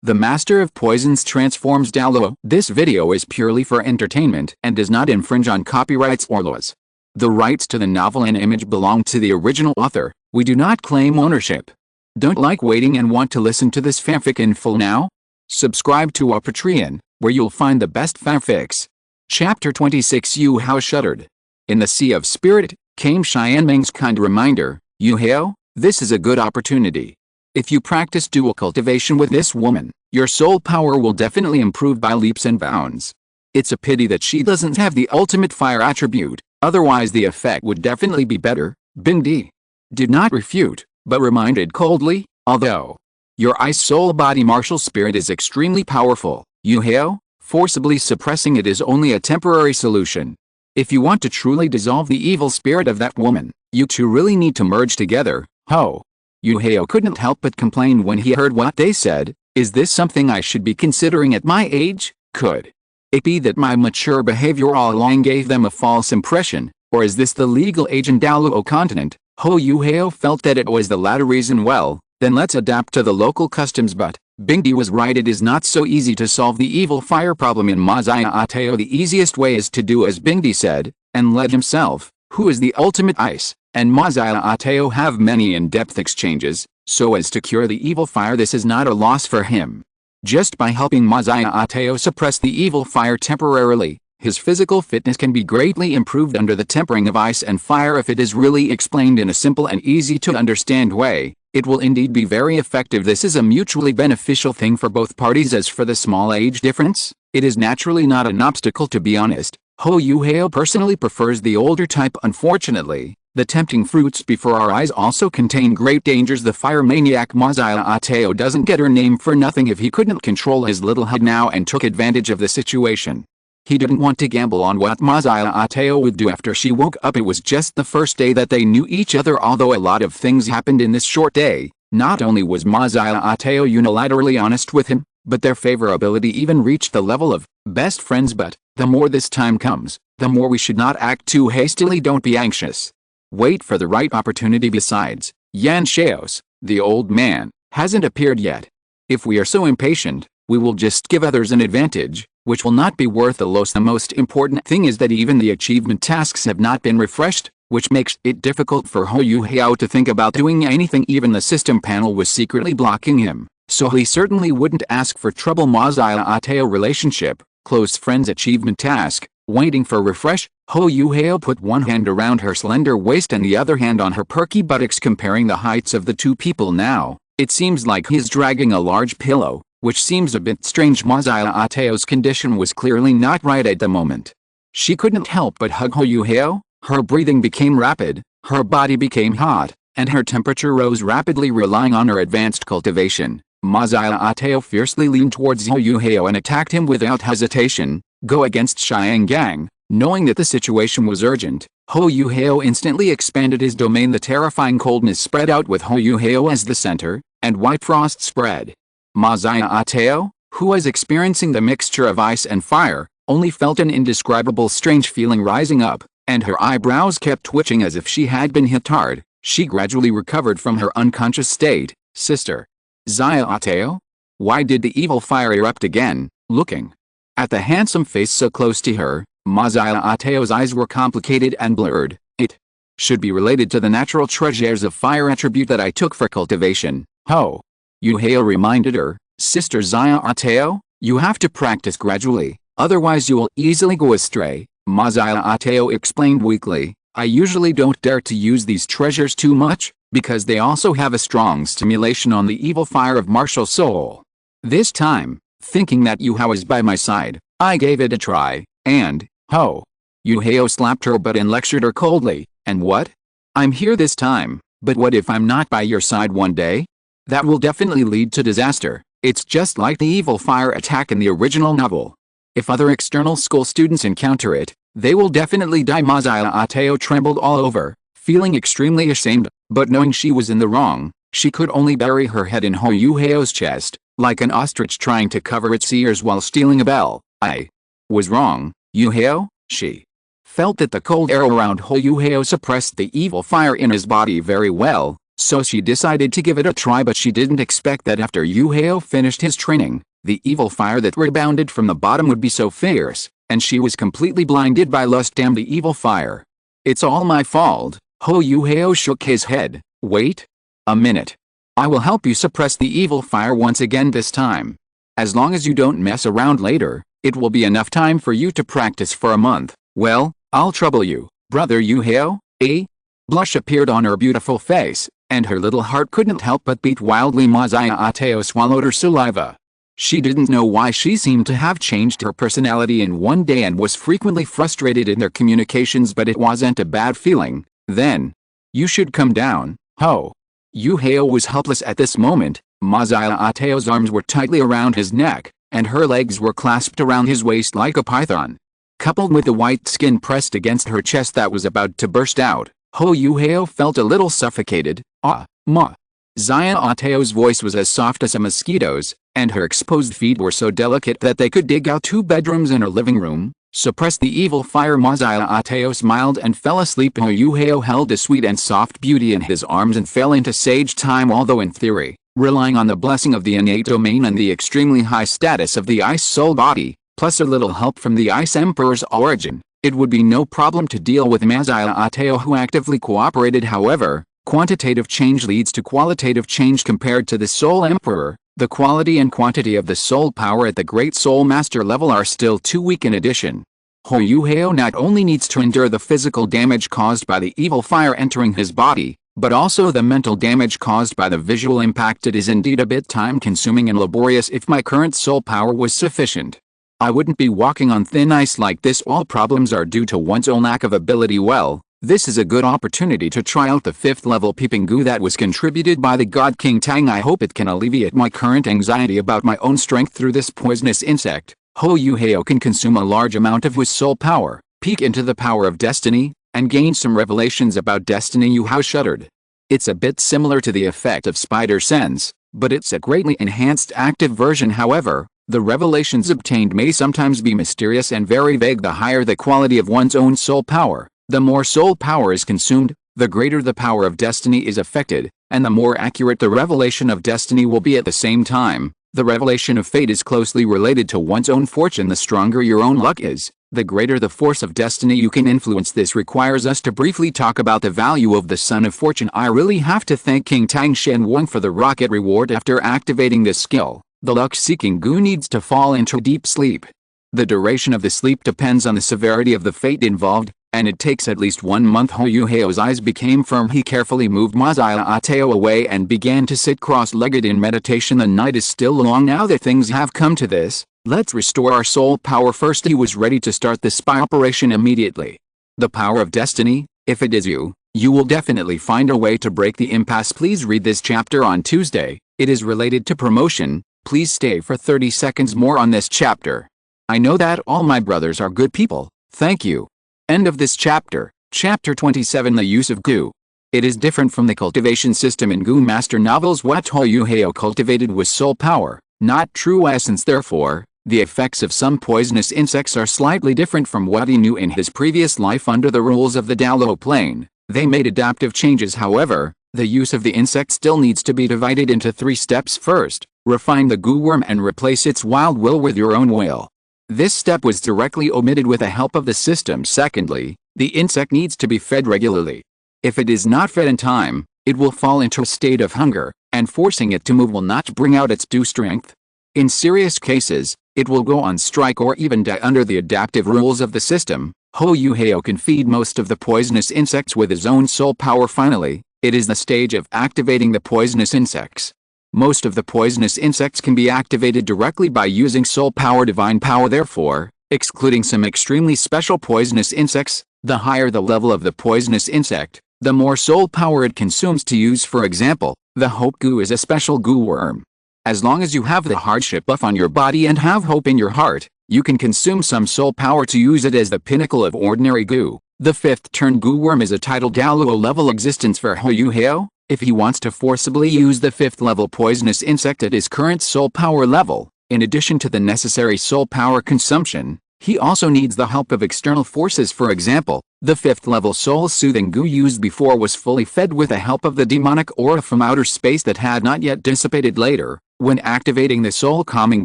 The Master of Poisons transforms Douluo. This video is purely for entertainment and does not infringe on copyrights or laws. The rights to the novel and image belong to the original author. We do not claim ownership. Don't like waiting and want to listen to this fanfic in full now? Subscribe to our Patreon, where you'll find the best fanfics. Chapter 26 Huo Yuhao shuddered. In the Sea of Spirit, came Xianmeng's kind reminder, Yuhao, this is a good opportunity. If you practice dual cultivation with this woman, your soul power will definitely improve by leaps and bounds. It's a pity that she doesn't have the ultimate fire attribute, otherwise the effect would definitely be better. Bingdi did not refute, but reminded coldly, although your ice soul body martial spirit is extremely powerful, Yuhao, forcibly suppressing it is only a temporary solution. If you want to truly dissolve the evil spirit of that woman, you two really need to merge together. Ho! Yuhao couldn't help but complain when he heard what they said. Is this something I should be considering at my age? Could it be that my mature behavior all along gave them a false impression, or is this the legal age in Douluo continent? Huo Yuhao felt that it was the latter reason. Well, then let's adapt to the local customs. But Bingdi was right, it is not so easy to solve the evil fire problem in millennia-old. The easiest way is to do as Bingdi said, and let himself, who is the ultimate ice, and millennia-old have many in-depth exchanges, so as to cure the evil fire. This is not a loss for him. Just by helping millennia-old suppress the evil fire temporarily, his physical fitness can be greatly improved under the tempering of ice and fire. If it is really explained in a simple and easy-to-understand way, it will indeed be very effective. This is a mutually beneficial thing for both parties. As for the small age difference, it is naturally not an obstacle. To be honest, Huo Yuhao personally prefers the older type. Unfortunately, the tempting fruits before our eyes also contain great dangers. The fire maniac millennia-old doesn't get her name for nothing. If he couldn't control his little head now and took advantage of the situation, he didn't want to gamble on what millennia-old would do after she woke up. It was just the first day that they knew each other. Although a lot of things happened in this short day, not only was millennia-old unilaterally honest with him, but their favorability even reached the level of best friends. But the more this time comes, the more we should not act too hastily. Don't be anxious. Wait for the right opportunity. Besides, Yan Shaos, the old man, hasn't appeared yet. If we are so impatient, we will just give others an advantage, which will not be worth a loss. The most important thing is that even the achievement tasks have not been refreshed, which makes it difficult for Huo Yuhao to think about doing anything. Even the system panel was secretly blocking him, so he certainly wouldn't ask for trouble. Millennia-old relationship, close friends achievement task, waiting for refresh. Huo Yuhao put one hand around her slender waist and the other hand on her perky buttocks, comparing the heights of the two people. Now, it seems like he's dragging a large pillow, which seems a bit strange. Millennia-old's condition was clearly not right at the moment. She couldn't help but hug Huo Yuhao. Her breathing became rapid, her body became hot, and her temperature rose rapidly. Relying on her advanced cultivation, millennia-old fiercely leaned towards Huo Yuhao and attacked him without hesitation. Go against Xiangang. Knowing that the situation was urgent, Huo Yuhao instantly expanded his domain. The terrifying coldness spread out with Huo Yuhao as the center, and white frost spread. Millennia-old, who was experiencing the mixture of ice and fire, only felt an indescribable strange feeling rising up, and her eyebrows kept twitching as if she had been hit hard. She gradually recovered from her unconscious state. Sister Xiao, why did the evil fire erupt again? Looking at the handsome face so close to her, millennia-old's eyes were complicated and blurred. It should be related to the natural treasures of fire attribute that I took for cultivation. Huo Yuhao reminded her. Sister Xiao, you have to practice gradually, otherwise you will easily go astray. Millennia-old explained weakly. I usually don't dare to use these treasures too much, because they also have a strong stimulation on the evil fire of martial soul. This time, thinking that Yuhao is by my side, I gave it a try, and, Huo Yuhao slapped her butt and lectured her coldly. And what? I'm here this time, but what if I'm not by your side one day? That will definitely lead to disaster. It's just like the evil fire attack in the original novel. If other external school students encounter it, they will definitely die. Millennia-old trembled all over, feeling extremely ashamed, but knowing she was in the wrong, she could only bury her head in Huo Yuhao's chest, like an ostrich trying to cover its ears while stealing a bell. I was wrong, Yuhao. She felt that the cold air around Huo Yuhao suppressed the evil fire in his body very well, So she decided to give it a try, but she didn't expect that after Yuhao finished his training, the evil fire that rebounded from the bottom would be so fierce, and she was completely blinded by lust. Damn the evil fire. It's all my fault. Huo Yuhao shook his head. Wait a minute. I will help you suppress the evil fire once again this time. As long as you don't mess around later, it will be enough time for you to practice for a month. Well, I'll trouble you, brother Yuhao, eh? Blush appeared on her beautiful face, and her little heart couldn't help but beat wildly. Millennia-old swallowed her saliva. She didn't know why she seemed to have changed her personality in one day and was frequently frustrated in their communications, but it wasn't a bad feeling. Then, you should come down, Ho. Yuhao was helpless at this moment. Millennia-old's arms were tightly around his neck, and her legs were clasped around his waist like a python. Coupled with the white skin pressed against her chest that was about to burst out, Huo Yuhao felt a little suffocated. Millennia-old's voice was as soft as a mosquito's, and her exposed feet were so delicate that they could dig out 2 bedrooms in her living room. Suppress the evil fire. Millennia-old smiled and fell asleep. Huo Yuhao held a sweet and soft beauty in his arms and fell into sage time, although in theory, relying on the blessing of the innate domain and the extremely high status of the ice soul body, plus a little help from the Ice Emperor's origin, it would be no problem to deal with Millennia-old, who actively cooperated. However, quantitative change leads to qualitative change. Compared to the Soul Emperor, the quality and quantity of the soul power at the Great Soul Master level are still too weak. In addition, Huo Yuhao not only needs to endure the physical damage caused by the evil fire entering his body, but also the mental damage caused by the visual impact. It is indeed a bit time-consuming and laborious. If my current soul power was sufficient, I wouldn't be walking on thin ice like this. All problems are due to one's own lack of ability. Well, this is a good opportunity to try out the 5th level peeping goo that was contributed by the God-King Tang. I hope it can alleviate my current anxiety about my own strength through this poisonous insect. Huo Yuhao can consume a large amount of his soul power, peek into the power of destiny, and gain some revelations about destiny. Yuhao shuddered. It's a bit similar to the effect of spider sense, but it's a greatly enhanced active version. However, the revelations obtained may sometimes be mysterious and very vague. The higher the quality of one's own soul power, the more soul power is consumed, the greater the power of destiny is affected, and the more accurate the revelation of destiny will be. At the same time, the revelation of fate is closely related to one's own fortune. The stronger your own luck is, the greater the force of destiny you can influence. This requires us to briefly talk about the value of the Sun of Fortune. I really have to thank King Tang Shenwang for the rocket reward. After activating this skill, the luck-seeking goo needs to fall into deep sleep. The duration of the sleep depends on the severity of the fate involved, and it takes at least 1 month. Huo Yuhao's eyes became firm. He carefully moved Millennia-old away and began to sit cross-legged in meditation. The night is still long now that things have come to this. Let's restore our soul power first. He was ready to start the spy operation immediately. The power of destiny, if it is you, you will definitely find a way to break the impasse. Please read this chapter on Tuesday. It is related to promotion. Please stay for 30 seconds more on this chapter. I know that all my brothers are good people. Thank you. End of this chapter. Chapter 27. The use of goo. It is different from the cultivation system in Goo Master novels. What Huo Yuhao cultivated was soul power, not true essence. Therefore, the effects of some poisonous insects are slightly different from what he knew in his previous life under the rules of the Douluo plane. They made adaptive changes. However, the use of the insect still needs to be divided into 3 steps. First, refine the goo worm and replace its wild will with your own will. This step was directly omitted with the help of the system. Secondly, the insect needs to be fed regularly. If it is not fed in time, it will fall into a state of hunger, and forcing it to move will not bring out its due strength. In serious cases, it will go on strike or even die under the adaptive rules of the system. Huo Yuhao can feed most of the poisonous insects with his own soul power. Finally, it is the stage of activating the poisonous insects. Most of the poisonous insects can be activated directly by using soul power, divine power. Therefore, excluding some extremely special poisonous insects, the higher the level of the poisonous insect, the more soul power it consumes to use. For example, the hope goo is a special goo worm. As long as you have the hardship buff on your body and have hope in your heart, you can consume some soul power to use it as the pinnacle of ordinary goo. The 5th turn goo worm is a title Douluo level existence for Huo Yuhao. If he wants to forcibly use the 5th level poisonous insect at his current soul power level, in addition to the necessary soul power consumption, He also needs the help of external forces. For example, the 5th level soul-soothing goo used before was fully fed with the help of the demonic aura from outer space that had not yet dissipated later, when activating the soul-calming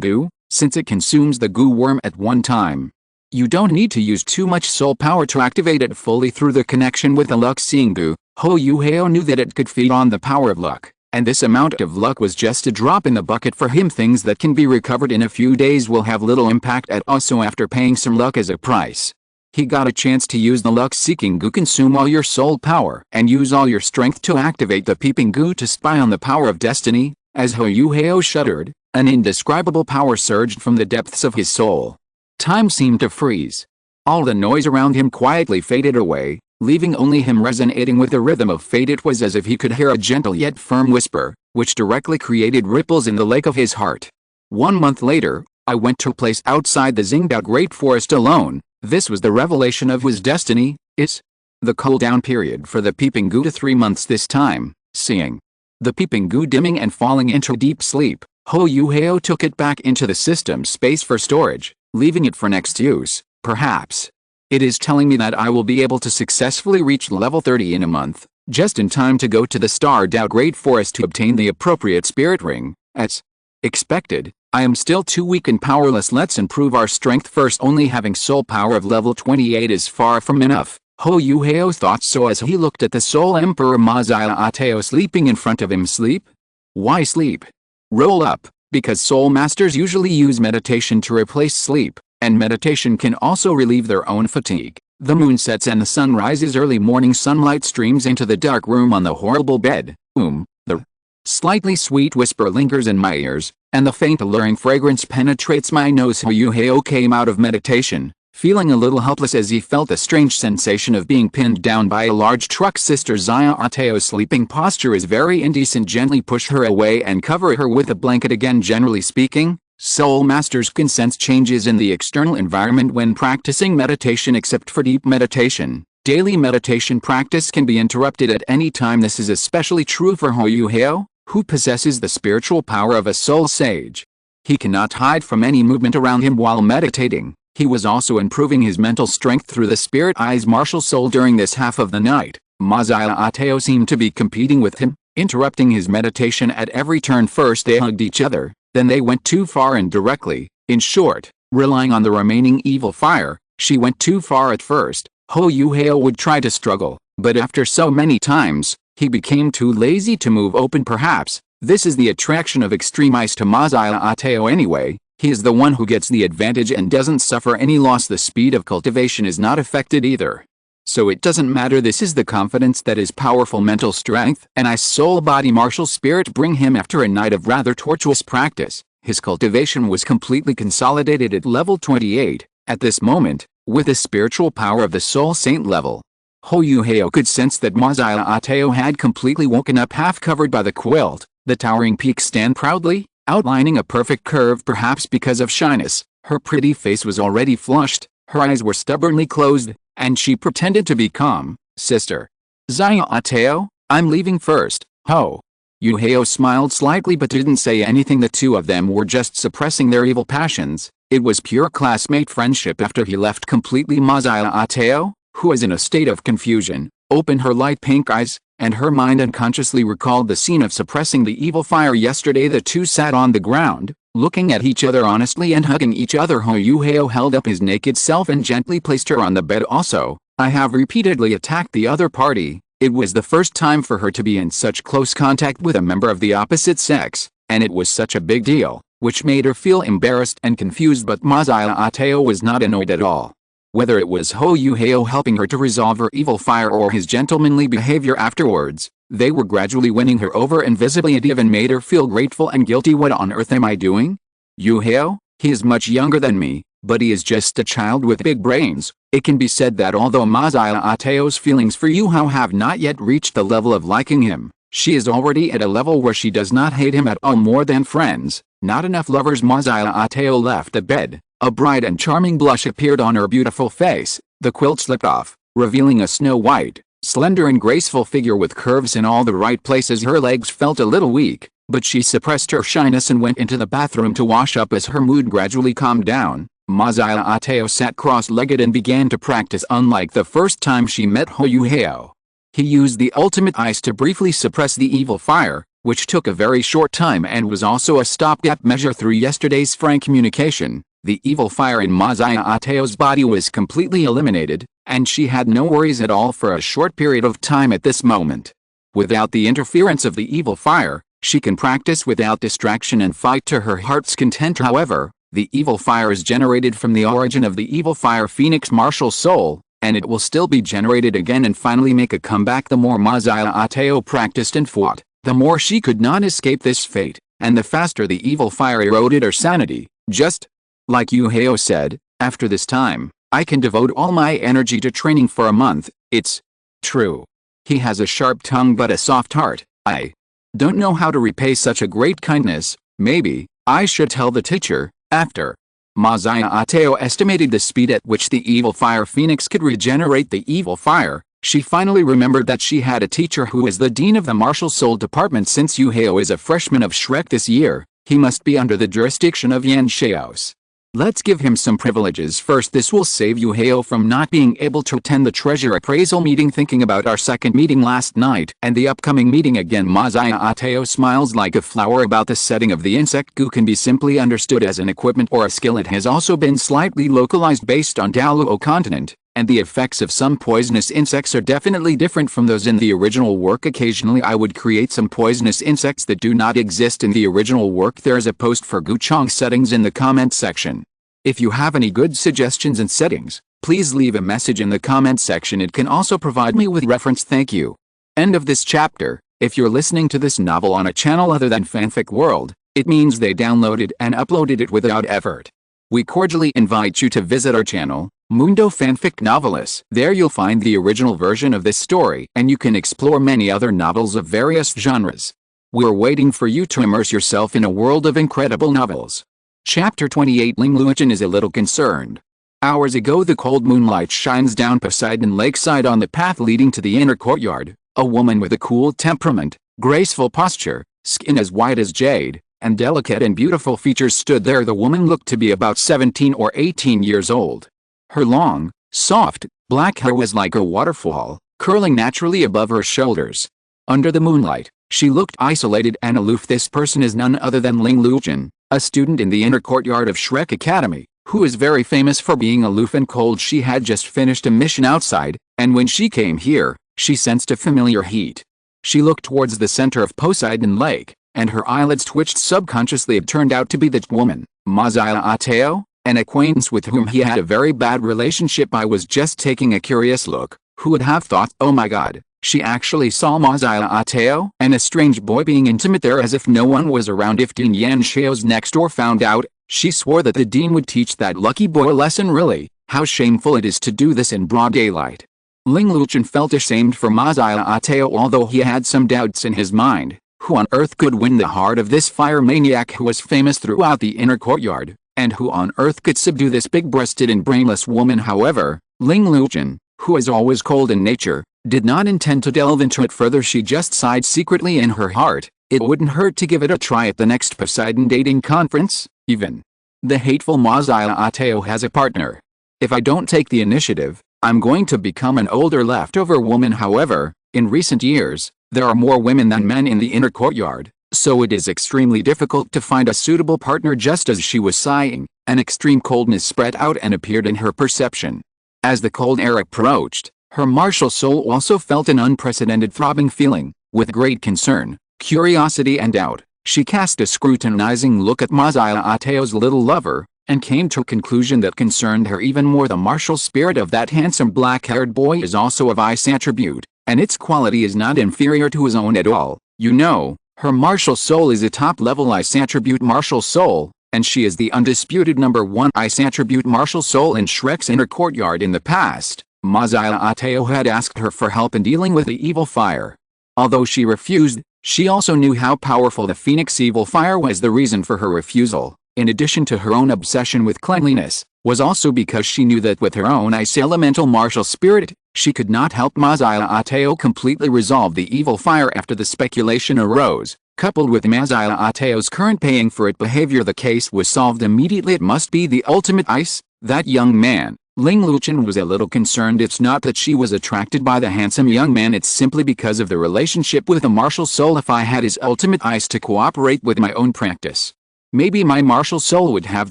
goo, since it consumes the goo worm at one time. You don't need to use too much soul power to activate it fully through the connection with the luck-seeing goo. Huo Yuhao knew that it could feed on the power of luck, and this amount of luck was just a drop in the bucket for him. Things that can be recovered in a few days will have little impact at all, so after paying some luck as a price, he got a chance to use the luck-seeking goo. Consume all your soul power and use all your strength to activate the peeping goo to spy on the power of destiny. As Huo Yuhao shuddered, an indescribable power surged from the depths of his soul. Time seemed to freeze. All the noise around him quietly faded away, leaving only him resonating with the rhythm of fate. It was as if he could hear a gentle yet firm whisper, which directly created ripples in the lake of his heart. 1 month later, I went to a place outside the Xingdao Great Forest alone. This was the revelation of his destiny. It's the cool-down period for the peeping goo to 3 months this time. Seeing the peeping goo dimming and falling into deep sleep, Huo Yuhao took it back into the system space for storage, leaving it for next use. Perhaps it is telling me that I will be able to successfully reach level 30 in a month, just in time to go to the Stardao Great Forest to obtain the appropriate spirit ring. As expected, I am still too weak and powerless. Let's improve our strength first. Only having soul power of level 28 is far from enough, Huo Yuhao thought so as he looked at the Soul Emperor millennia-old sleeping in front of him. Sleep? Why sleep? Roll up, because soul masters usually use meditation to replace sleep, and meditation can also relieve their own fatigue. The moon sets and the sun rises. Early morning sunlight streams into the dark room on the horrible bed. The slightly sweet whisper lingers in my ears, and the faint alluring fragrance penetrates my nose. Huo Yuhao came out of meditation, feeling a little helpless as he felt a strange sensation of being pinned down by a large truck. Sister Xiaotao's sleeping posture is very indecent. Gently push her away and cover her with a blanket again. Generally speaking, soul masters can sense changes in the external environment when practicing meditation. Except for deep meditation, daily meditation practice can be interrupted at any time. This is especially true for Huo Yuhao, who possesses the spiritual power of a soul sage. He cannot hide from any movement around him while meditating. He was also improving his mental strength through the spirit eyes martial soul during this half of the night. Millennia-old seemed to be competing with him, interrupting his meditation at every turn. First they hugged each other, then they went too far indirectly. In short, relying on the remaining evil fire, she went too far at first. Huo Yuhao would try to struggle, but after so many times, he became too lazy to move. Open. Perhaps this is the attraction of extreme ice to millennia-old anyway. He is the one who gets the advantage and doesn't suffer any loss. The speed of cultivation is not affected either, so it doesn't matter. This is the confidence that his powerful mental strength and ice soul body martial spirit bring him. After a night of rather tortuous practice, his cultivation was completely consolidated at level 28. At this moment, with the spiritual power of the soul saint level, Huo Yuhao could sense that millennia-old had completely woken up. Half covered by the quilt, the towering peaks stand proudly, outlining a perfect curve. Perhaps because of shyness, her pretty face was already flushed, her eyes were stubbornly closed, and she pretended to be calm. Sister Xiaotaoyou, I'm leaving first. Huo Yuhao smiled slightly but didn't say anything. The two of them were just suppressing their evil passions. It was pure classmate friendship. After he left completely, Millennia-old, who was in a state of confusion, opened her light pink eyes, and her mind unconsciously recalled the scene of suppressing the evil fire yesterday. The two sat on the ground, looking at each other honestly and hugging each other. Huo Yuhao held up his naked self and gently placed her on the bed. Also, I have repeatedly attacked the other party. It was the first time for her to be in such close contact with a member of the opposite sex, and it was such a big deal, which made her feel embarrassed and confused. But Millennia-old was not annoyed at all. Whether it was Huo Yuhao helping her to resolve her evil fire or his gentlemanly behavior afterwards, they were gradually winning her over, and visibly it even made her feel grateful and guilty. What on earth am I doing? Yuhao, he is much younger than me, but he is just a child with big brains. It can be said that although Millennia-old's feelings for Yuhao have not yet reached the level of liking him, she is already at a level where she does not hate him at all. More than friends, not enough lovers. Millennia-old left the bed. A bright and charming blush appeared on her beautiful face. The quilt slipped off, revealing a snow-white, slender and graceful figure with curves in all the right places. Her legs felt a little weak, but she suppressed her shyness and went into the bathroom to wash up. As her mood gradually calmed down, Mazaya Ateo sat cross-legged and began to practice unlike the first time she met Huo Yuhao. He used the ultimate ice to briefly suppress the evil fire, which took a very short time and was also a stopgap measure through yesterday's frank communication. The evil fire in Mazaya Ateo's body was completely eliminated, and she had no worries at all for a short period of time at this moment. Without the interference of the evil fire, she can practice without distraction and fight to her heart's content. However, the evil fire is generated from the origin of the evil fire phoenix martial soul, and it will still be generated again and finally make a comeback. The more Mazaya Ateo practiced and fought, the more she could not escape this fate, and the faster the evil fire eroded her sanity. Just like Yuhao said, after this time, I can devote all my energy to training for a month. It's true. He has a sharp tongue but a soft heart. I don't know how to repay such a great kindness. Maybe I should tell the teacher. After Mazaya Ateo estimated the speed at which the evil fire phoenix could regenerate the evil fire, she finally remembered that she had a teacher who is the dean of the martial soul department. Since Yuhao is a freshman of Shrek this year, he must be under the jurisdiction of Yan Shao's. Let's give him some privileges first. This will save Yuhao from not being able to attend the treasure appraisal meeting. Thinking about our second meeting last night and the upcoming meeting again, Mazaya Ateo smiles like a flower. About the setting of the insect goo can be simply understood as an equipment or a skill. It has also been slightly localized based on Douluo continent, and the effects of some poisonous insects are definitely different from those in the original work. Occasionally I would create some poisonous insects that do not exist in the original work. There is a post for Guchong settings in the comment section. If you have any good suggestions and settings, please leave a message in the comment section. It can also provide me with reference. Thank you. End of this chapter. If you're listening to this novel on a channel other than Fanfic World, it means they downloaded and uploaded it without effort. We cordially invite you to visit our channel, Mundo Fanfic Novelis. There you'll find the original version of this story, and you can explore many other novels of various genres. We're waiting for you to immerse yourself in a world of incredible novels. Chapter 28. Ling Luochen is a little concerned. Hours ago the cold moonlight shines down Poseidon Lakeside. On the path leading to the inner courtyard, a woman with a cool temperament, graceful posture, skin as white as jade, and delicate and beautiful features stood there. The woman looked to be about 17 or 18 years old. Her long, soft, black hair was like a waterfall, curling naturally above her shoulders. Under the moonlight, she looked isolated and aloof. This person is none other than Ling Luochen, a student in the inner courtyard of Shrek Academy, who is very famous for being aloof and cold. She had just finished a mission outside, and when she came here, she sensed a familiar heat. She looked towards the center of Poseidon Lake, and her eyelids twitched subconsciously. It turned out to be that woman, Mazaya Ateo, an acquaintance with whom he had a very bad relationship. I was just taking a curious look. Who would have thought? Oh my god, she actually saw Mazaya Ateo and a strange boy being intimate there as if no one was around. If Dean Yan Shao's next door found out, she swore that the dean would teach that lucky boy a lesson. Really, how shameful it is to do this in broad daylight. Ling Luochen felt ashamed for Mazaya Ateo, although he had some doubts in his mind. Who on earth could win the heart of this fire maniac who was famous throughout the inner courtyard? And who on earth could subdue this big-breasted and brainless woman? However, Ling Luochen, who is always cold in nature, did not intend to delve into it further. She just sighed secretly in her heart. It wouldn't hurt to give it a try at the next Poseidon dating conference. Even the hateful Mazaya Ateo has a partner. If I don't take the initiative, I'm going to become an older leftover woman. However, in recent years, there are more women than men in the inner courtyard, so it is extremely difficult to find a suitable partner. Just as she was sighing, an extreme coldness spread out and appeared in her perception. As the cold air approached, her martial soul also felt an unprecedented throbbing feeling. With great concern, curiosity and doubt, she cast a scrutinizing look at Mazaya Ateo's little lover, and came to a conclusion that concerned her even more. The martial spirit of that handsome black-haired boy is also of ice attribute, and its quality is not inferior to his own at all. You know, her martial soul is a top-level ice attribute martial soul, and she is the undisputed #1 ice attribute martial soul in Shrek's inner courtyard. In the past, Mazaya Ateo had asked her for help in dealing with the evil fire. Although she refused, she also knew how powerful the Phoenix evil fire was. The reason for her refusal, in addition to her own obsession with cleanliness, was also because she knew that with her own ice elemental martial spirit, she could not help Mazaya Ateo completely resolve the evil fire. After the speculation arose, Coupled with Maziateo's current paying for it behavior, the case was solved immediately. It must be the ultimate ice. That young man, Ling Luchen, was a little concerned. It's not that she was attracted by the handsome young man, it's simply because of the relationship with the martial soul. If I had his ultimate ice to cooperate with my own practice, maybe my martial soul would have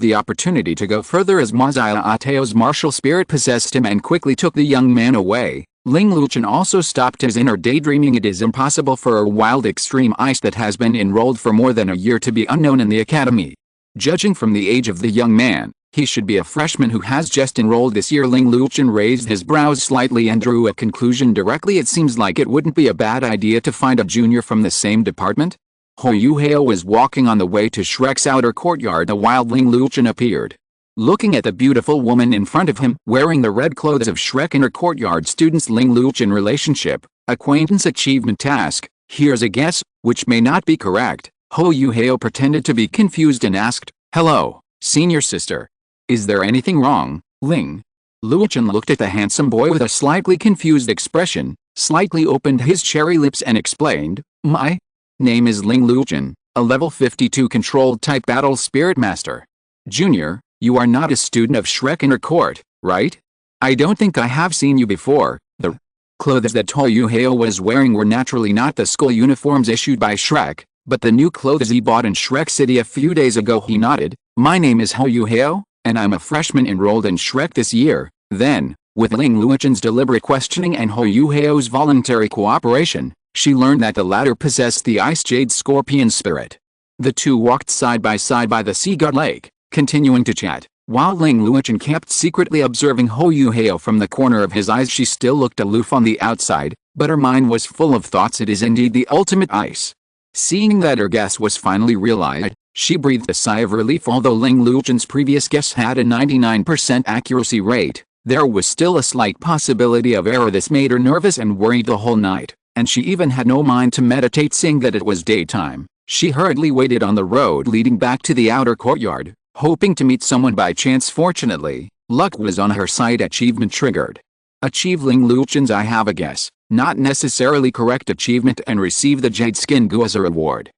the opportunity to go further, as Maziateo's martial spirit possessed him and quickly took the young man away. Ling Luchen also stopped his inner daydreaming. It is impossible for a wild extreme ice that has been enrolled for more than a year to be unknown in the academy. Judging from the age of the young man, he should be a freshman who has just enrolled this year. Ling Luchen raised his brows slightly and drew a conclusion directly. It seems like it wouldn't be a bad idea to find a junior from the same department. Huo Yuhao was walking on the way to Shrek's outer courtyard while Ling Luchen appeared. Looking at the beautiful woman in front of him, wearing the red clothes of Shrek, inner courtyard students. Ling Luchen relationship, acquaintance, achievement, task. Here's a guess, which may not be correct. Huo Yuhao pretended to be confused and asked, "Hello, senior sister. Is there anything wrong, Ling?" Luchen looked at the handsome boy with a slightly confused expression, slightly opened his cherry lips and explained, "My name is Ling Luchen, a level 52 controlled type battle spirit master. Junior, you are not a student of Shrek Inner Court, right? I don't think I have seen you before." The clothes that Huo Yuhao was wearing were naturally not the school uniforms issued by Shrek, but the new clothes he bought in Shrek City a few days ago. He nodded. "My name is Huo Yuhao, and I'm a freshman enrolled in Shrek this year." Then, with Ling Luchen's deliberate questioning and Huo Yuhao's voluntary cooperation, she learned that the latter possessed the Ice Jade Scorpion spirit. The two walked side by the sea god lake, continuing to chat, while Ling Luchen kept secretly observing Huo Yuhao from the corner of his eyes. She still looked aloof on the outside, but her mind was full of thoughts. It is indeed the ultimate ice. Seeing that her guess was finally realized, she breathed a sigh of relief. Although Ling Luchen's previous guess had a 99% accuracy rate, there was still a slight possibility of error. This made her nervous and worried the whole night, and she even had no mind to meditate. Seeing that it was daytime, she hurriedly waited on the road leading back to the outer courtyard, hoping to meet someone by chance. Fortunately, luck was on her side. Achievement triggered. Achieve Ling Luchen's I have a guess, not necessarily correct achievement, and receive the Jade Skin Goo as a reward.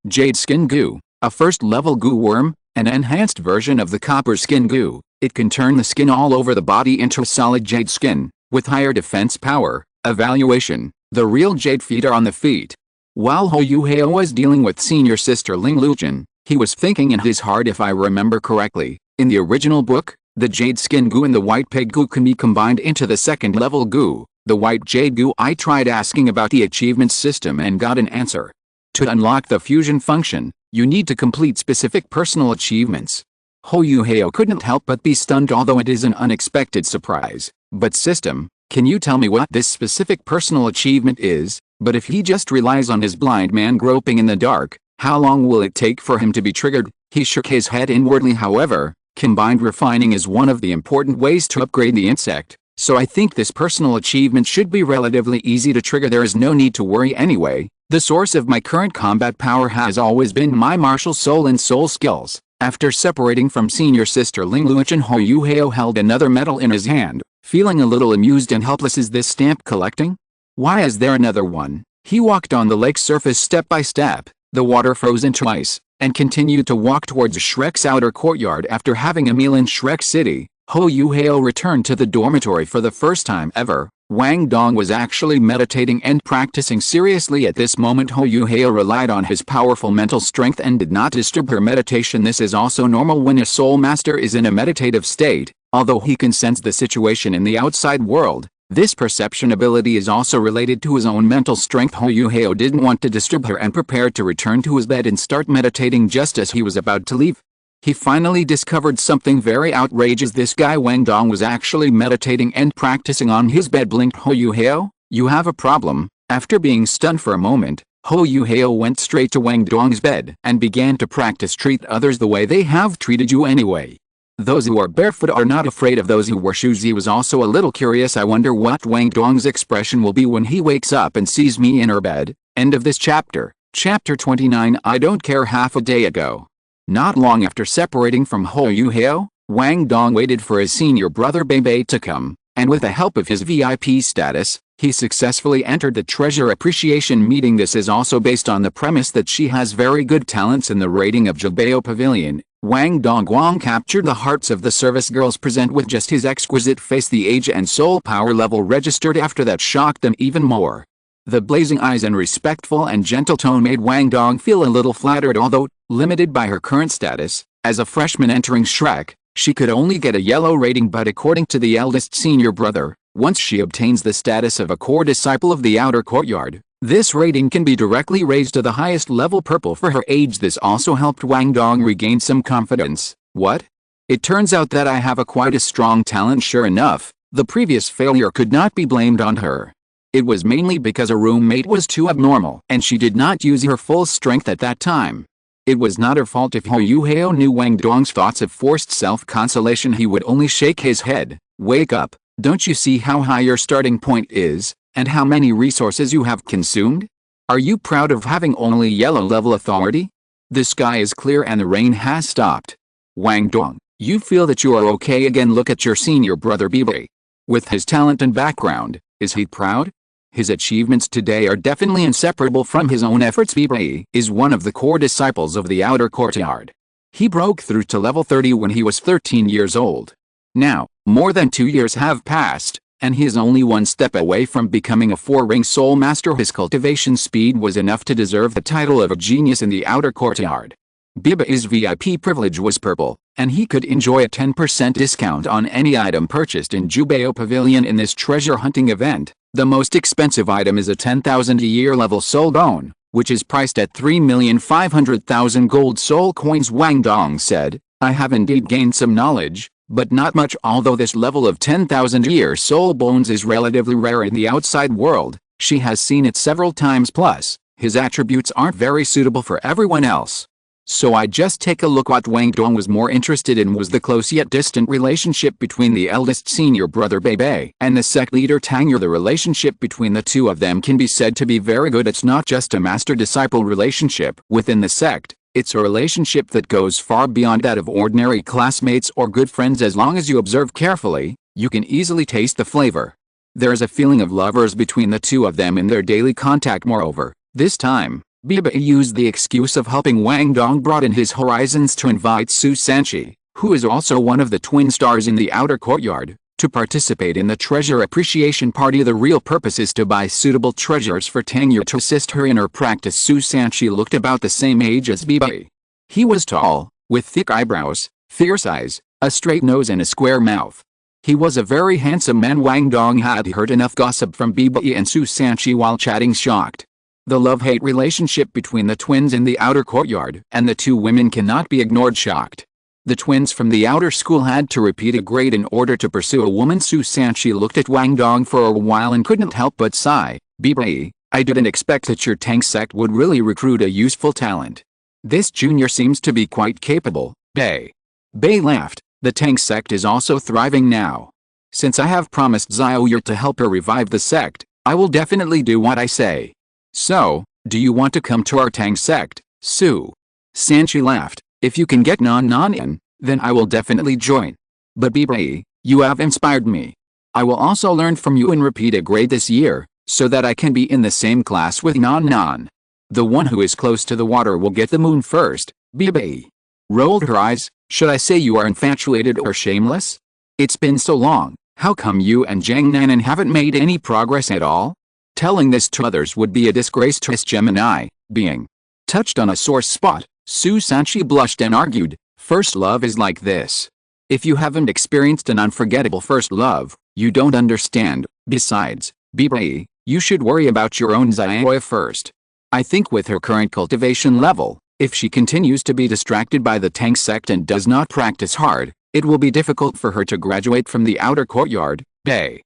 Jade Skin Goo, a first-level goo worm, an enhanced version of the Copper Skin Goo. It can turn the skin all over the body into solid jade skin, with higher defense power. Evaluation: the real jade feet are on the feet. While Huo Yuhao was dealing with senior sister Ling Luchen, he was thinking in his heart, if I remember correctly, in the original book, the Jade Skin Goo and the White Pig Goo can be combined into the second-level goo, the White Jade Goo. I tried asking about the achievement system and got an answer. To unlock the fusion function, you need to complete specific personal achievements. Huo Yuhao couldn't help but be stunned, although it is an unexpected surprise. "But system, can you tell me what this specific personal achievement is? But if he just relies on his blind man groping in the dark, how long will it take for him to be triggered?" He shook his head inwardly. "However, combined refining is one of the important ways to upgrade the insect, so I think this personal achievement should be relatively easy to trigger. There is no need to worry anyway. The source of my current combat power has always been my martial soul and soul skills." After separating from senior sister Ling Luchen, Huo Yuhao held another medal in his hand, feeling a little amused and helpless. "Is this stamp collecting? Why is there another one?" He walked on the lake surface step by step, the water froze into ice, and continued to walk towards Shrek's outer courtyard. After having a meal in Shrek City, Huo Yuhao returned to the dormitory for the first time ever. Wang Dong was actually meditating and practicing seriously at this moment. Huo Yuhao relied on his powerful mental strength and did not disturb her meditation. This is also normal when a soul master is in a meditative state. Although he can sense the situation in the outside world, this perception ability is also related to his own mental strength. Huo Yuhao didn't want to disturb her and prepared to return to his bed and start meditating. Just as he was about to leave, he finally discovered something very outrageous. This guy Wang Dong was actually meditating and practicing on his bed. Blinked. "Huo Yuhao, you have a problem?" After being stunned for a moment, Huo Yuhao went straight to Wang Dong's bed and began to practice. "Treat others the way they have treated you anyway. Those who are barefoot are not afraid of those who wear shoes." He was also a little curious. "I wonder what Wang Dong's expression will be when he wakes up and sees me in her bed." End of this chapter. Chapter 29. I don't care. Half a day ago, not long after separating from Huo Yuhao, Wang Dong waited for his senior brother Bei Bei to come. And with the help of his VIP status, he successfully entered the treasure appreciation meeting. This is also based on the premise that she has very good talents. In the rating of Jubeo Pavilion, Wang Dongguang captured the hearts of the service girls present with just his exquisite face. The age and soul power level registered after that shocked them even more. The blazing eyes and respectful and gentle tone made Wang Dong feel a little flattered. Although limited by her current status as a freshman entering Shrek, she could only get a yellow rating. But according to the eldest senior brother, once she obtains the status of a core disciple of the outer courtyard, this rating can be directly raised to the highest level, purple, for her age. This also helped Wang Dong regain some confidence. What? It turns out that I have quite a strong talent. Sure enough, the previous failure could not be blamed on her. It was mainly because a roommate was too abnormal and she did not use her full strength at that time. It was not her fault. If Huo Yuhao knew Wang Dong's thoughts of forced self-consolation, he would only shake his head. Wake up, don't you see how high your starting point is, and how many resources you have consumed? Are you proud of having only yellow level authority? The sky is clear and the rain has stopped. Wang Dong, you feel that you are okay again? Look at your senior brother Bibi. With his talent and background, is he proud? His achievements today are definitely inseparable from his own efforts. Bibi is one of the core disciples of the outer courtyard. He broke through to level 30 when he was 13 years old. Now, more than 2 years have passed, and he is only one step away from becoming a 4-ring soul master. His cultivation speed was enough to deserve the title of a genius in the outer courtyard. Bibi's VIP privilege was purple, and he could enjoy a 10% discount on any item purchased in Jubeo Pavilion in this treasure hunting event. The most expensive item is a 10,000 a year level soul bone, which is priced at 3,500,000 gold soul coins. Wang Dong said, I have indeed gained some knowledge, but not much. Although this level of 10,000 a year soul bones is relatively rare in the outside world, she has seen it several times. Plus, his attributes aren't very suitable for everyone else. So I just take a look. What Wang Dong was more interested in was the close yet distant relationship between the eldest senior brother Bebe and the sect leader Tang. The relationship between the two of them can be said to be very good. It's not just a master-disciple relationship within the sect, it's a relationship that goes far beyond that of ordinary classmates or good friends. As long as you observe carefully, you can easily taste the flavor. There is a feeling of lovers between the two of them in their daily contact. Moreover, this time, Bibi used the excuse of helping Wang Dong broaden his horizons to invite Su Sanchi, who is also one of the twin stars in the outer courtyard, to participate in the treasure appreciation party. The real purpose is to buy suitable treasures for Tang to assist her in her practice. Su Sanchi looked about the same age as Bibi. He was tall, with thick eyebrows, fierce eyes, a straight nose and a square mouth. He was a very handsome man. Wang Dong had heard enough gossip from Bibi and Su Sanchi while chatting, shocked. The love-hate relationship between the twins in the outer courtyard and the two women cannot be ignored. Shocked, the twins from the outer school had to repeat a grade in order to pursue a woman. Su Sanchi looked at Wang Dong for a while and couldn't help but sigh. Bibi, I didn't expect that your Tang sect would really recruit a useful talent. This junior seems to be quite capable. Bei laughed. The Tang sect is also thriving now. Since I have promised Xiaoyu to help her revive the sect, I will definitely do what I say. So, do you want to come to our Tang sect, Su Sanchi laughed. If you can get Non in, then I will definitely join. But Bibi, you have inspired me. I will also learn from you and repeat a grade this year, so that I can be in the same class with Non. The one who is close to the water will get the moon first. Bibi rolled her eyes. Should I say you are infatuated or shameless? It's been so long, how come you and Jiang Nanan haven't made any progress at all? Telling this to others would be a disgrace to us Gemini, being touched on a sore spot. Su Sanchi blushed and argued, first love is like this. If you haven't experienced an unforgettable first love, you don't understand. Besides, Bibi, you should worry about your own Xiaoyu first. I think with her current cultivation level, if she continues to be distracted by the Tang sect and does not practice hard, it will be difficult for her to graduate from the outer courtyard. Bei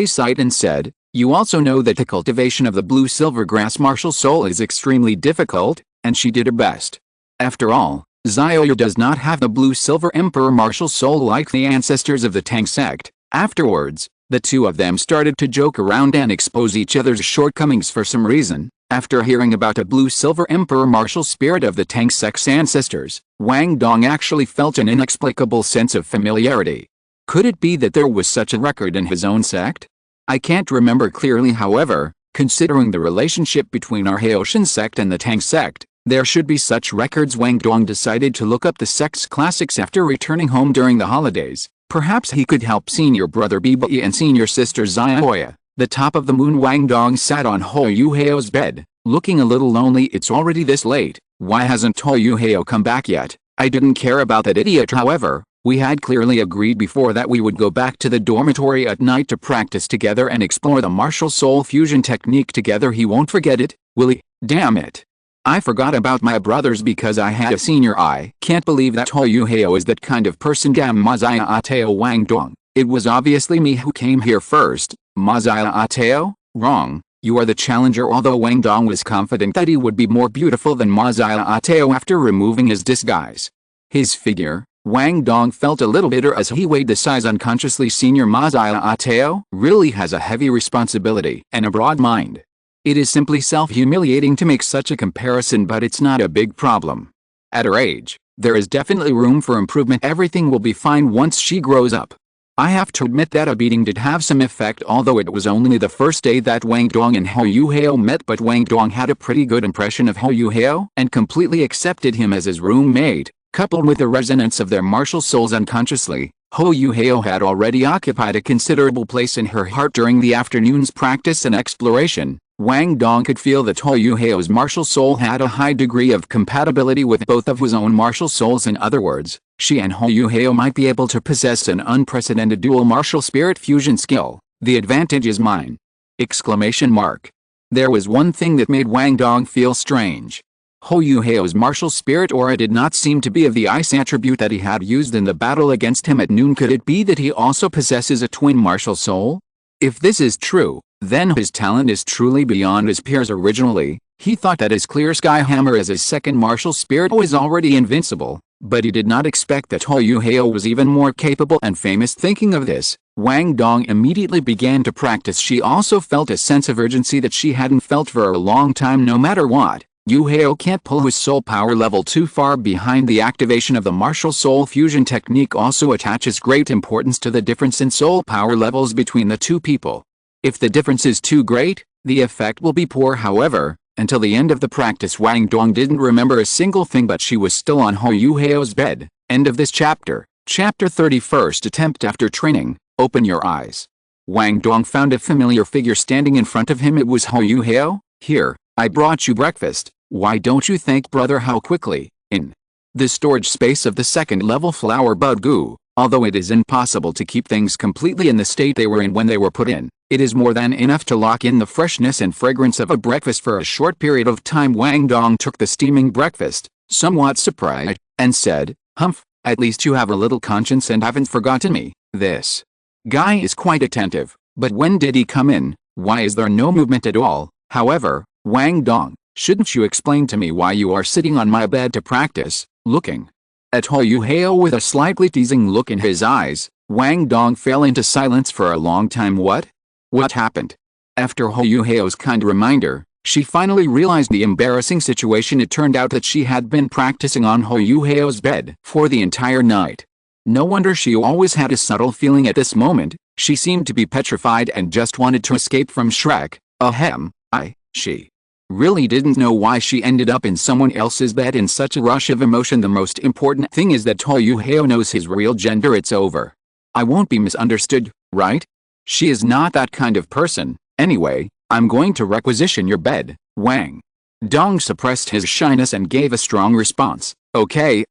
sighed and said, you also know that the cultivation of the blue-silver grass martial soul is extremely difficult, and she did her best. After all, Xiaoyu does not have the blue-silver emperor martial soul like the ancestors of the Tang sect. Afterwards, the two of them started to joke around and expose each other's shortcomings for some reason. After hearing about a blue-silver emperor martial spirit of the Tang sect's ancestors, Wang Dong actually felt an inexplicable sense of familiarity. Could it be that there was such a record in his own sect? I can't remember clearly, however, considering the relationship between our Haoshan sect and the Tang sect. There should be such records. Wang Dong decided to look up the sect's classics after returning home during the holidays. Perhaps he could help senior brother Bibai and senior sister Xiaoya. The top of the moon. Wang Dong sat on Huo Yuhao's bed, looking a little lonely. It's already this late. Why hasn't Huo Yuhao come back yet? I didn't care about that idiot, however. We had clearly agreed before that we would go back to the dormitory at night to practice together and explore the martial soul fusion technique together. He won't forget it, will he? Damn it. I forgot about my brothers because I had a senior. I can't believe that Huo Yuhao is that kind of person. Damn Mazaya Ateo. Wang Dong. It was obviously me who came here first. Mazaya Ateo? Wrong. You are the challenger. Although Wang Dong was confident that he would be more beautiful than Mazaya Ateo after removing his disguise. His figure, Wang Dong felt a little bitter as he weighed the size unconsciously. Senior Mazaya Ateo really has a heavy responsibility and a broad mind. It is simply self-humiliating to make such a comparison, but it's not a big problem. At her age, there is definitely room for improvement. Everything will be fine once she grows up. I have to admit that a beating did have some effect, although it was only the first day that Wang Dong and Huo Yuhao met, but Wang Dong had a pretty good impression of Huo Yuhao and completely accepted him as his roommate. Coupled with the resonance of their martial souls unconsciously, Huo Yuhao had already occupied a considerable place in her heart during the afternoon's practice and exploration. Wang Dong could feel that Huo Yuhao's martial soul had a high degree of compatibility with both of his own martial souls. In other words, she and Huo Yuhao might be able to possess an unprecedented dual martial spirit fusion skill. The advantage is mine! Exclamation mark. There was one thing that made Wang Dong feel strange. Huo Yuhao's martial spirit aura did not seem to be of the ice attribute that he had used in the battle against him at noon. Could it be that he also possesses a twin martial soul? If this is true, then his talent is truly beyond his peers. Originally, he thought that his clear sky hammer as his second martial spirit was already invincible, but he did not expect that Huo Yuhao was even more capable and famous. Thinking of this, Wang Dong immediately began to practice. She also felt a sense of urgency that she hadn't felt for a long time. No matter what, Yuhao can't pull his soul power level too far behind. The activation of the martial soul fusion technique also attaches great importance to the difference in soul power levels between the two people. If the difference is too great, the effect will be poor. However, until the end of the practice, Wang Dong didn't remember a single thing, but she was still on Huo Yuhao's bed. End of this chapter. Chapter 31st Attempt. After training, open your eyes. Wang Dong found a familiar figure standing in front of him. It was Huo Yuhao. Here, I brought you breakfast. Why don't you thank brother? How quickly? In the storage space of the second level flower bud goo, although it is impossible to keep things completely in the state they were in when they were put in, it is more than enough to lock in the freshness and fragrance of a breakfast for a short period of time. Wang Dong took the steaming breakfast, somewhat surprised, and said, "Humph, at least you have a little conscience and haven't forgotten me." This guy is quite attentive, but when did he come in? Why is there no movement at all? However, Wang Dong, shouldn't you explain to me why you are sitting on my bed to practice? Looking at Huo Yuhao with a slightly teasing look in his eyes, Wang Dong fell into silence for a long time. What happened? After Huo Yuhao's kind reminder, she finally realized the embarrassing situation. It turned out that she had been practicing on Huo Yuhao's bed for the entire night. No wonder she always had a subtle feeling at this moment. She seemed to be petrified and just wanted to escape from Shrek. She really didn't know why she ended up in someone else's bed in such a rush of emotion. The most important thing is that Huo Yuhao knows his real gender. It's over. I won't be misunderstood, right? She is not that kind of person. Anyway, I'm going to requisition your bed. Wang Dong suppressed his shyness and gave a strong response. Okay,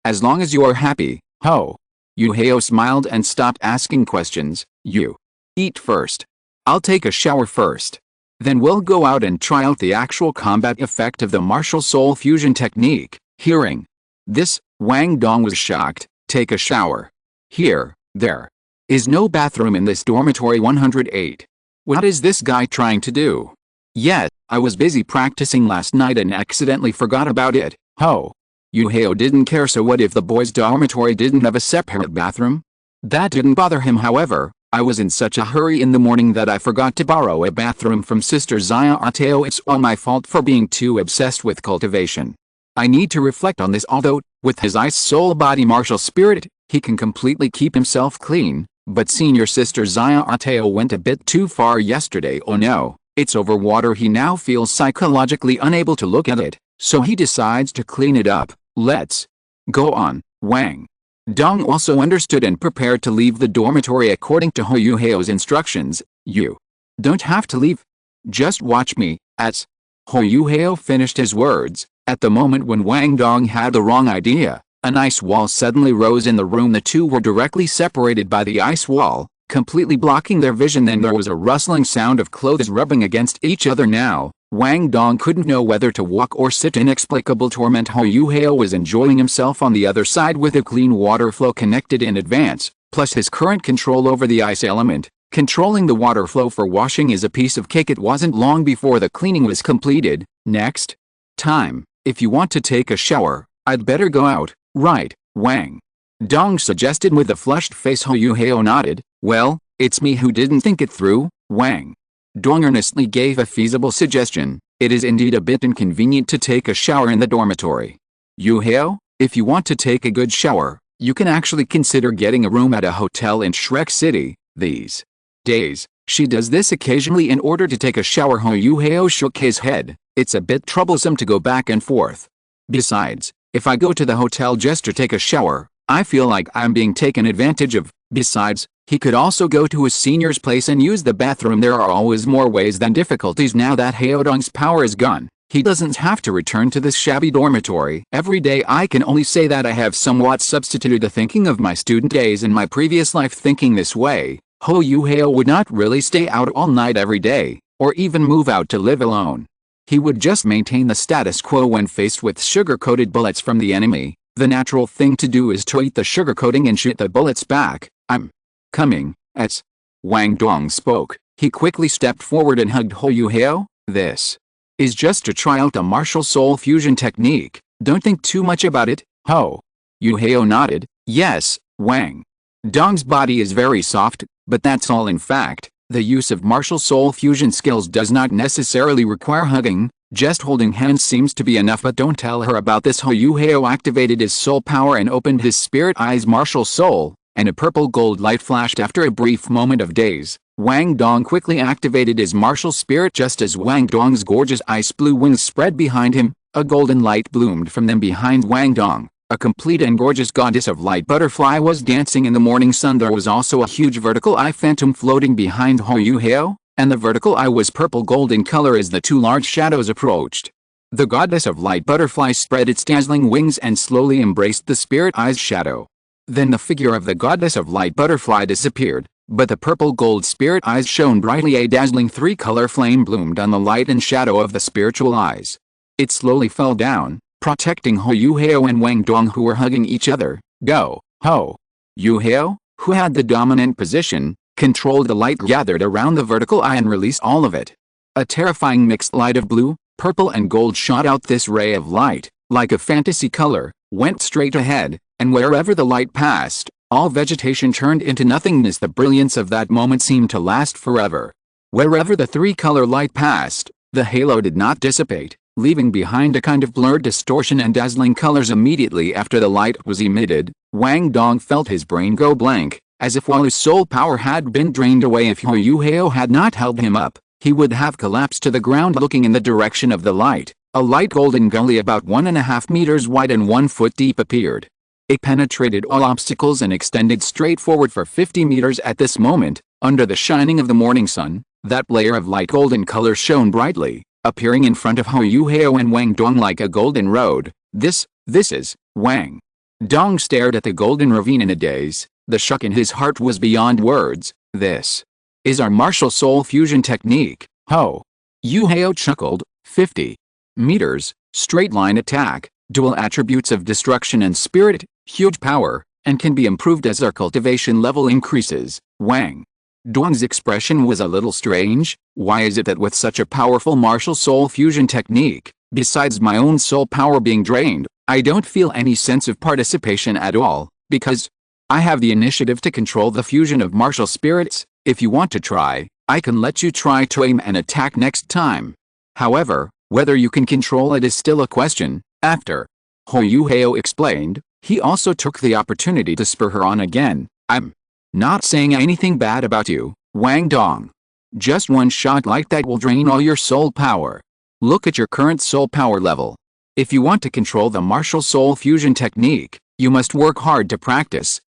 as long as you are happy. Huo Yuhao smiled and stopped asking questions. You eat first. I'll take a shower first. Then we'll go out and try out the actual combat effect of the martial soul fusion technique. Hearing this, Wang Dong was shocked. Take a shower? Here, there is no bathroom in this dormitory 108. What is this guy trying to do? Yet, I was busy practicing last night and accidentally forgot about it. Huo Yuhao didn't care. So what if the boys' dormitory didn't have a separate bathroom? That didn't bother him. However, I was in such a hurry in the morning that I forgot to borrow a bathroom from Sister Xiaoya. It's all my fault for being too obsessed with cultivation. I need to reflect on this. Although, With his ice soul body martial spirit, he can completely keep himself clean, but senior sister Zaya Ateo went a bit too far yesterday. Oh no, it's over water. He now feels psychologically unable to look at it, so he decides to clean it up. Let's go on. Wang Dong also understood and prepared to leave the dormitory according to Huo Yuhao's instructions. You don't have to leave. Just watch me, as Huo Yuhao finished his words. At the moment when Wang Dong had the wrong idea, an ice wall suddenly rose in the room. The two were directly separated by the ice wall, completely blocking their vision. Then there was a rustling sound of clothes rubbing against each other. Now, Wang Dong couldn't know whether to walk or sit. Inexplicable torment. Huo Yuhao was enjoying himself on the other side with a clean water flow connected in advance, plus his current control over the ice element. Controlling the water flow for washing is a piece of cake. It wasn't long before the cleaning was completed. Next time, if you want to take a shower, I'd better go out, right? Wang Dong suggested with a flushed face. Huo Yuhao nodded. Well, it's me who didn't think it through. Wang Dong earnestly gave a feasible suggestion. It is indeed a bit inconvenient to take a shower in the dormitory. Yuhao, if you want to take a good shower, you can actually consider getting a room at a hotel in Shrek City. These days, she does this occasionally in order to take a shower. Huo Yuhao shook his head. It's a bit troublesome to go back and forth. Besides, if I go to the hotel just to take a shower, I feel like I'm being taken advantage of. Besides, he could also go to his senior's place and use the bathroom. There are always more ways than difficulties. Now that Haodong's power is gone, he doesn't have to return to this shabby dormitory every day. I can only say that I have somewhat substituted the thinking of my student days in my previous life thinking this way. Huo Yuhao would not really stay out all night every day, or even move out to live alone. He would just maintain the status quo when faced with sugar-coated bullets from the enemy. The natural thing to do is to eat the sugar coating and shoot the bullets back. I'm coming. As Wang Dong spoke, he quickly stepped forward and hugged Huo Yuhao. This is just to try out the martial soul fusion technique. Don't think too much about it. Huo Yuhao nodded. Yes, Wang Dong's body is very soft, but that's all. In fact, the use of martial soul fusion skills does not necessarily require hugging. Just holding hands seems to be enough. But don't tell her about this. Huo Yuhao activated his soul power and opened his spirit eyes. Martial soul, and a purple gold light flashed. After a brief moment of daze, Wang Dong quickly activated his martial spirit. Just as Wang Dong's gorgeous ice blue wings spread behind him, a golden light bloomed from them. Behind Wang Dong, a complete and gorgeous goddess of light butterfly was dancing in the morning sun. There was also a huge vertical eye phantom floating behind Huo Yuhao, and the vertical eye was purple gold in color as the two large shadows approached. The goddess of light butterfly spread its dazzling wings and slowly embraced the spirit eye's shadow. Then the figure of the goddess of light butterfly disappeared, but the purple gold spirit eyes shone brightly. A dazzling three-color flame bloomed on the light and shadow of the spiritual eyes. It slowly fell down, protecting Huo Yuhao and Wang Dong, who were hugging each other. Go. Huo Yuhao, who had the dominant position, controlled the light gathered around the vertical eye and released all of it. A terrifying mixed light of blue, purple and gold shot out. This ray of light, like a fantasy color, went straight ahead, and wherever the light passed, all vegetation turned into nothingness. The brilliance of that moment seemed to last forever. Wherever the three-color light passed, the halo did not dissipate, leaving behind a kind of blurred distortion and dazzling colors. Immediately after the light was emitted, Wang Dong felt his brain go blank, as if all his soul power had been drained away. If Huo Yuhao had not held him up, he would have collapsed to the ground. Looking in the direction of the light, a light golden gully about 1.5 meters wide and 1 foot deep appeared. It penetrated all obstacles and extended straight forward for 50 meters. At this moment, under the shining of the morning sun, that layer of light golden color shone brightly, appearing in front of Huo Yuhao and Wang Dong like a golden road. This is Wang Dong stared at the golden ravine in a daze. The shock in his heart was beyond words. This is our martial soul fusion technique. Huo Yuhao chuckled. 50 meters, straight line attack, dual attributes of destruction and spirit, huge power, and can be improved as our cultivation level increases. Wang Dong's expression was a little strange. Why is it that with such a powerful martial soul fusion technique, besides my own soul power being drained, I don't feel any sense of participation at all? Because I have the initiative to control the fusion of martial spirits. If you want to try, I can let you try to aim and attack next time. However, whether you can control it is still a question. After Huo Yuhao explained. He also took the opportunity to spur her on again. I'm not saying anything bad about you, Wang Dong. Just one shot like that will drain all your soul power. Look at your current soul power level. If you want to control the martial soul fusion technique, you must work hard to practice.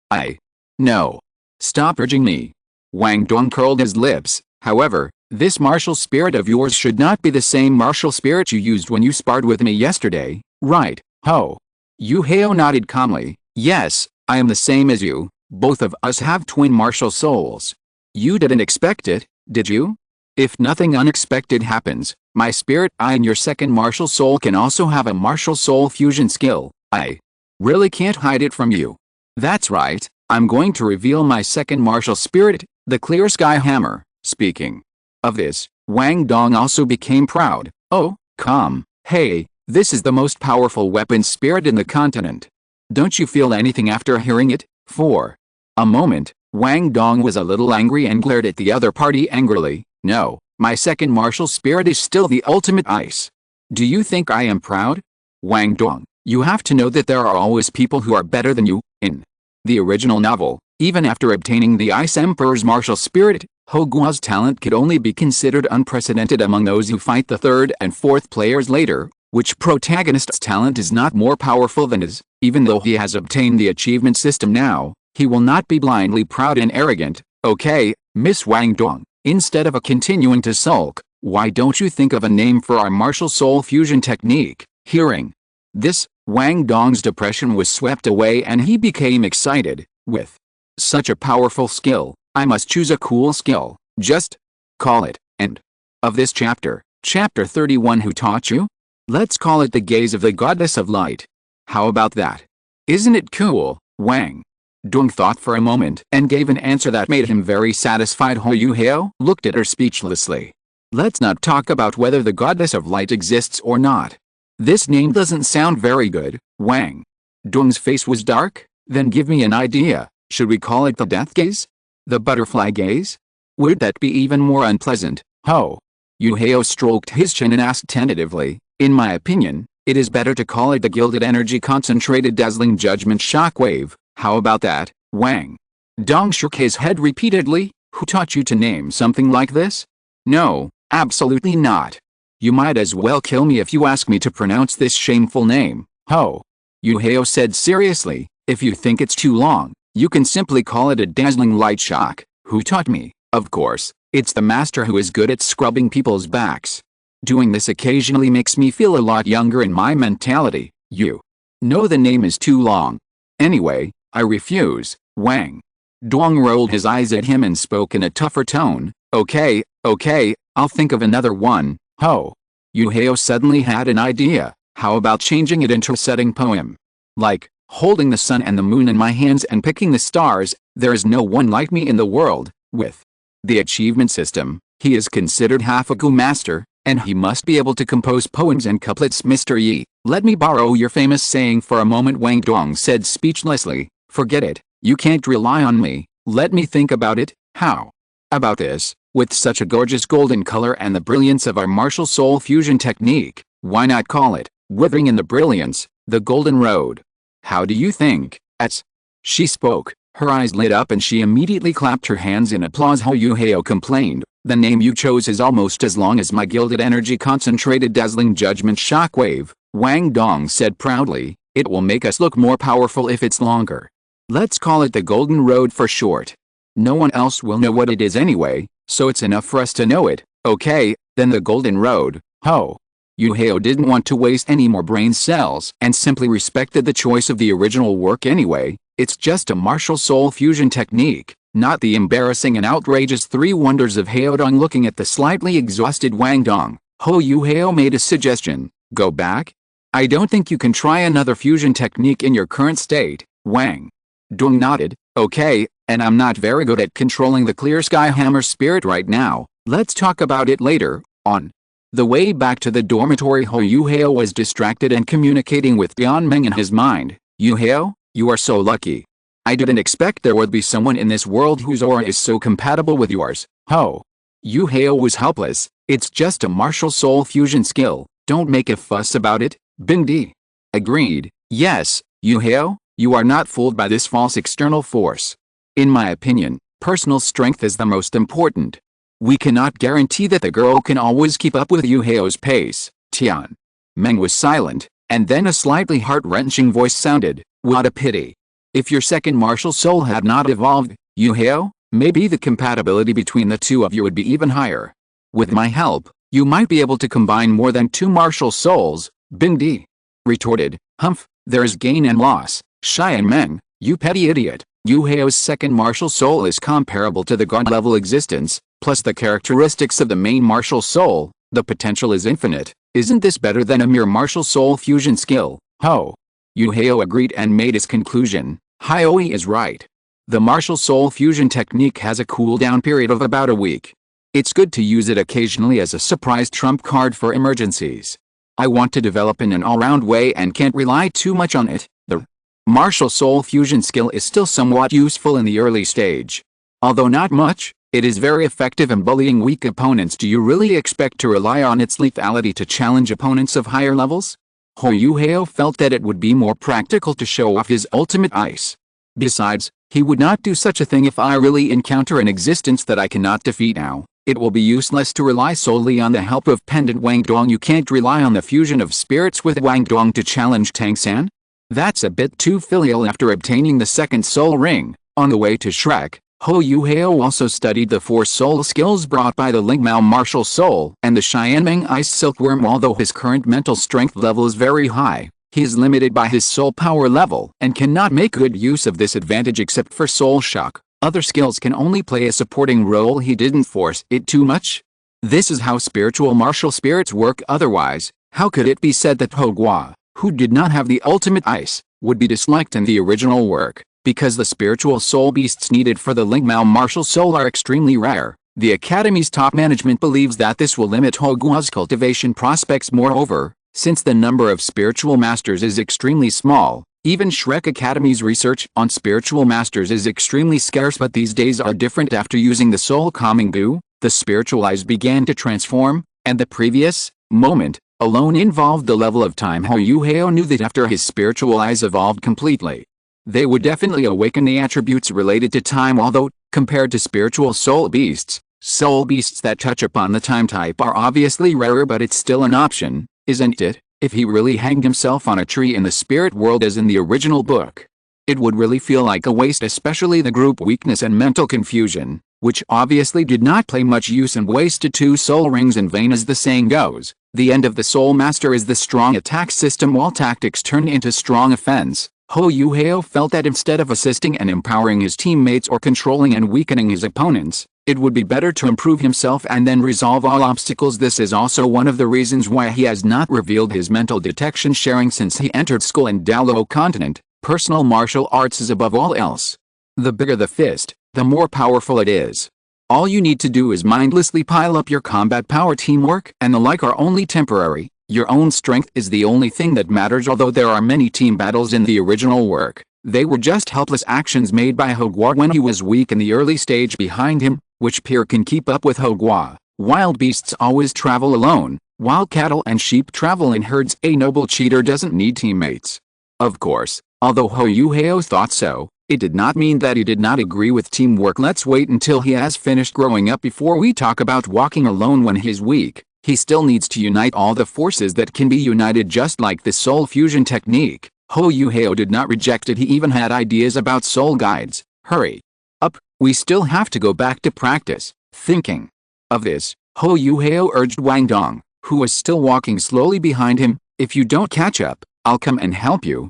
No. Stop urging me. Wang Dong curled his lips. However, this martial spirit of yours should not be the same martial spirit you used when you sparred with me yesterday, right, Huo? Yuhao nodded calmly. Yes, I am the same as you. Both of us have twin martial souls. You didn't expect it, did you? If nothing unexpected happens, my spirit eye and your second martial soul can also have a martial soul fusion skill. I really can't hide it from you. That's right, I'm going to reveal my second martial spirit, the Clear Sky Hammer. Speaking of this, Wang Dong also became proud. Oh, come, hey, this is the most powerful weapon spirit in the continent. Don't you feel anything after hearing it? For a moment, Wang Dong was a little angry and glared at the other party angrily. No, my second martial spirit is still the ultimate ice. Do you think I am proud? Wang Dong, you have to know that there are always people who are better than you. In the original novel, even after obtaining the Ice Emperor's martial spirit, Huo Guo's talent could only be considered unprecedented among those who fight the third and fourth players later. Which protagonist's talent is not more powerful than his? Even though he has obtained the achievement system now, he will not be blindly proud and arrogant. Okay, Miss Wang Dong, instead of continuing to sulk, why don't you think of a name for our martial soul fusion technique? Hearing this, Wang Dong's depression was swept away and he became excited. With such a powerful skill, I must choose a cool skill. Just call it. End of this chapter. Chapter 31. Who taught you? Let's call it the gaze of the goddess of light. How about that? Isn't it cool? Wang Dong thought for a moment and gave an answer that made him very satisfied. Huo Yuhao looked at her speechlessly. Let's not talk about whether the goddess of light exists or not. This name doesn't sound very good. Wang Dong's face was dark. Then give me an idea. Should we call it the death gaze? The butterfly gaze? Would that be even more unpleasant? Huo Yuhao stroked his chin and asked tentatively. In my opinion, it is better to call it the gilded energy concentrated dazzling judgment shockwave. How about that? Wang Dong shook his head repeatedly. Who taught you to name something like this? No, absolutely not. You might as well kill me if you ask me to pronounce this shameful name. Huo Yuhao said seriously. If you think it's too long, you can simply call it a dazzling light shock. Who taught me? Of course, it's the master who is good at scrubbing people's backs. Doing this occasionally makes me feel a lot younger in my mentality. You know the name is too long. Anyway, I refuse. Wang Dong rolled his eyes at him and spoke in a tougher tone. Okay, I'll think of another one. Huo Yuhao suddenly had an idea. How about changing it into a setting poem? Like, holding the sun and the moon in my hands and picking the stars, there is no one like me in the world. With the achievement system, he is considered half a Gu master, and he must be able to compose poems and couplets. Mr. Yi, let me borrow your famous saying for a moment. Wang Dong said speechlessly. Forget it, you can't rely on me, let me think about it. How about this? With such a gorgeous golden color and the brilliance of our martial soul fusion technique, why not call it, withering in the brilliance, the golden road? How do you think? As she spoke, her eyes lit up and she immediately clapped her hands in applause. Huo Yuhao complained. The name you chose is almost as long as my gilded energy concentrated dazzling judgment shockwave. Wang Dong said proudly. It will make us look more powerful if it's longer. Let's call it the Golden Road for short. No one else will know what it is anyway, so it's enough for us to know it. Okay, then the Golden Road. Huo Yuhao didn't want to waste any more brain cells and simply respected the choice of the original work anyway. It's just a martial soul fusion technique, not the embarrassing and outrageous three wonders of Haodong. Looking at the slightly exhausted Wang Dong, Huo Yuhao made a suggestion. Go back? I don't think you can try another fusion technique in your current state. Wang Dong nodded. Okay, and I'm not very good at controlling the Clear Sky Hammer spirit right now. Let's talk about it later. On the way back to the dormitory, Huo Yuhao was distracted and communicating with Yan Meng in his mind. Yuhao, you are so lucky. I didn't expect there would be someone in this world whose aura is so compatible with yours. Huo Yuhao was helpless. It's just a martial soul fusion skill. Don't make a fuss about it. Bindi agreed. Yes, Yuhao, you are not fooled by this false external force. In my opinion, personal strength is the most important. We cannot guarantee that the girl can always keep up with Yuhao's pace. Tian Meng was silent, and then a slightly heart-wrenching voice sounded, "What a pity. If your second martial soul had not evolved, Yuhao, maybe the compatibility between the two of you would be even higher. With my help, you might be able to combine more than 2 martial souls," Bingdi retorted. "Humph, there is gain and loss, Xian Meng, you petty idiot. Yuhao's second martial soul is comparable to the god-level existence, plus the characteristics of the main martial soul. The potential is infinite. Isn't this better than a mere martial soul fusion skill?" Ho! Yuhao agreed and made his conclusion. Hioi is right. The martial soul fusion technique has a cooldown period of about a week. It's good to use it occasionally as a surprise trump card for emergencies. I want to develop in an all-round way and can't rely too much on it. The martial soul fusion skill is still somewhat useful in the early stage. Although not much, it is very effective in bullying weak opponents. Do you really expect to rely on its lethality to challenge opponents of higher levels? Huo Yuhao felt that it would be more practical to show off his ultimate ice. Besides, he would not do such a thing if I really encounter an existence that I cannot defeat now. It will be useless to rely solely on the help of Pendant Wang Dong. You can't rely on the fusion of spirits with Wang Dong to challenge Tang San? That's a bit too filial. After obtaining the second soul ring, on the way to Shrek, Huo Yuhao also studied the 4 soul skills brought by the Lingmao martial soul and the Xianmeng ice silkworm. Although his current mental strength level is very high, he is limited by his soul power level and cannot make good use of this advantage except for soul shock. Other skills can only play a supporting role. He didn't force it too much. This is how spiritual martial spirits work. Otherwise, how could it be said that Hogua, who did not have the ultimate ice, would be disliked in the original work? Because the spiritual soul beasts needed for the Lingmao martial soul are extremely rare, the Academy's top management believes that this will limit Hogua's cultivation prospects. Moreover, since the number of spiritual masters is extremely small, even Shrek Academy's research on spiritual masters is extremely scarce. But these days are different. After using the soul calming goo, the spiritual eyes began to transform, and the previous moment alone involved the level of time. Huo Yuhao knew that after his spiritual eyes evolved completely, they would definitely awaken the attributes related to time. Although, compared to spiritual soul beasts that touch upon the time type are obviously rarer, but it's still an option, isn't it? If he really hanged himself on a tree in the spirit world as in the original book, it would really feel like a waste, especially the group weakness and mental confusion, which obviously did not play much use and wasted 2 soul rings in vain. As the saying goes, the end of the soul master is the strong attack system. All tactics turn into strong offense. Huo Yuhao felt that instead of assisting and empowering his teammates or controlling and weakening his opponents, it would be better to improve himself and then resolve all obstacles. This is also one of the reasons why he has not revealed his mental detection sharing since he entered school in Douluo continent. Personal martial arts is above all else. The bigger the fist, the more powerful it is. All you need to do is mindlessly pile up your combat power. Teamwork and the like are only temporary. Your own strength is the only thing that matters. Although there are many team battles in the original work, they were just helpless actions made by Hogua when he was weak in the early stage. Behind him, which peer can keep up with Hogua? Wild beasts always travel alone, while cattle and sheep travel in herds. A noble cheater doesn't need teammates. Of course, although Huo Yuhao thought so, it did not mean that he did not agree with teamwork. Let's wait until he has finished growing up before we talk about walking alone when he's weak. He still needs to unite all the forces that can be united, just like the soul fusion technique. Huo Yuhao did not reject it. He even had ideas about soul guides. Hurry up, we still have to go back to practice. Thinking of this, Huo Yuhao urged Wang Dong, who was still walking slowly behind him, "If you don't catch up, I'll come and help you."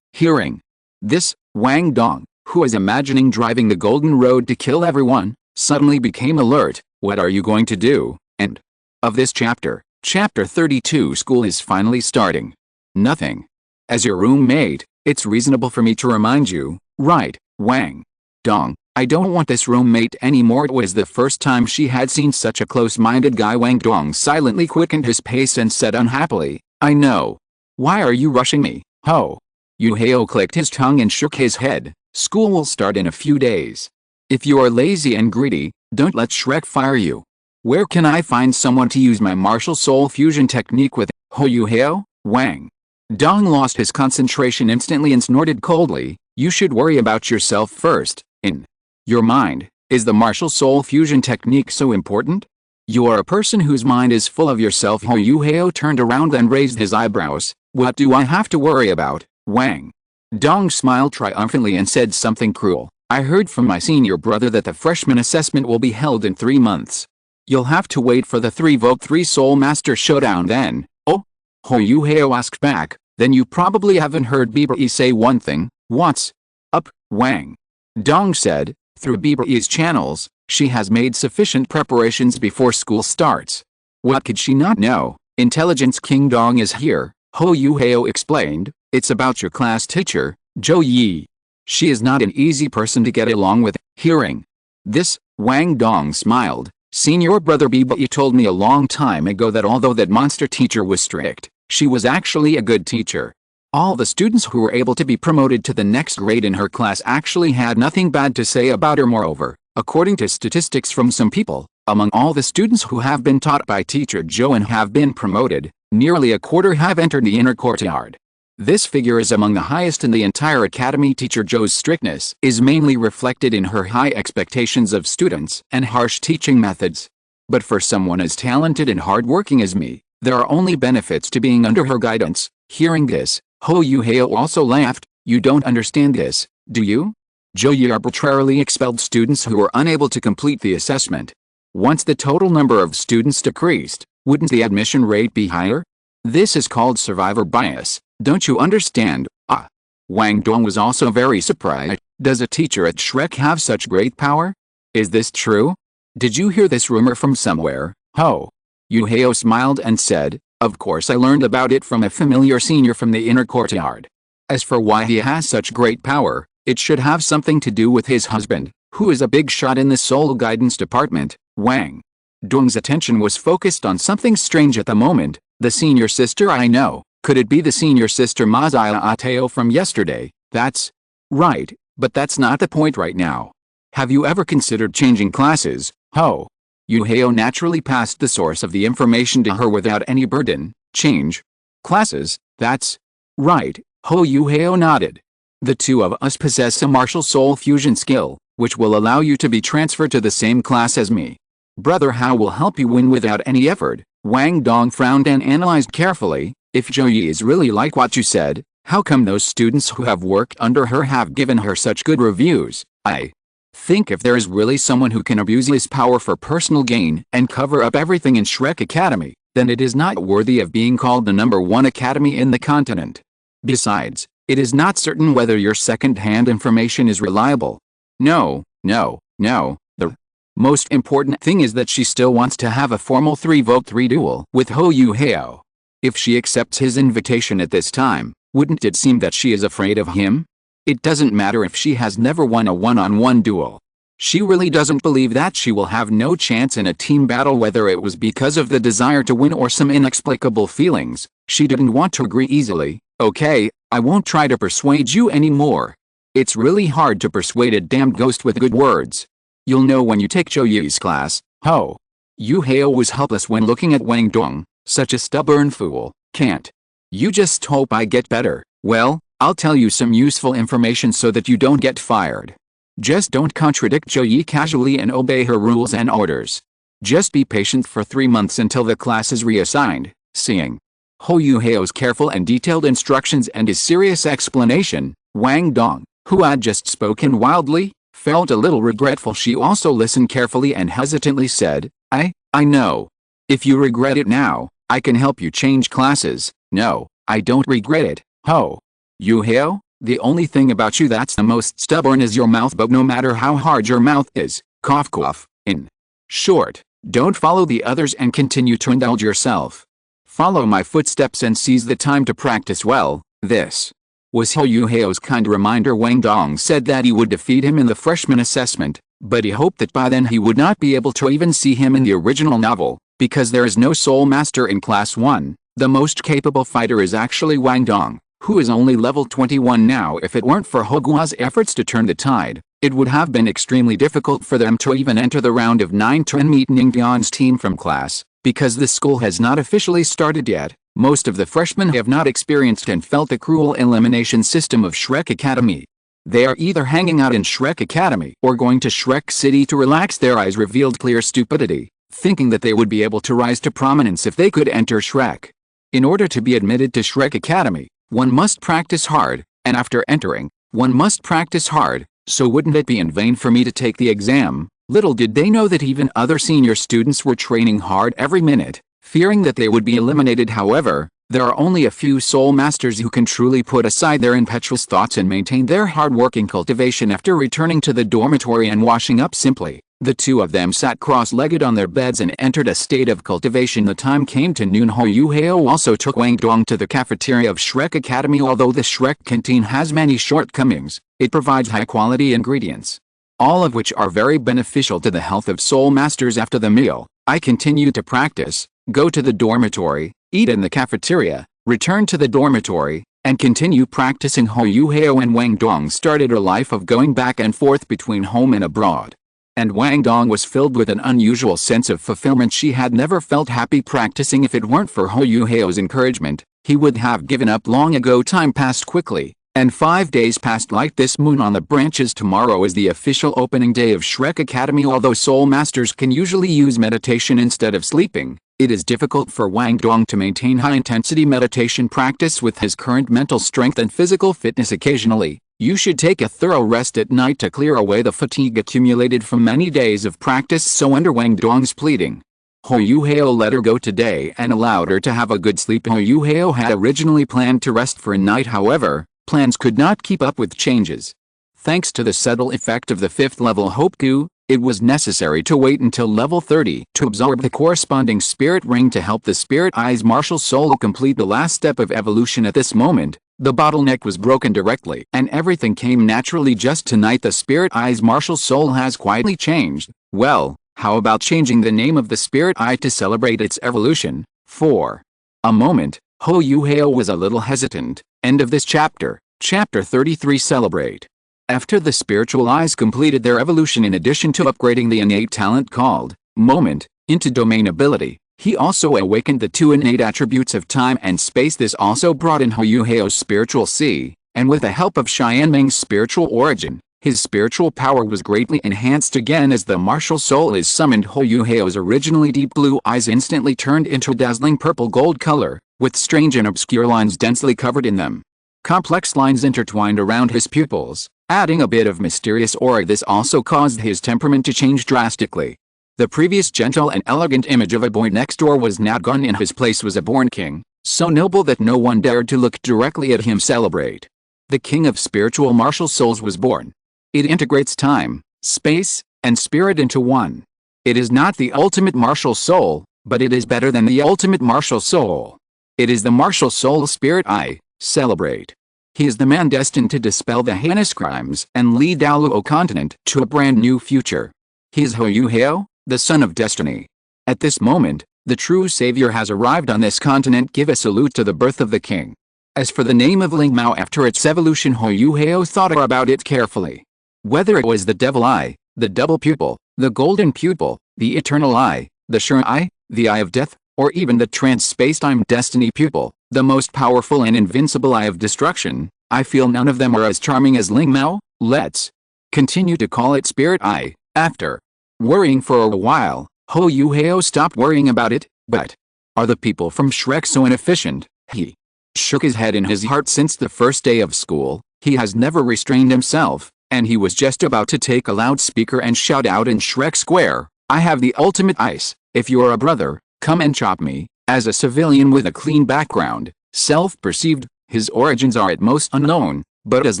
Hearing this, Wang Dong, who was imagining driving the Golden Road to kill everyone, suddenly became alert. "What are you going to do?" End of this chapter. Chapter 32. School is finally starting. Nothing. As your roommate, it's reasonable for me to remind you, right, Wang Dong? I don't want this roommate anymore. It was the first time she had seen such a close-minded guy. Wang Dong silently quickened his pace and said unhappily, "I know. Why are you rushing me?" Huo Yuhao clicked his tongue and shook his head. "School will start in a few days. If you are lazy and greedy, don't let Shrek fire you. Where can I find someone to use my martial soul fusion technique with?" Huo Yuhao, Wang Dong lost his concentration instantly and snorted coldly, "You should worry about yourself first. In your mind, is the martial soul fusion technique so important? You are a person whose mind is full of yourself." Huo Yuhao turned around and raised his eyebrows. "What do I have to worry about, Wang?" Dong smiled triumphantly and said something cruel. "I heard from my senior brother that the freshman assessment will be held in 3 months. You'll have to wait for the 3v3 Soul Master Showdown then." "Oh?" Huo Yuhao asked back. "Then you probably haven't heard Biba say one thing. What's up, Wang?" Dong said, "Through Biba's channels, she has made sufficient preparations before school starts." "What could she not know? Intelligence King Dong is here," Huo Yuhao explained. "It's about your class teacher, Zhou Yi. She is not an easy person to get along with." Hearing this, Wang Dong smiled. "Senior brother Biba told me a long time ago that although that monster teacher was strict, she was actually a good teacher. All the students who were able to be promoted to the next grade in her class actually had nothing bad to say about her. Moreover, according to statistics from some people, among all the students who have been taught by teacher Zhou and have been promoted, nearly a quarter have entered the inner courtyard. This figure is among the highest in the entire academy." Teacher Zhou's strictness is mainly reflected in her high expectations of students and harsh teaching methods. But for someone as talented and hardworking as me, there are only benefits to being under her guidance. Hearing this, Huo Yuhao also laughed. "You don't understand this, do you? Zhou Yi arbitrarily expelled students who were unable to complete the assessment. Once the total number of students decreased, wouldn't the admission rate be higher? This is called survivor bias. Don't you understand?" Ah. Wang Dong was also very surprised. "Does a teacher at Shrek have such great power? Is this true? Did you hear this rumor from somewhere?" Huo Yuhao smiled and said, "Of course I learned about it from a familiar senior from the inner courtyard. As for why he has such great power, it should have something to do with his husband, who is a big shot in the soul guidance department." Wang Dong's attention was focused on something strange at the moment. "The senior sister I know, could it be the senior sister Mazaya Ateo from yesterday?" "That's right, but that's not the point right now. Have you ever considered changing classes?" Huo Yuhao naturally passed the source of the information to her without any burden. "Change classes? That's right." Huo Yuhao nodded. "The two of us possess a martial soul fusion skill, which will allow you to be transferred to the same class as me. Brother Hao will help you win without any effort." Wang Dong frowned and analyzed carefully. "If Zhou Yi is really like what you said, how come those students who have worked under her have given her such good reviews? I think if there is really someone who can abuse his power for personal gain and cover up everything in Shrek Academy, then it is not worthy of being called the #1 academy in the continent. Besides, it is not certain whether your second-hand information is reliable. No. The most important thing is that she still wants to have a formal 3v3 duel with Huo Yuhao. If she accepts his invitation at this time, wouldn't it seem that she is afraid of him? It doesn't matter if she has never won a one-on-one duel. She really doesn't believe that she will have no chance in a team battle, whether it was because of the desire to win or some inexplicable feelings. She didn't want to agree easily. Okay, I won't try to persuade you anymore. It's really hard to persuade a damned ghost with good words. You'll know when you take Zhou Yi's class." Huo Yuhao was helpless when looking at Wang Dong. "Such a stubborn fool. Can't you just hope I get better?" "Well, I'll tell you some useful information so that you don't get fired. Just don't contradict Zhou Yi casually and obey her rules and orders. Just be patient for 3 months until the class is reassigned." Seeing Huo Yuhao's careful and detailed instructions and his serious explanation, Wang Dong, who had just spoken wildly, felt a little regretful. She also listened carefully and hesitantly said, I know. If you regret it now, I can help you change classes." "No, I don't regret it, Huo Yuhao. The only thing about you that's the most stubborn is your mouth, but no matter how hard your mouth is, cough cough. In short, don't follow the others and continue to indulge yourself. Follow my footsteps and seize the time to practice well." This was Huo Yuhao's kind reminder. Wang Dong said that he would defeat him in the freshman assessment, but he hoped that by then he would not be able to even see him in the original novel, because there is no soul master in class 1. The most capable fighter is actually Wang Dong, who is only level 21 now. If it weren't for Hogua's efforts to turn the tide, it would have been extremely difficult for them to even enter the round of 9 to meet Ningtian's team from class, because the school has not officially started yet. Most of the freshmen have not experienced and felt the cruel elimination system of Shrek Academy. They are either hanging out in Shrek Academy or going to Shrek City to relax. Their eyes revealed clear stupidity, thinking that they would be able to rise to prominence if they could enter Shrek. In order to be admitted to Shrek Academy, one must practice hard, and after entering, one must practice hard, so wouldn't it be in vain for me to take the exam? Little did they know that even other senior students were training hard every minute, fearing that they would be eliminated. However, there are only a few soul masters who can truly put aside their impetuous thoughts and maintain their hard-working cultivation after returning to the dormitory and washing up simply. The two of them sat cross-legged on their beds and entered a state of cultivation. The time came to noon. Huo Yuhao also took Wang Dong to the cafeteria of Shrek Academy. Although the Shrek canteen has many shortcomings, it provides high-quality ingredients, all of which are very beneficial to the health of soul masters. After the meal, I continued to practice, go to the dormitory, eat in the cafeteria, return to the dormitory, and continue practicing. Huo Yuhao and Wang Dong started a life of going back and forth between home and abroad. And Wang Dong was filled with an unusual sense of fulfillment. She had never felt happy practicing. If it weren't for Huo Yuhao's encouragement, he would have given up long ago. Time passed quickly, and 5 days passed like this moon on the branches. Tomorrow is the official opening day of Shrek Academy. Although soul masters can usually use meditation instead of sleeping, it is difficult for Wang Dong to maintain high-intensity meditation practice with his current mental strength and physical fitness. Occasionally, you should take a thorough rest at night to clear away the fatigue accumulated from many days of practice. So under Wang Dong's pleading, Huo Yuhao let her go today and allowed her to have a good sleep. Huo Yuhao had originally planned to rest for a night. However, plans could not keep up with changes. Thanks to the subtle effect of the 5th level Hopeku, it was necessary to wait until level 30 to absorb the corresponding spirit ring to help the spirit eye's martial soul complete the last step of evolution. At this moment, the bottleneck was broken directly, and everything came naturally. Just tonight the spirit eye's martial soul has quietly changed. Well, how about changing the name of the spirit eye to celebrate its evolution? For a moment, Huo Yuhao was a little hesitant. End of this chapter. Chapter 33. Celebrate. After the spiritual eyes completed their evolution, in addition to upgrading the innate talent called moment into domain ability, he also awakened the 2 innate attributes of time and space. This also brought in Huo Yuhao's spiritual sea, and with the help of Xianmeng's spiritual origin, his spiritual power was greatly enhanced again. As the martial soul is summoned, Huo Yuhao's originally deep blue eyes instantly turned into a dazzling purple gold color, with strange and obscure lines densely covered in them. Complex lines intertwined around his pupils, adding a bit of mysterious aura. This also caused his temperament to change drastically. The previous gentle and elegant image of a boy next door was now gone. In his place was a born king, so noble that no one dared to look directly at him. Celebrate. The king of spiritual martial souls was born. It integrates time, space, and spirit into one. It is not the ultimate martial soul, but it is better than the ultimate martial soul. It is the martial soul spirit eye. Celebrate. He is the man destined to dispel the heinous crimes and lead Douluo continent to a brand new future. He is Huo Yuhao, the son of destiny. At this moment, the true savior has arrived on this continent. Give a salute to the birth of the king. As for the name of Ling Mao after its evolution, Huo Yuhao thought about it carefully. Whether it was the devil eye, the double pupil, the golden pupil, the eternal eye, the sure eye, the eye of death, or even the trans-spacetime destiny pupil, the most powerful and invincible eye of destruction, I feel none of them are as charming as Ling Mao. Let's continue to call it spirit eye. After worrying for a while, Huo Yuhao stopped worrying about it. But are the people from Shrek so inefficient? He shook his head. In his heart, since the first day of school, he has never restrained himself, and he was just about to take a loudspeaker and shout out in Shrek Square, "I have the ultimate ice. If you are a brother, come and chop me." As a civilian with a clean background, self-perceived, his origins are at most unknown, but as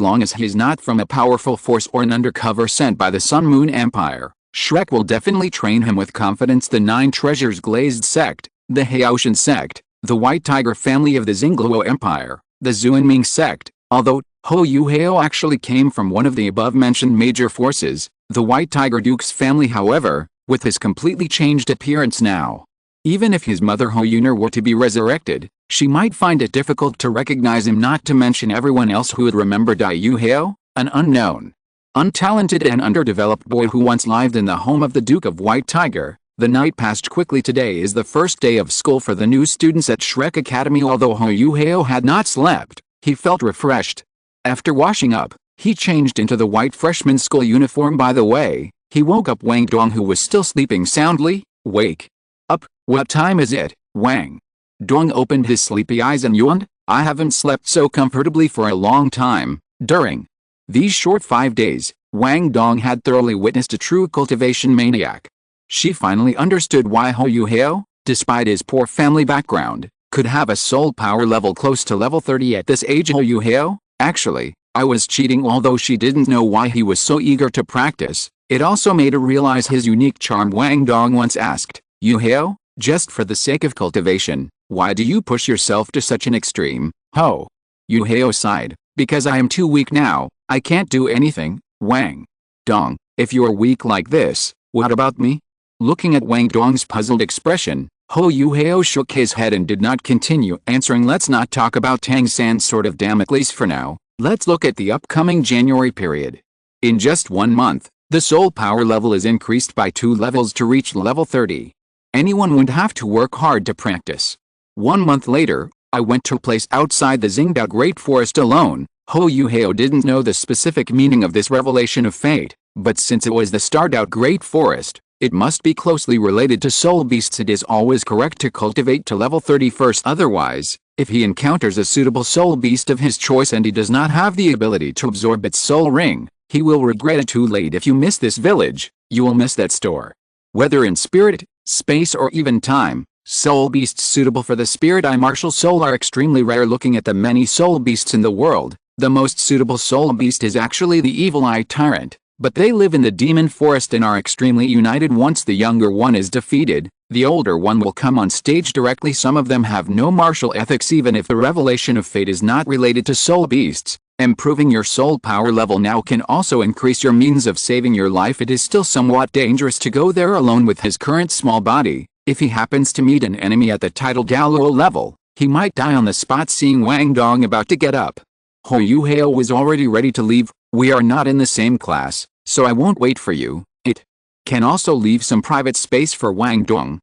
long as he's not from a powerful force or an undercover sent by the Sun Moon Empire, Shrek will definitely train him with confidence. The 9 Treasures Glazed Sect, the Haoshan Sect, the White Tiger family of the Xingluo Empire, the Zuanming Sect. Although Huo Yuhao actually came from one of the above-mentioned major forces, the White Tiger Duke's family, however, with his completely changed appearance now. Even if his mother Huo Yuner were to be resurrected, she might find it difficult to recognize him, not to mention everyone else who would remember Dai Yuhao, an unknown, untalented and underdeveloped boy who once lived in the home of the Duke of White Tiger. The night passed quickly. Today is the first day of school for the new students at Shrek Academy. Although Huo Yuhao had not slept, he felt refreshed. After washing up, he changed into the white freshman school uniform. By the way, he woke up Wang Dong, who was still sleeping soundly. Wake up, what time is it, Wang? Dong opened his sleepy eyes and yawned. I haven't slept so comfortably for a long time. During these short 5 days, Wang Dong had thoroughly witnessed a true cultivation maniac. She finally understood why Huo Yuhao, despite his poor family background, could have a soul power level close to level 30 at this age. Huo Yuhao, actually, I was cheating. Although she didn't know why he was so eager to practice, it also made her realize his unique charm. Wang Dong once asked, Yuhao, just for the sake of cultivation, why do you push yourself to such an extreme? Huo Yuhao sighed, because I am too weak now, I can't do anything. Wang Dong, if you're weak like this, what about me? Looking at Wang Dong's puzzled expression, Huo Yuhao shook his head and did not continue answering. Let's not talk about Tang San's sword of Damocles for now. Let's look at the upcoming January period. In just 1 month, the soul power level is increased by 2 levels to reach level 30. Anyone would have to work hard to practice. 1 month later, I went to a place outside the Xingdao Great Forest alone. Huo Yuhao didn't know the specific meaning of this revelation of fate, but since it was the Starred-out Great Forest, it must be closely related to soul beasts. It is always correct to cultivate to level 30 first. Otherwise, if he encounters a suitable soul beast of his choice and he does not have the ability to absorb its soul ring, he will regret it too late. If you miss this village, you will miss that store. Whether in spirit, space or even time, soul beasts suitable for the spirit eye martial soul are extremely rare. Looking at the many soul beasts in the world, the most suitable soul beast is actually the evil eye tyrant, but they live in the demon forest and are extremely united. Once the younger one is defeated, the older one will come on stage directly. Some of them have no martial ethics. Even if the revelation of fate is not related to soul beasts, improving your soul power level now can also increase your means of saving your life. It is still somewhat dangerous to go there alone with his current small body. If he happens to meet an enemy at the title Douluo level, he might die on the spot. Seeing Wang Dong about to get up, Huo Yuhao was already ready to leave. We are not in the same class, so I won't wait for you. It can also leave some private space for Wang Dong.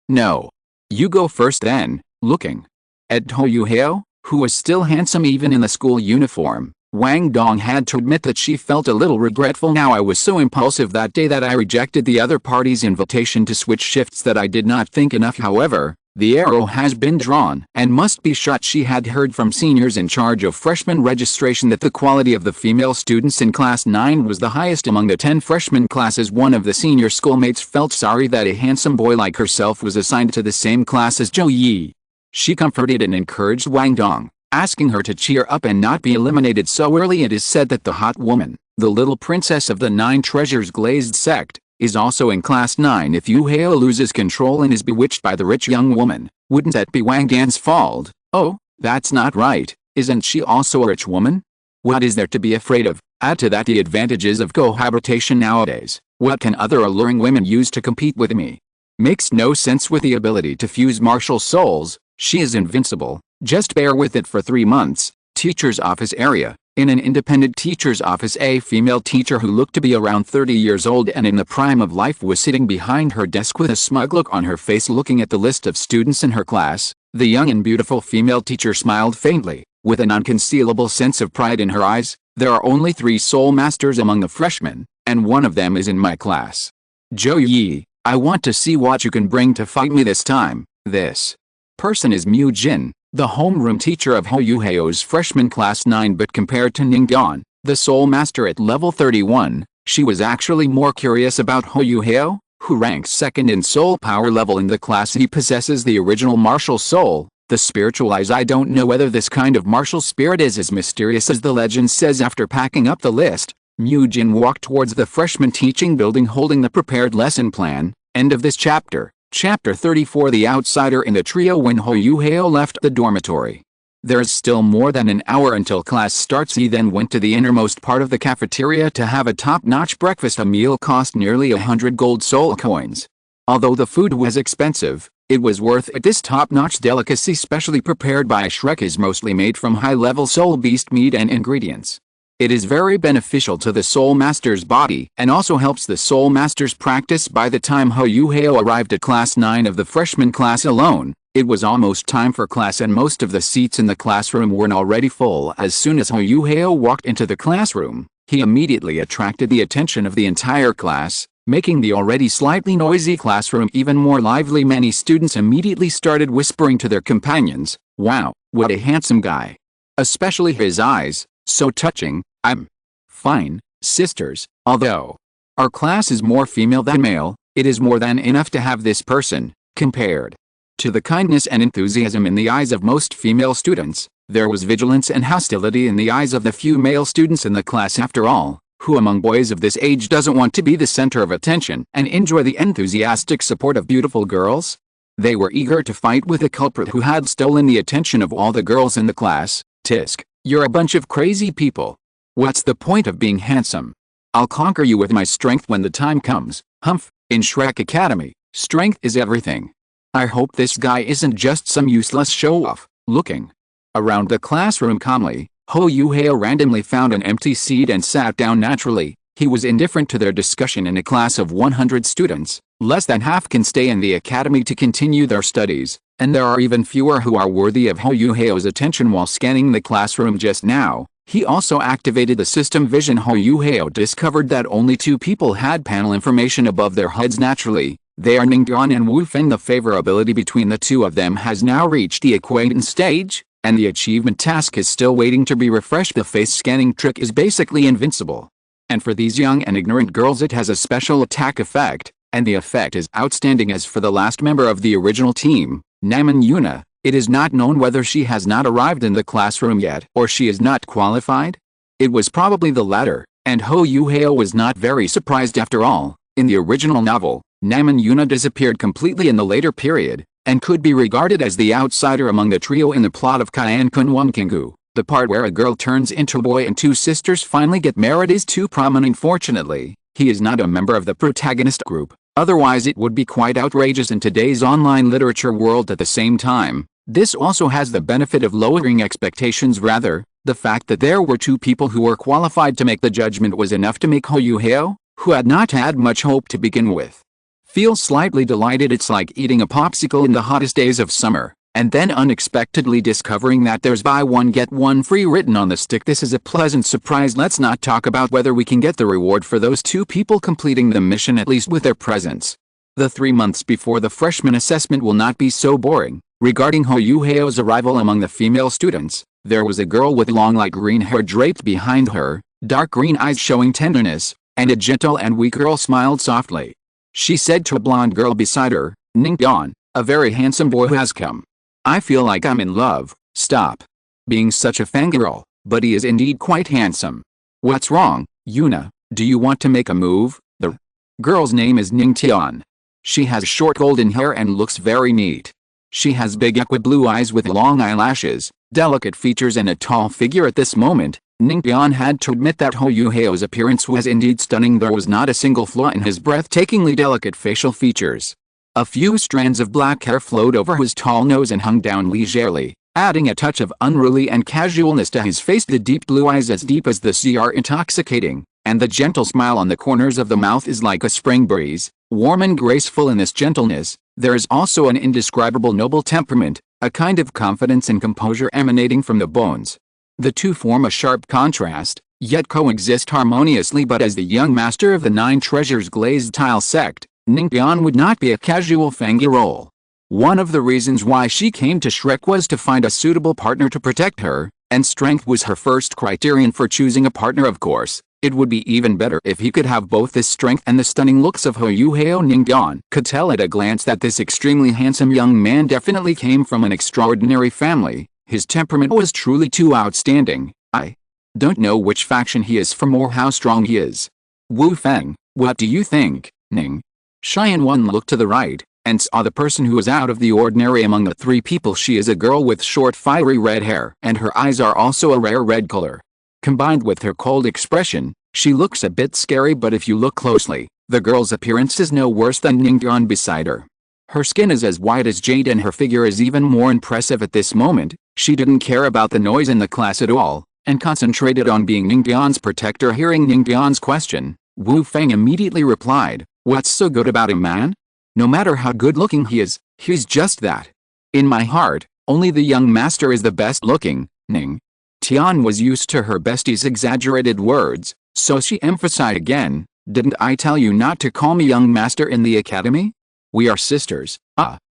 No. You go first then. Looking at Huo Yuhao, who was still handsome even in the school uniform, Wang Dong had to admit that she felt a little regretful now. I was so impulsive that day that I rejected the other party's invitation to switch shifts that I did not think enough. However, the arrow has been drawn and must be shot. She had heard from seniors in charge of freshman registration that the quality of the female students in class 9 was the highest among the 10 freshman classes. One of the senior schoolmates felt sorry that a handsome boy like herself was assigned to the same class as Zhou Yi. She comforted and encouraged Wang Dong, asking her to cheer up and not be eliminated so early. It is said that the hot woman, the little princess of the 9 treasures glazed sect, is also in class 9. If Yuhao loses control and is bewitched by the rich young woman, wouldn't that be Wang Dan's fault? Oh, that's not right. Isn't she also a rich woman? What is there to be afraid of? Add to that the advantages of cohabitation nowadays. What can other alluring women use to compete with me? Makes no sense. With the ability to fuse martial souls, she is invincible. Just bear with it for 3 months. Teacher's office area. In an independent teacher's office, a female teacher who looked to be around 30 years old and in the prime of life was sitting behind her desk with a smug look on her face. Looking at the list of students in her class, the young and beautiful female teacher smiled faintly, with an unconcealable sense of pride in her eyes. There are only 3 soul masters among the freshmen, and one of them is in my class. Zhou Yi, I want to see what you can bring to fight me this time. This person is Mu Jin, the homeroom teacher of Huo Yuhao's freshman class 9, but compared to Ningguan, the soul master at level 31, she was actually more curious about Huo Yuhao, who ranks second in soul power level in the class. He possesses the original martial soul, the spiritual eyes. I don't know whether this kind of martial spirit is as mysterious as the legend says. After packing up the list, Mu Jin walked towards the freshman teaching building holding the prepared lesson plan. End of this chapter. Chapter 34. The outsider in the trio. When Huo Yuhao left the dormitory, there's still more than an hour until class starts. He then went to the innermost part of the cafeteria to have a top-notch breakfast. A meal cost nearly 100 gold soul coins. Although the food was expensive, it was worth it. This top-notch delicacy, specially prepared by Shrek, is mostly made from high-level soul beast meat and ingredients. It is very beneficial to the Soul Master's body and also helps the Soul Master's practice. By the time Huo Yuhao arrived at class 9 of the freshman class alone, it was almost time for class and most of the seats in the classroom were already full. As soon as Huo Yuhao walked into the classroom, he immediately attracted the attention of the entire class, making the already slightly noisy classroom even more lively. Many students immediately started whispering to their companions, "Wow, what a handsome guy. Especially his eyes, so touching. I'm fine, sisters, although our class is more female than male, it is more than enough to have this person." Compared to the kindness and enthusiasm in the eyes of most female students, there was vigilance and hostility in the eyes of the few male students in the class. After all, who among boys of this age doesn't want to be the center of attention and enjoy the enthusiastic support of beautiful girls? They were eager to fight with the culprit who had stolen the attention of all the girls in the class. "Tisk, you're a bunch of crazy people. What's the point of being handsome? I'll conquer you with my strength when the time comes." Humph, in Shrek Academy, strength is everything. I hope this guy isn't just some useless show-off. Looking around the classroom calmly, Huo Yuhao randomly found an empty seat and sat down naturally. He was indifferent to their discussion. In a class of 100 students, less than half can stay in the academy to continue their studies, and there are even fewer who are worthy of Huo Yuhao's attention. While scanning the classroom just now, he also activated the system vision. Huo Yuhao discovered that only 2 people had panel information above their heads naturally. They are Ningguan and Wu Feng. The favorability between the two of them has now reached the acquaintance stage, and the achievement task is still waiting to be refreshed. The face scanning trick is basically invincible. And for these young and ignorant girls it has a special attack effect, and the effect is outstanding. As for the last member of the original team, Naman Yuna, it is not known whether she has not arrived in the classroom yet or she is not qualified. It was probably the latter, and Huo Yuhao was not very surprised. After all, in the original novel, Naman Yuna disappeared completely in the later period, and could be regarded as the outsider among the trio in the plot of Kaian Kunwang Kingu. The part where a girl turns into a boy and 2 sisters finally get married is too prominent. Fortunately, he is not a member of the protagonist group, otherwise it would be quite outrageous in today's online literature world. At the same time, this also has the benefit of lowering expectations. Rather, the fact that there were 2 people who were qualified to make the judgment was enough to make Huo Yuhao, who had not had much hope to begin with, feel slightly delighted. It's like eating a popsicle in the hottest days of summer, and then unexpectedly discovering that there's buy one get one free written on the stick. This is a pleasant surprise. Let's not talk about whether we can get the reward for those 2 people completing the mission, at least with their presence. The 3 months before the freshman assessment will not be so boring. Regarding Huo Yuhao's arrival among the female students, there was a girl with long light green hair draped behind her, dark green eyes showing tenderness, and a gentle and weak girl smiled softly. She said to a blonde girl beside her, "Ningguan, a very handsome boy has come. I feel like I'm in love." "Stop being such a fangirl, but he is indeed quite handsome." "What's wrong, Yuna? Do you want to make a move?" The girl's name is Ningtian. She has short golden hair and looks very neat. She has big aqua blue eyes with long eyelashes, delicate features and a tall figure. At this moment, Ningguan had to admit that Huo Yuhao's appearance was indeed stunning. There was not a single flaw in his breathtakingly delicate facial features. A few strands of black hair flowed over his tall nose and hung down leisurely, adding a touch of unruly and casualness to his face. The deep blue eyes, as deep as the sea, are intoxicating, and the gentle smile on the corners of the mouth is like a spring breeze, warm and graceful. In this gentleness, there is also an indescribable noble temperament, a kind of confidence and composure emanating from the bones. The two form a sharp contrast, yet coexist harmoniously. But as the young master of the 9 treasures glazed tile sect, Ningguan would not be a casual fangirl. One of the reasons why she came to Shrek was to find a suitable partner to protect her, and strength was her first criterion for choosing a partner. Of course, it would be even better if he could have both the strength and the stunning looks of Huo Yuhao. Ningguan could tell at a glance that this extremely handsome young man definitely came from an extraordinary family. His temperament was truly too outstanding. I don't know which faction he is from or how strong he is. Wu Feng, what do you think, Ning? Xianwen looked to the right, and saw the person who is out of the ordinary among the 3 people. She is a girl with short fiery red hair, and her eyes are also a rare red color. Combined with her cold expression, she looks a bit scary, but if you look closely, the girl's appearance is no worse than Ningguan beside her. Her skin is as white as jade and her figure is even more impressive. At this moment, she didn't care about the noise in the class at all, and concentrated on being Ningtian's protector. Hearing Ningtian's question, Wu Feng immediately replied, "What's so good about a man? No matter how good-looking he is, he's just that. In my heart, only the young master is the best-looking." Ning Tian was used to her bestie's exaggerated words, so she emphasized again, "Didn't I tell you not to call me young master in the academy? We are sisters."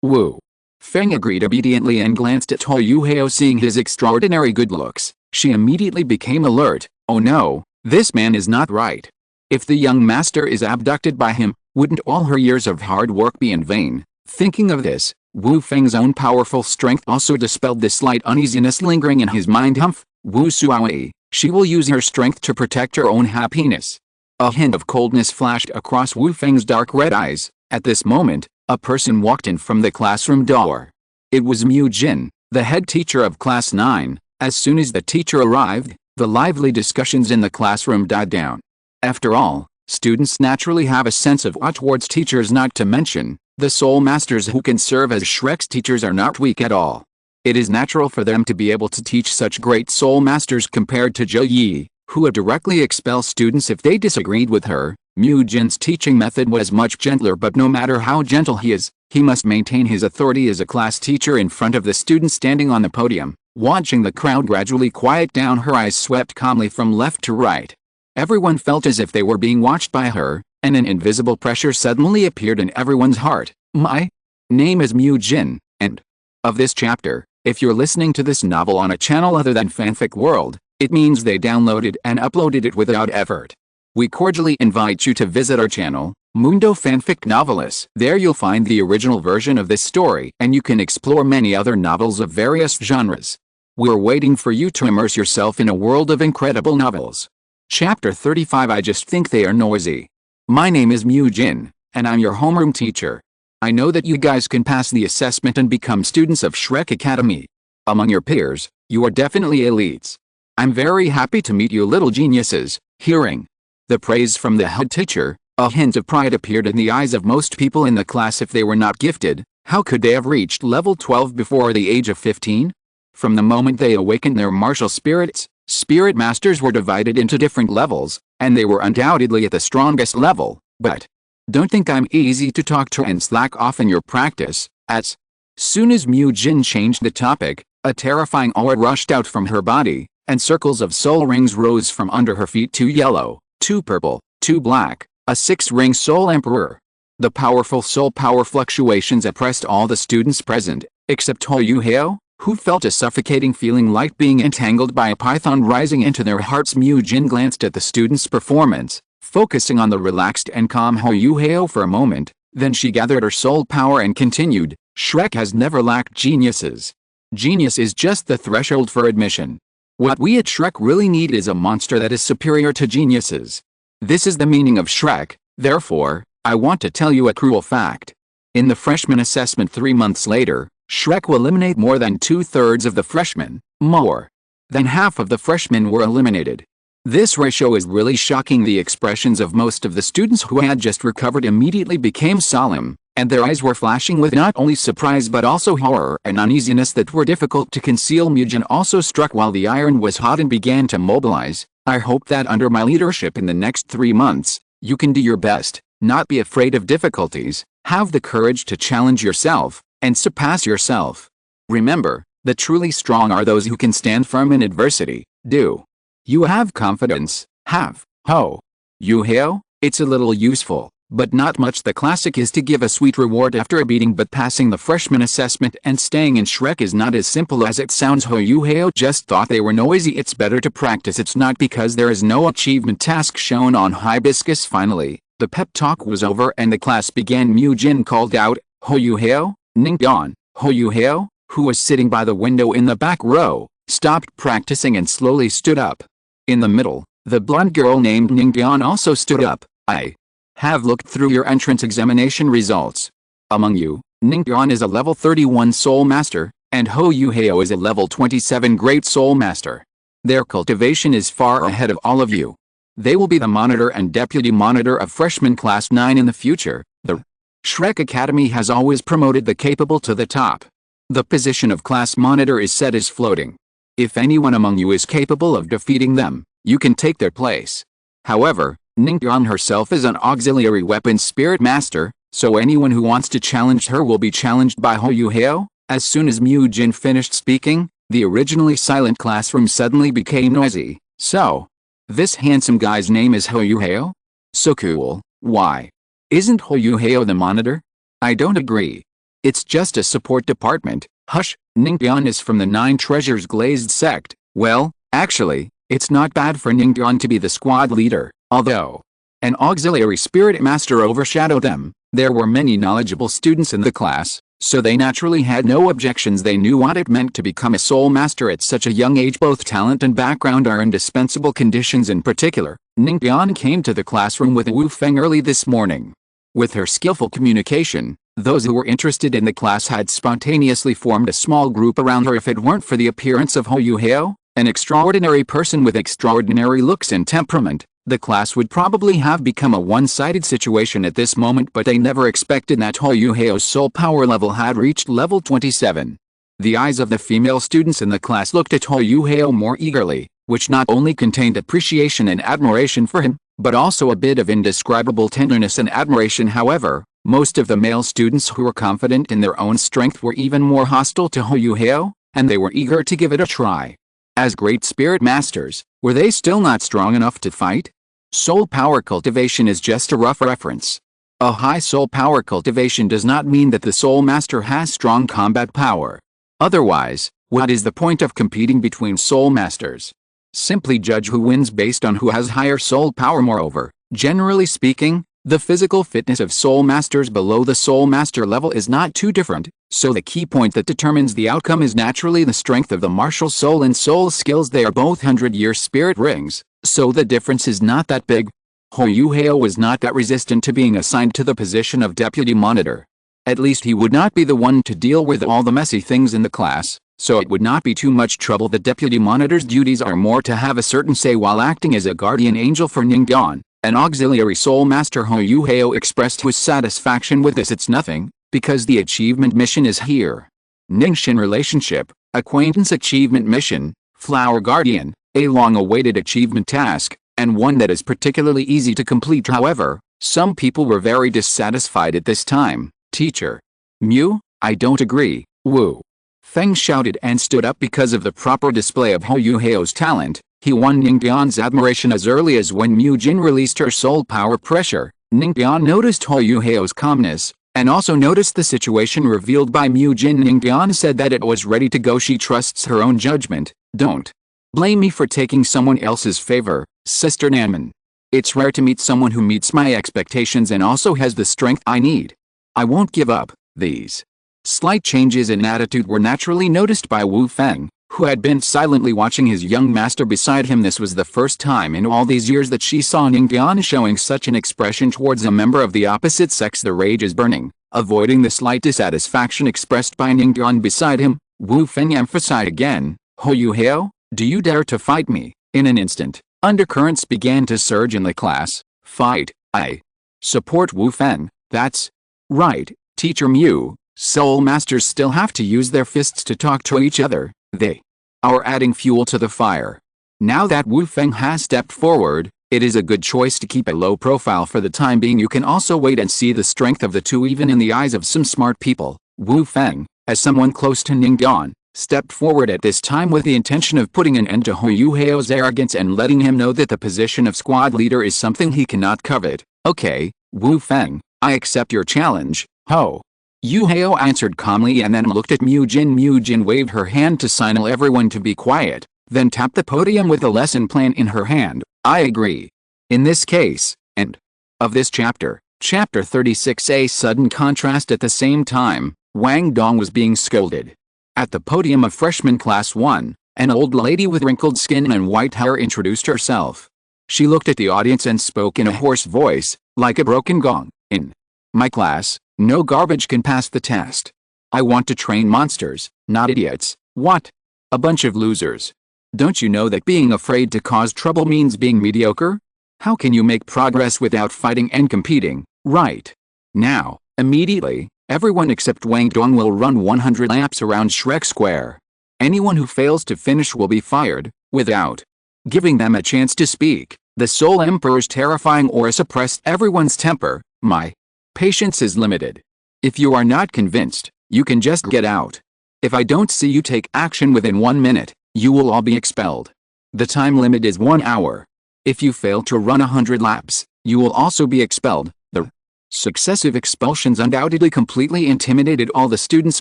Wu Feng agreed obediently and glanced at Huo Yuhao. Seeing his extraordinary good looks, she immediately became alert. Oh no, this man is not right. If the young master is abducted by him, wouldn't all her years of hard work be in vain? Thinking of this, Wu Feng's own powerful strength also dispelled the slight uneasiness lingering in his mind. Humph, Wu Suai, she will use her strength to protect her own happiness. A hint of coldness flashed across Wu Feng's dark red eyes. At this moment, a person walked in from the classroom door. It was Mu Jin, the head teacher of Class 9. As soon as the teacher arrived, the lively discussions in the classroom died down. After all, students naturally have a sense of awe towards teachers, not to mention, the soul masters who can serve as Shrek's teachers are not weak at all. It is natural for them to be able to teach such great soul masters compared to Zhou Yi, who would directly expel students if they disagreed with her. Mu Jin's teaching method was much gentler, but no matter how gentle he is, he must maintain his authority as a class teacher in front of the students standing on the podium. Watching the crowd gradually quiet down, her eyes swept calmly from left to right. Everyone felt as if they were being watched by her, and an invisible pressure suddenly appeared in everyone's heart. My name is Mu Jin, and of this chapter, if you're listening to this novel on a channel other than Fanfic World, it means they downloaded and uploaded it without effort. We cordially invite you to visit our channel, Mundo Fanfic Novelis. There you'll find the original version of this story, and you can explore many other novels of various genres. We're waiting for you to immerse yourself in a world of incredible novels. Chapter 35. I just think they are noisy. My name is Mu Jin, and I'm your homeroom teacher. I know that you guys can pass the assessment and become students of Shrek Academy. Among your peers, you are definitely elites. I'm very happy to meet you little geniuses. Hearing the praise from the head teacher, a hint of pride appeared in the eyes of most people in the class. If they were not gifted, how could they have reached level 12 before the age of 15? From the moment they awakened their martial spirits, spirit masters were divided into different levels, and they were undoubtedly at the strongest level. But don't think I'm easy to talk to and slack off in your practice. As soon as Mu Jin changed the topic, a terrifying aura rushed out from her body, and circles of soul rings rose from under her feet. 2 yellow, 2 purple, 2 black, a 6-ring soul emperor. The powerful soul power fluctuations oppressed all the students present, except Huo Yuhao, who felt a suffocating feeling like being entangled by a python rising into their hearts. Mu Jin glanced at the students' performance, focusing on the relaxed and calm Huo Yuhao for a moment, then she gathered her soul power and continued, "Shrek has never lacked geniuses. Genius is just the threshold for admission. What we at Shrek really need is a monster that is superior to geniuses. This is the meaning of Shrek. Therefore, I want to tell you a cruel fact. In the freshman assessment 3 months later, Shrek will eliminate more than 2/3 of the freshmen. More than half of the freshmen were eliminated. This ratio is really shocking." The expressions of most of the students who had just recovered immediately became solemn, and their eyes were flashing with not only surprise but also horror and uneasiness that were difficult to conceal. Mu Jin also struck while the iron was hot and began to mobilize. "I hope that under my leadership in the next 3 months, you can do your best, not be afraid of difficulties, have the courage to challenge yourself, and surpass yourself. Remember, the truly strong are those who can stand firm in adversity. Do you have confidence? Have Huo Yuhao? It's a little useful, but not much. The classic is to give a sweet reward after a beating, but passing the freshman assessment and staying in Shrek is not as simple as it sounds." Huo Yuhao just thought they were noisy. It's better to practice. It's not because there is no achievement task shown on Hibiscus. Finally, the pep talk was over and the class began. Mu Jin called out, "Huo Yuhao, Ningtian." Huo Yuhao, who was sitting by the window in the back row, stopped practicing and slowly stood up. In the middle, the blonde girl named Ningtian also stood up. "I have looked through your entrance examination results. Among you, Ningtian is a level 31 Soul Master, and Huo Yuhao is a level 27 Great Soul Master. Their cultivation is far ahead of all of you. They will be the monitor and deputy monitor of freshman class 9 in the future." The Shrek Academy has always promoted the capable to the top. The position of class monitor is set as floating. If anyone among you is capable of defeating them, you can take their place. However, Ningguang herself is an auxiliary weapon spirit master, so anyone who wants to challenge her will be challenged by Huo Yuhao. As soon as Mu Jin finished speaking, the originally silent classroom suddenly became noisy. So, this handsome guy's name is Huo Yuhao? So cool. Why? Isn't Huo Yuhao the monitor? I don't agree. It's just a support department. Hush, Ningguang is from the Nine Treasures Glazed sect. Well, actually, it's not bad for Ningguang to be the squad leader, although an auxiliary spirit master overshadowed them. There were many knowledgeable students in the class, so they naturally had no objections. They knew what it meant to become a soul master at such a young age. Both talent and background are indispensable conditions. In particular, Ningguang came to the classroom with Wu Feng early this morning. With her skillful communication, those who were interested in the class had spontaneously formed a small group around her. If it weren't for the appearance of Huo Yuhao, an extraordinary person with extraordinary looks and temperament, the class would probably have become a one-sided situation at this moment. But they never expected that Huo Yuhao's soul power level had reached level 27. The eyes of the female students in the class looked at Huo Yuhao more eagerly, which not only contained appreciation and admiration for him, but also a bit of indescribable tenderness and admiration. However, most of the male students who were confident in their own strength were even more hostile to Huo Yuhao, and they were eager to give it a try. As great spirit masters, were they still not strong enough to fight? Soul power cultivation is just a rough reference. A high soul power cultivation does not mean that the soul master has strong combat power. Otherwise, what is the point of competing between soul masters? Simply judge who wins based on who has higher soul power. Moreover, generally speaking, the physical fitness of soul masters below the soul master level is not too different, so the key point that determines the outcome is naturally the strength of the martial soul and soul skills. They are both 100-year spirit rings, so the difference is not that big. Huo Yuhao was not that resistant to being assigned to the position of deputy monitor. At least he would not be the one to deal with all the messy things in the class, so it would not be too much trouble. The deputy monitor's duties are more to have a certain say while acting as a guardian angel for Ningguang. An auxiliary soul master. Huo Yuhao expressed his satisfaction with this. It's nothing, because the achievement mission is here. Ningxin relationship, acquaintance achievement mission, flower guardian, a long-awaited achievement task, and one that is particularly easy to complete. However, some people were very dissatisfied at this time. Teacher Mu, I don't agree. Wu Feng shouted and stood up. Because of the proper display of Huo Yuhao's talent, he won Ningguang's admiration as early as when Mu Jin released her soul power pressure. Ningguang noticed Huo Yuhao's calmness, and also noticed the situation revealed by Mu Jin. Ningguang said that it was ready to go. She trusts her own judgment. Don't blame me for taking someone else's favor, Sister Nanman. It's rare to meet someone who meets my expectations and also has the strength I need. I won't give up. These slight changes in attitude were naturally noticed by Wu Feng, who had been silently watching his young master beside him. This was the first time in all these years that she saw Ningguang showing such an expression towards a member of the opposite sex. The rage is burning. Avoiding the slight dissatisfaction expressed by Ningguang beside him, Wu Feng emphasized again, Huo Yuhao, do you dare to fight me? In an instant, undercurrents began to surge in the class. Fight, I support Wu Feng. That's right, Teacher Mu. Soul masters still have to use their fists to talk to each other. They are adding fuel to the fire. Now that Wu Feng has stepped forward, it is a good choice to keep a low profile for the time being. You can also wait and see the strength of the two even in the eyes of some smart people. Wu Feng, as someone close to Ningguang, stepped forward at this time with the intention of putting an end to Huo Yuhao's arrogance and letting him know that the position of squad leader is something he cannot covet. Okay, Wu Feng, I accept your challenge. Huo Yuhao answered calmly and then looked at Mu Jin. Mu Jin waved her hand to signal everyone to be quiet, then tapped the podium with a lesson plan in her hand. I agree. In this case, end of this chapter. Chapter 36. A sudden contrast. At the same time, Wang Dong was being scolded. At the podium of freshman class 1, an old lady with wrinkled skin and white hair introduced herself. She looked at the audience and spoke in a hoarse voice, like a broken gong. In my class, no garbage can pass the test. I want to train monsters, not idiots. What? A bunch of losers. Don't you know that being afraid to cause trouble means being mediocre? How can you make progress without fighting and competing? Right. Now, immediately, everyone except Wang Dong will run 100 laps around Shrek Square. Anyone who fails to finish will be fired, without giving them a chance to speak. The Soul Emperor's terrifying aura suppressed everyone's temper. My patience is limited. If you are not convinced, you can just get out. If I don't see you take action within 1 minute, you will all be expelled. The time limit is 1 hour. If you fail to run 100 laps, you will also be expelled. The successive expulsions undoubtedly completely intimidated all the students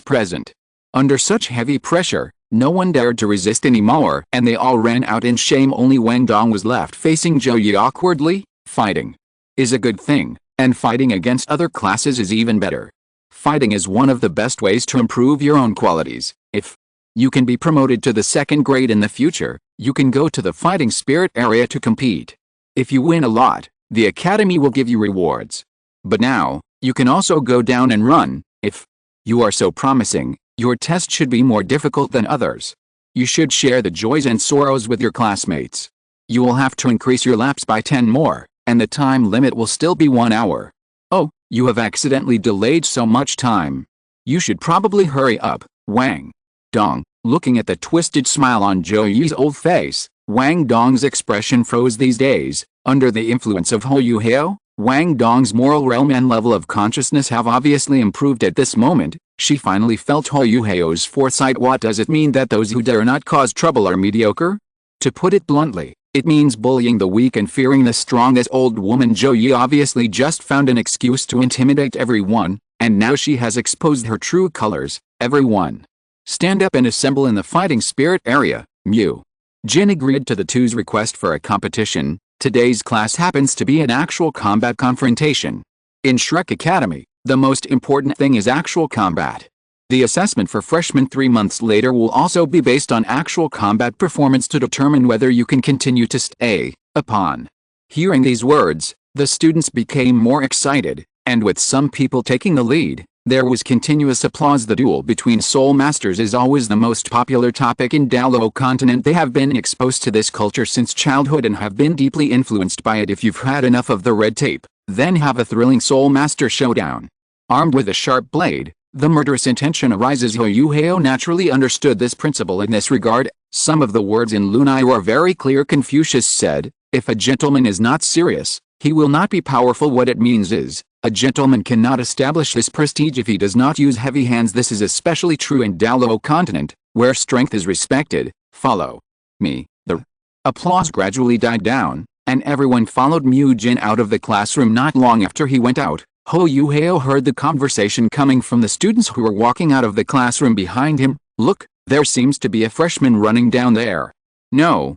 present. Under such heavy pressure, no one dared to resist anymore, and they all ran out in shame. Only Wang Dong was left facing Zhou Yi awkwardly. Fighting is a good thing, and fighting against other classes is even better. Fighting is one of the best ways to improve your own qualities. If you can be promoted to the 2nd grade in the future, you can go to the fighting spirit area to compete. If you win a lot, the academy will give you rewards. But now, you can also go down and run. If you are so promising, your test should be more difficult than others. You should share the joys and sorrows with your classmates. You will have to increase your laps by 10 more, and the time limit will still be 1 hour. Oh, you have accidentally delayed so much time. You should probably hurry up. Wang Dong, looking at the twisted smile on Zhou Yi's old face, Wang Dong's expression froze these days. Under the influence of Huo Yuhao, Wang Dong's moral realm and level of consciousness have obviously improved at this moment. She finally felt Huo Yuhao's foresight. What does it mean that those who dare not cause trouble are mediocre? To put it bluntly, it means bullying the weak and fearing the strong. This old woman Zhou Yi obviously just found an excuse to intimidate everyone, and now she has exposed her true colors. Everyone, stand up and assemble in the fighting spirit area. Mu Jin agreed to the two's request for a competition. Today's class happens to be an actual combat confrontation. In Shrek Academy, the most important thing is actual combat. The assessment for freshmen 3 months later will also be based on actual combat performance to determine whether you can continue to stay. Upon hearing these words, the students became more excited, and with some people taking the lead, there was continuous applause. The duel between soul masters is always the most popular topic in Douluo continent. They have been exposed to this culture since childhood and have been deeply influenced by it. If you've had enough of the red tape, then have a thrilling soul master showdown. Armed with a sharp blade, the murderous intention arises. Huo Yuhao naturally understood this principle in this regard. Some of the words in Lunai are very clear. Confucius said, if a gentleman is not serious, he will not be powerful. What it means is, a gentleman cannot establish this prestige if he does not use heavy hands. This is especially true in Douluo continent, where strength is respected. Follow me. The applause gradually died down, and everyone followed Mu Jin out of the classroom. Not long after he went out, Huo Yuhao heard the conversation coming from the students who were walking out of the classroom behind him. Look, there seems to be a freshman running down there. No,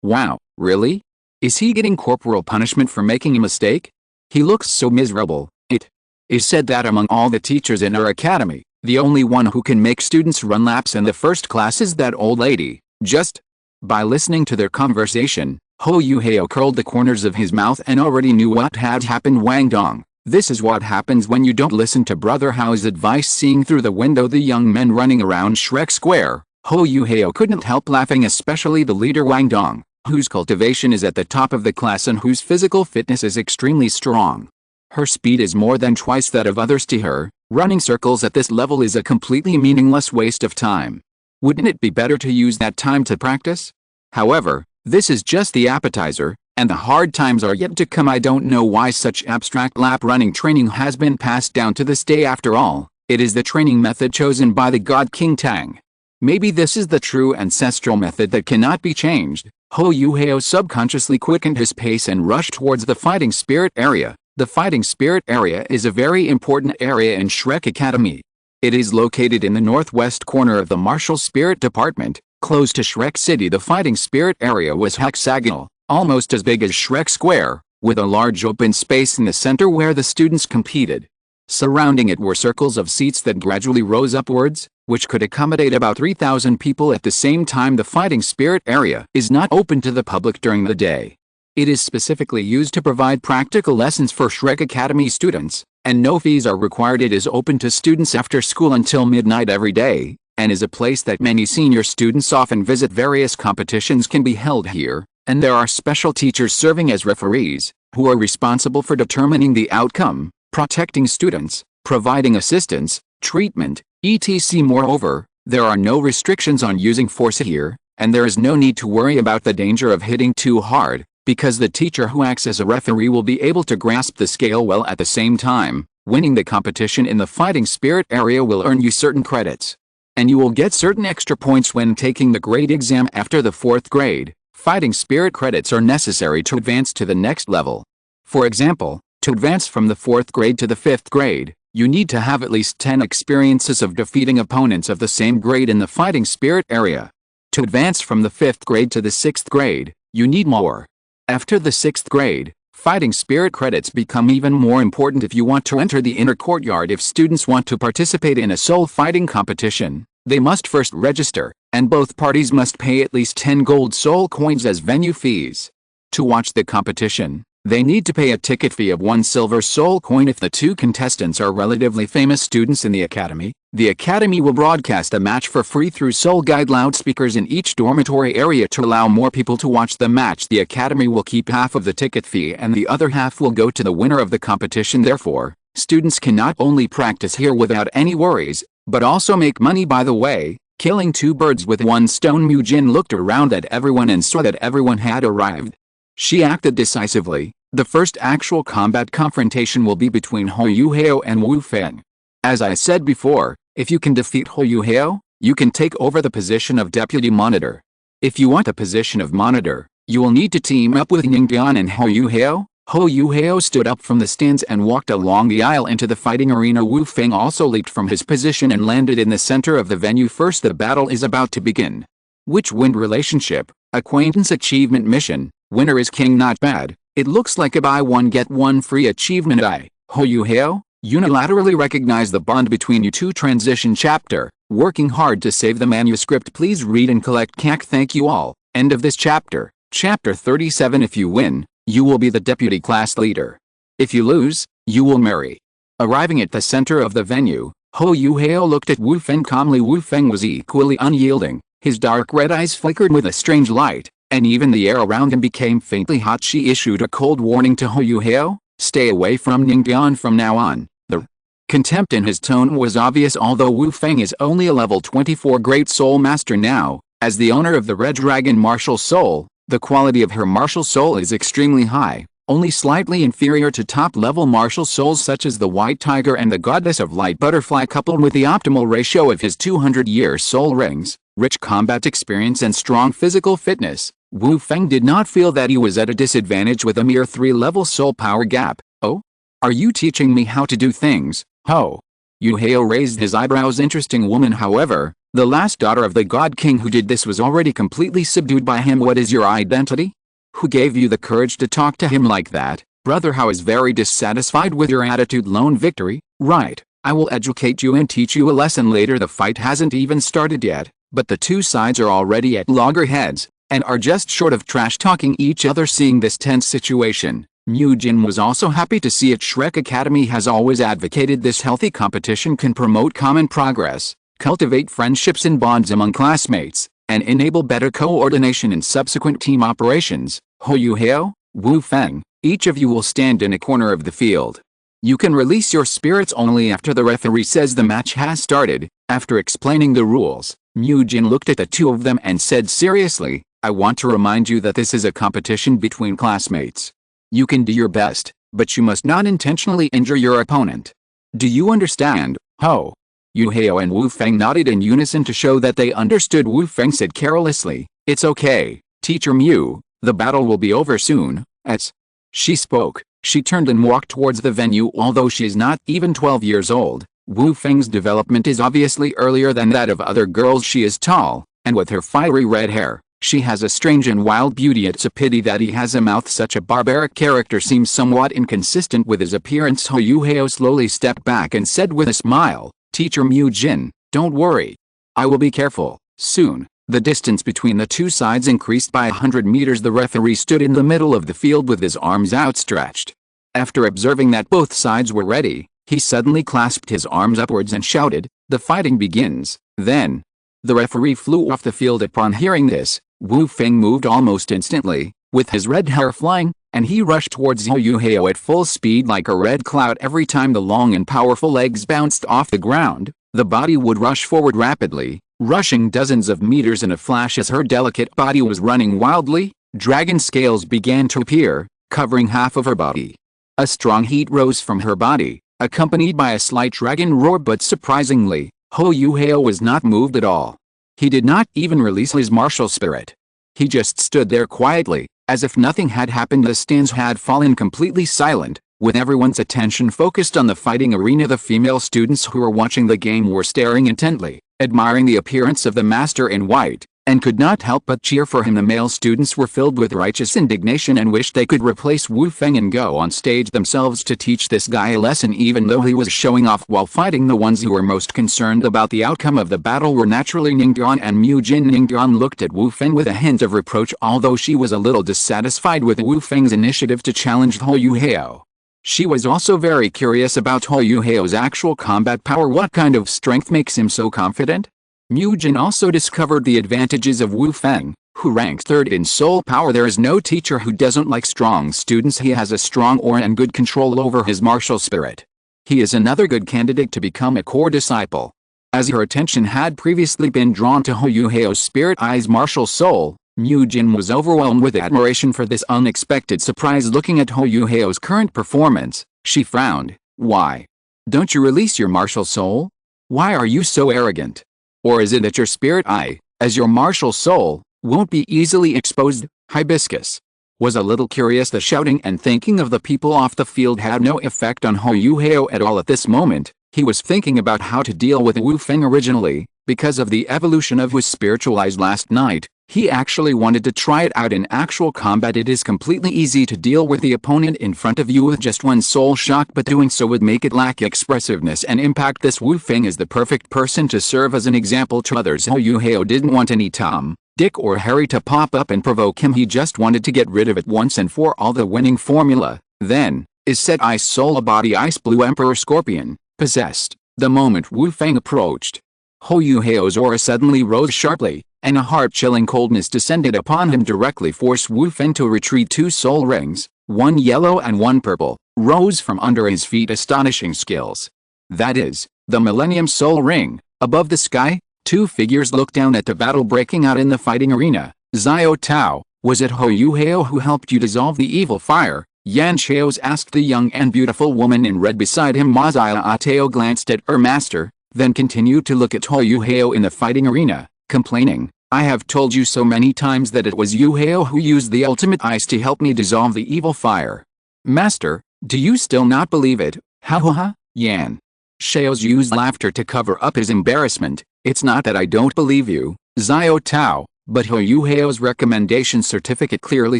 wow, really? Is he getting corporal punishment for making a mistake? He looks so miserable. It is said that among all the teachers in our academy, the only one who can make students run laps in the first class is that old lady. Just by listening to their conversation, Huo Yuhao curled the corners of his mouth and already knew what had happened. Wang Dong, this is what happens when you don't listen to Brother Hao's advice. Seeing through the window the young men running around Shrek Square, Huo Yuhao couldn't help laughing, especially the leader Wang Dong, whose cultivation is at the top of the class and whose physical fitness is extremely strong. Her speed is more than twice that of others. To her, running circles at this level is a completely meaningless waste of time. Wouldn't it be better to use that time to practice? However, this is just the appetizer, and the hard times are yet to come. I don't know why such abstract lap running training has been passed down to this day. After all, it is the training method chosen by the God-King Tang. Maybe this is the true ancestral method that cannot be changed. Huo Yuhao subconsciously quickened his pace and rushed towards the fighting spirit area. The fighting spirit area is a very important area in Shrek Academy. It is located in the northwest corner of the martial spirit department, close to Shrek City. The fighting spirit area was hexagonal, almost as big as Shrek Square, with a large open space in the center where the students competed. Surrounding it were circles of seats that gradually rose upwards, which could accommodate about 3,000 people at the same time. The fighting spirit area is not open to the public during the day. It is specifically used to provide practical lessons for Shrek Academy students, and no fees are required. It is open to students after school until midnight every day, and is a place that many senior students often visit. Various competitions can be held here, and there are special teachers serving as referees, who are responsible for determining the outcome, protecting students, providing assistance, treatment, etc. Moreover, There are no restrictions on using force here, and there is no need to worry about the danger of hitting too hard, because the teacher who acts as a referee will be able to grasp the scale well at the same time. Winning the competition in the fighting spirit area will earn you certain credits. And you will get certain extra points when taking the grade exam after the 4th grade. Fighting spirit credits are necessary to advance to the next level. For example, to advance from the 4th grade to the 5th grade, you need to have at least 10 experiences of defeating opponents of the same grade in the fighting spirit area. To advance from the 5th grade to the 6th grade, you need more. After the 6th grade, fighting spirit credits become even more important if you want to enter the inner courtyard. If students want to participate in a soul fighting competition, they must first register, and both parties must pay at least 10 gold soul coins as venue fees. To watch the competition, they need to pay a ticket fee of 1 silver soul coin. If the two contestants are relatively famous students in the academy will broadcast a match for free through Soul Guide loudspeakers in each dormitory area to allow more people to watch the match. The academy will keep half of the ticket fee and the other half will go to the winner of the competition. Therefore, students can not only practice here without any worries, but also make money by the way. Killing 2 birds with 1 stone. Mu Jin looked around at everyone and saw that everyone had arrived. She acted decisively. The first actual combat confrontation will be between Huo Yuhao and Wu Feng. As I said before, if you can defeat Huo Yuhao, you can take over the position of deputy monitor. If you want the position of monitor, you will need to team up with Ningguan and Huo Yuhao. Huo Yuhao stood up from the stands and walked along the aisle into the fighting arena. Wu Feng also leaped from his position and landed in the center of the venue. First, the battle is about to begin. Which wind relationship, acquaintance achievement mission, winner is king. Not bad. It looks like a buy one get one free achievement. Huo Yuhao, unilaterally recognize the bond between you two. Transition chapter, working hard to save the manuscript. Please read and collect CAC. Thank you all. End of this chapter. Chapter 37. If you win, you will be the deputy class leader. If you lose, you will marry. Arriving at the center of the venue, Huo Yuhao looked at Wu Feng calmly. Wu Feng was equally unyielding. His dark red eyes flickered with a strange light, and even the air around him became faintly hot. She issued a cold warning to Huo Yuhao, stay away from Ningguan from now on. The contempt in his tone was obvious. Although Wu Feng is only a level 24 Great Soul Master now, as the owner of the Red Dragon Martial Soul, the quality of her martial soul is extremely high, only slightly inferior to top-level martial souls such as the White Tiger and the Goddess of Light Butterfly. Coupled with the optimal ratio of his 200-year soul rings, rich combat experience and strong physical fitness, Wu Feng did not feel that he was at a disadvantage with a mere 3-level soul power gap. Oh? Are you teaching me how to do things, Huo? Yuhao raised his eyebrows. Interesting woman. However, the last daughter of the God King who did this was already completely subdued by him. What is your identity? Who gave you the courage to talk to him like that? Brother Huo is very dissatisfied with your attitude. Lone victory? Right. I will educate you and teach you a lesson later. The fight hasn't even started yet, but the two sides are already at loggerheads, and are just short of trash-talking each other. Seeing this tense situation, Mu Jin was also happy to see it. Shrek Academy has always advocated this healthy competition can promote common progress, cultivate friendships and bonds among classmates, and enable better coordination in subsequent team operations. Huo Yuhao, Wu Feng, each of you will stand in a corner of the field. You can release your spirits only after the referee says the match has started. After explaining the rules, Mu Jin looked at the two of them and said seriously, I want to remind you that this is a competition between classmates. You can do your best, but you must not intentionally injure your opponent. Do you understand, Huo? Yuhao and Wu Feng nodded in unison to show that they understood. Wu Feng said carelessly, it's okay, Teacher Mu, the battle will be over soon. As she spoke, she turned and walked towards the venue. Although she is not even 12 years old, Wu Feng's development is obviously earlier than that of other girls. She is tall, and with her fiery red hair, she has a strange and wild beauty. It's a pity that he has a mouth. Such a barbaric character seems somewhat inconsistent with his appearance. Huo Yuhao slowly stepped back and said with a smile, Teacher Mu Jin, don't worry. I will be careful. Soon, the distance between the two sides increased by 100 meters. The referee stood in the middle of the field with his arms outstretched. After observing that both sides were ready, he suddenly clasped his arms upwards and shouted, the fighting begins. Then, the referee flew off the field. Upon hearing this, Wu Feng moved almost instantly, with his red hair flying, and he rushed towards Huo Yuhao at full speed like a red cloud. Every time the long and powerful legs bounced off the ground, the body would rush forward rapidly, rushing dozens of meters in a flash as her delicate body was running wildly. Dragon scales began to appear, covering half of her body. A strong heat rose from her body, accompanied by a slight dragon roar, but surprisingly, Huo Yuhao was not moved at all. He did not even release his martial spirit. He just stood there quietly, as if nothing had happened. The stands had fallen completely silent, with everyone's attention focused on the fighting arena. The female students who were watching the game were staring intently, admiring the appearance of the master in white, and could not help but cheer for him. The male students were filled with righteous indignation and wished they could replace Wu Feng and go on stage themselves to teach this guy a lesson, even though he was showing off while fighting. The ones who were most concerned about the outcome of the battle were naturally Ningguan and Mu Jin. Ningguan looked at Wu Feng with a hint of reproach, although she was a little dissatisfied with Wu Feng's initiative to challenge Huo Yuhao. She was also very curious about Huo Yuhao's actual combat power. What kind of strength makes him so confident? Mu Jin also discovered the advantages of Wu Feng, who ranks third in soul power. There is no teacher who doesn't like strong students. He has a strong aura and good control over his martial spirit. He is another good candidate to become a core disciple. As her attention had previously been drawn to Huo Yuhao's spirit eye's martial soul, Mu Jin was overwhelmed with admiration for this unexpected surprise. Looking at Huo Yuhao's current performance, she frowned. Why? Don't you release your martial soul? Why are you so arrogant? Or is it that your spirit eye, as your martial soul, won't be easily exposed? Hibiscus was a little curious. The shouting and thinking of the people off the field had no effect on Huo Yuhao at all at this moment. He was thinking about how to deal with Wu Feng. Originally, because of the evolution of his spiritual eyes last night, he actually wanted to try it out in actual combat. It is completely easy to deal with the opponent in front of you with just one soul shock, but doing so would make it lack expressiveness and impact. This Wu Feng is the perfect person to serve as an example to others. Huo Yuhao didn't want any Tom, Dick or Harry to pop up and provoke him. He just wanted to get rid of it once and for all. The winning formula, then, is set ice soul, a body ice blue emperor scorpion, possessed. The moment Wu Feng approached, Huo Yuhao's aura suddenly rose sharply, and a heart-chilling coldness descended upon him. Directly forced Wu Feng to retreat. Two soul rings, one yellow and one purple, rose from under his feet. Astonishing skills. That is, the Millennium Soul Ring. Above the sky, two figures looked down at the battle breaking out in the fighting arena. Xiao Tao, was it Huo Yuhao who helped you dissolve the evil fire? Yan Xiao's asked the young and beautiful woman in red beside him. Ma Xiao glanced at her master, then continued to look at Huo Yuhao in the fighting arena, complaining, I have told you so many times that it was Yuhao who used the ultimate ice to help me dissolve the evil fire. Master, do you still not believe it? Ha ha ha. Yan Xiao's used laughter to cover up his embarrassment. It's not that I don't believe you, Xiao Tao, but Huo Yuhao's recommendation certificate clearly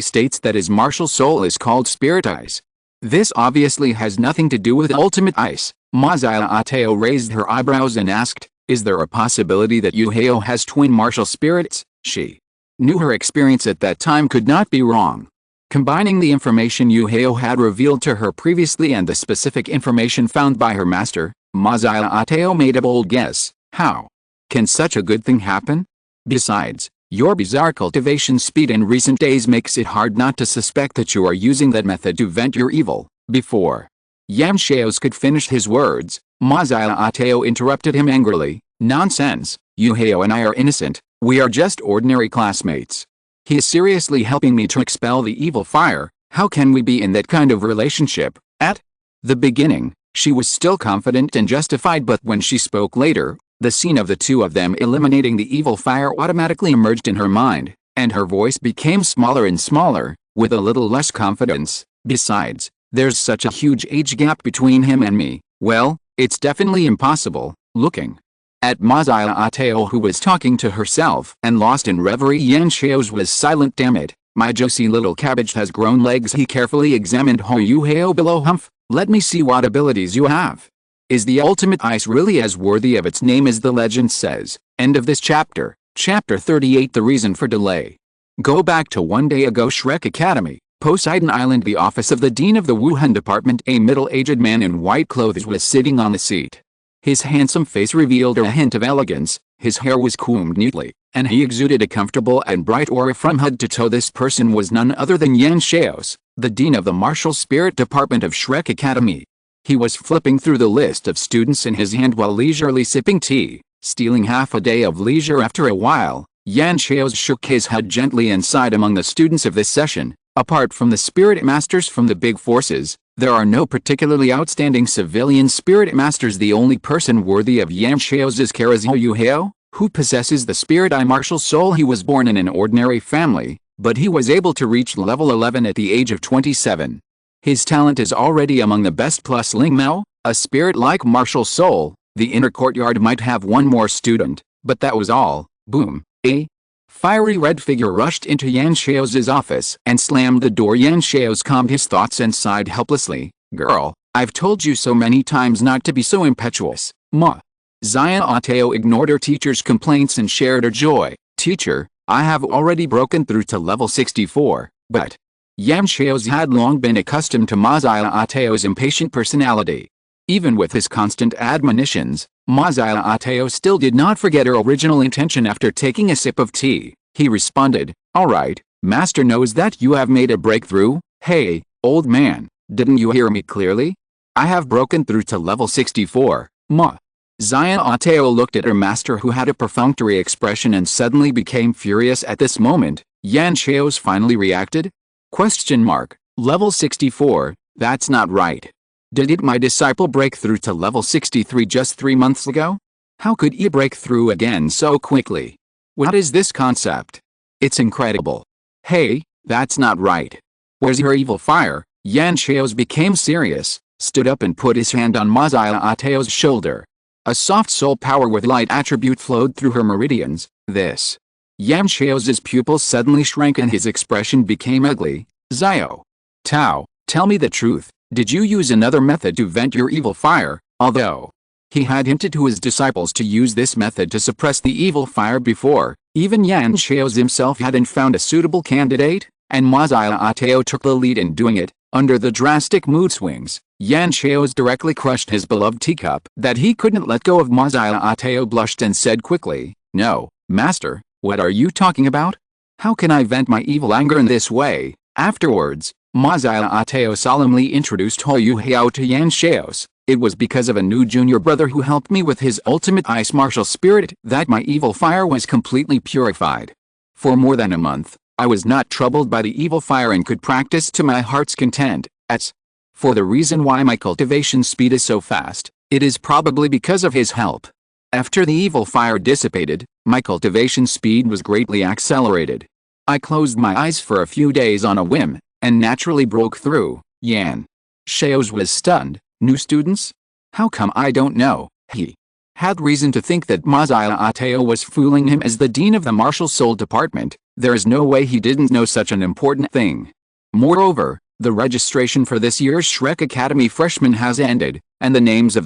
states that his martial soul is called Spirit Ice. This obviously has nothing to do with ultimate ice. Ma Xiao raised her eyebrows and asked, is there a possibility that Yuhao has twin martial spirits? She knew her experience at that time could not be wrong. Combining the information Yuhao had revealed to her previously and the specific information found by her master, Ma Xiao made a bold guess. How can such a good thing happen? Besides, your bizarre cultivation speed in recent days makes it hard not to suspect that you are using that method to vent your evil. Before Yan Xiao's could finish his words, Ma Xiao interrupted him angrily. Nonsense, Yuhao and I are innocent, we are just ordinary classmates. He is seriously helping me to expel the evil fire. How can we be in that kind of relationship? At the beginning, she was still confident and justified, but when she spoke later, the scene of the two of them eliminating the evil fire automatically emerged in her mind, and her voice became smaller and smaller, with a little less confidence. Besides, there's such a huge age gap between him and me. Well, it's definitely impossible. Looking at Ma Xiao, who was talking to herself and lost in reverie, Yan Xiao's was silent. Damn it, my juicy little cabbage has grown legs. He carefully examined Huo Yuhao below. Humph, let me see what abilities you have. Is the ultimate ice really as worthy of its name as the legend says? End of this chapter. Chapter 38. The reason for delay. Go back to one day ago. Shrek Academy, Poseidon Island. The office of the dean of the Wuhan department. A middle-aged man in white clothes was sitting on the seat. His handsome face revealed a hint of elegance, his hair was combed neatly, and he exuded a comfortable and bright aura from head to toe. This person was none other than Yan Xiaos, the dean of the martial spirit department of Shrek Academy. He was flipping through the list of students in his hand while leisurely sipping tea, Stealing half a day of leisure after a while, Yan Xiaos shook his head gently and sighed. Among the students of this session, apart from the spirit masters from the big forces, there are no particularly outstanding civilian spirit masters. The only person worthy of Yan Xiao's care is Huo Yuhao, who possesses the spirit martial soul. He was born in an ordinary family, but he was able to reach level 11 at the age of 27. His talent is already among the best. Plus Ling Mao, a spirit-like martial soul. The inner courtyard might have one more student, but that was all. Boom. A fiery red figure rushed into Yan Xiao's office and slammed the door. Yan Xiao's calmed his thoughts and sighed helplessly. Girl, I've told you so many times not to be so impetuous. Ma. Zia Ateo ignored her teacher's complaints and shared her joy. Teacher, I have already broken through to level 64, but Yan Xiao's had long been accustomed to Ma Zia Ateo's impatient personality. Even with his constant admonitions, Ma Zia Ateo still did not forget her original intention. After taking a sip of tea, he responded, all right, Master knows that you have made a breakthrough. Hey, old man, didn't you hear me clearly? I have broken through to level 64, Ma. Zia Ateo looked at her master, who had a perfunctory expression, and suddenly became furious. At this moment, Yan Xiao's finally reacted? Question mark. Level 64, that's not right. Did my disciple break through to level 63 just 3 months ago? How could he break through again so quickly? What is this concept? It's incredible. Hey, that's not right. Where's your evil fire? Yan Xiao's became serious, stood up and put his hand on Ma Zia Ateo's shoulder. A soft soul power with light attribute flowed through her meridians. This. Yan Xiao's pupils suddenly shrank and his expression became ugly. Zio. Tao, tell me the truth. Did you use another method to vent your evil fire? Although he had hinted to his disciples to use this method to suppress the evil fire before, even Yan Xiao's himself hadn't found a suitable candidate, and Ma Zia Ateo took the lead in doing it. Under the drastic mood swings, Yan Xiao's directly crushed his beloved teacup that he couldn't let go of. Ma Zia Ateo blushed and said quickly, no, Master, what are you talking about? How can I vent my evil anger in this way? Afterwards, Ma Zia Ateo solemnly introduced Huo Yuhao to Yan Xiao's. It was because of a new junior brother who helped me with his ultimate ice martial spirit that my evil fire was completely purified. For more than a month, I was not troubled by the evil fire and could practice to my heart's content. As for the reason why my cultivation speed is so fast, it is probably because of his help. After the evil fire dissipated, my cultivation speed was greatly accelerated. I closed my eyes for a few days on a whim, and naturally broke through. Yan Xiao's was stunned. New students? How come I don't know? He had reason to think that Ma Zia Ateo was fooling him as the dean of the martial soul department. There is no way he didn't know such an important thing. Moreover, the registration for this year's Shrek Academy freshman has ended, and the names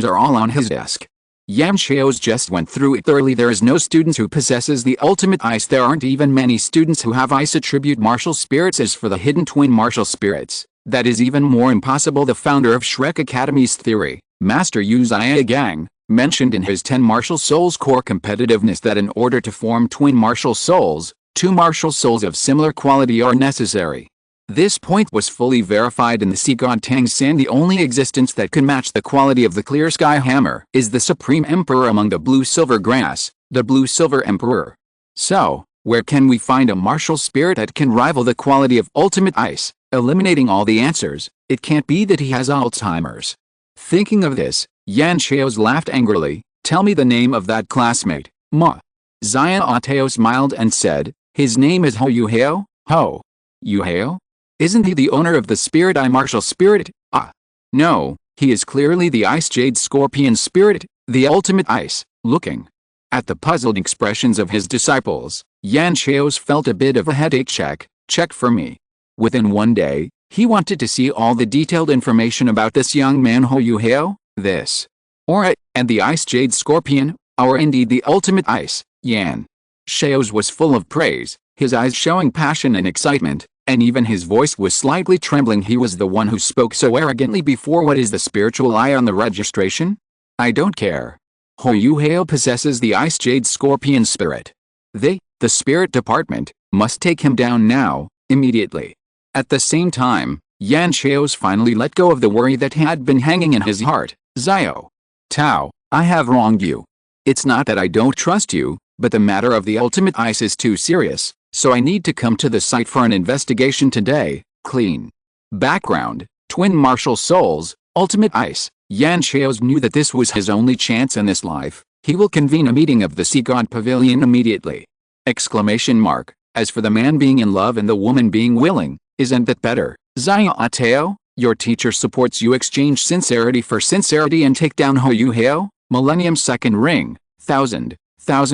are all on his desk. Yan Xiao's just went through it thoroughly. There is no student who possesses the ultimate ice. There aren't even many students who have ice attribute martial spirits. As for the hidden twin martial spirits, that is even more impossible. The founder of Shrek Academy's theory, Master Yu Zhigang, mentioned in his 10 martial souls core competitiveness that in order to form twin martial souls, 2 martial souls of similar quality are necessary. This point was fully verified in the sea god Tang's sand. The only existence that can match the quality of the clear sky hammer is the supreme emperor among the blue-silver grass, the blue-silver emperor. So, where can we find a martial spirit that can rival the quality of ultimate ice? Eliminating all the answers, it can't be that he has Alzheimer's. Thinking of this, Yan Xiao's laughed angrily. Tell me the name of that classmate. Ma Zia Ateo smiled and said, his name is Huo Yuhao. Huo Yuhao? Isn't he the owner of the spirit martial spirit? Ah. No, he is clearly the ice jade scorpion spirit, the ultimate ice. Looking at the puzzled expressions of his disciples, Yan Xiao's felt a bit of a headache. Check for me. Within one day, he wanted to see all the detailed information about this young man Huo Yuhao, this aura, and the ice jade scorpion, or indeed the ultimate ice. Yan Xiao's was full of praise, his eyes showing passion and excitement, and even his voice was slightly trembling. He was the one who spoke so arrogantly before. What is the spiritual eye on the registration? I don't care. Huo Yuhao possesses the ice jade scorpion spirit. The spirit department, must take him down now, immediately. At the same time, Yan Xiao's finally let go of the worry that had been hanging in his heart. Zio Tao, I have wronged you. It's not that I don't trust you, but the matter of the ultimate ice is too serious, so I need to come to the site for an investigation today. Clean. Background: twin martial souls, ultimate ice. Yan Xiaos knew that this was his only chance in this life. He will convene a meeting of the Sea God Pavilion immediately. Exclamation mark. As for the man being in love and the woman being willing, isn't that better? Zia Teo, your teacher supports you. Exchange sincerity for sincerity and take down Huo Yuhao. Millennium second ring, thousand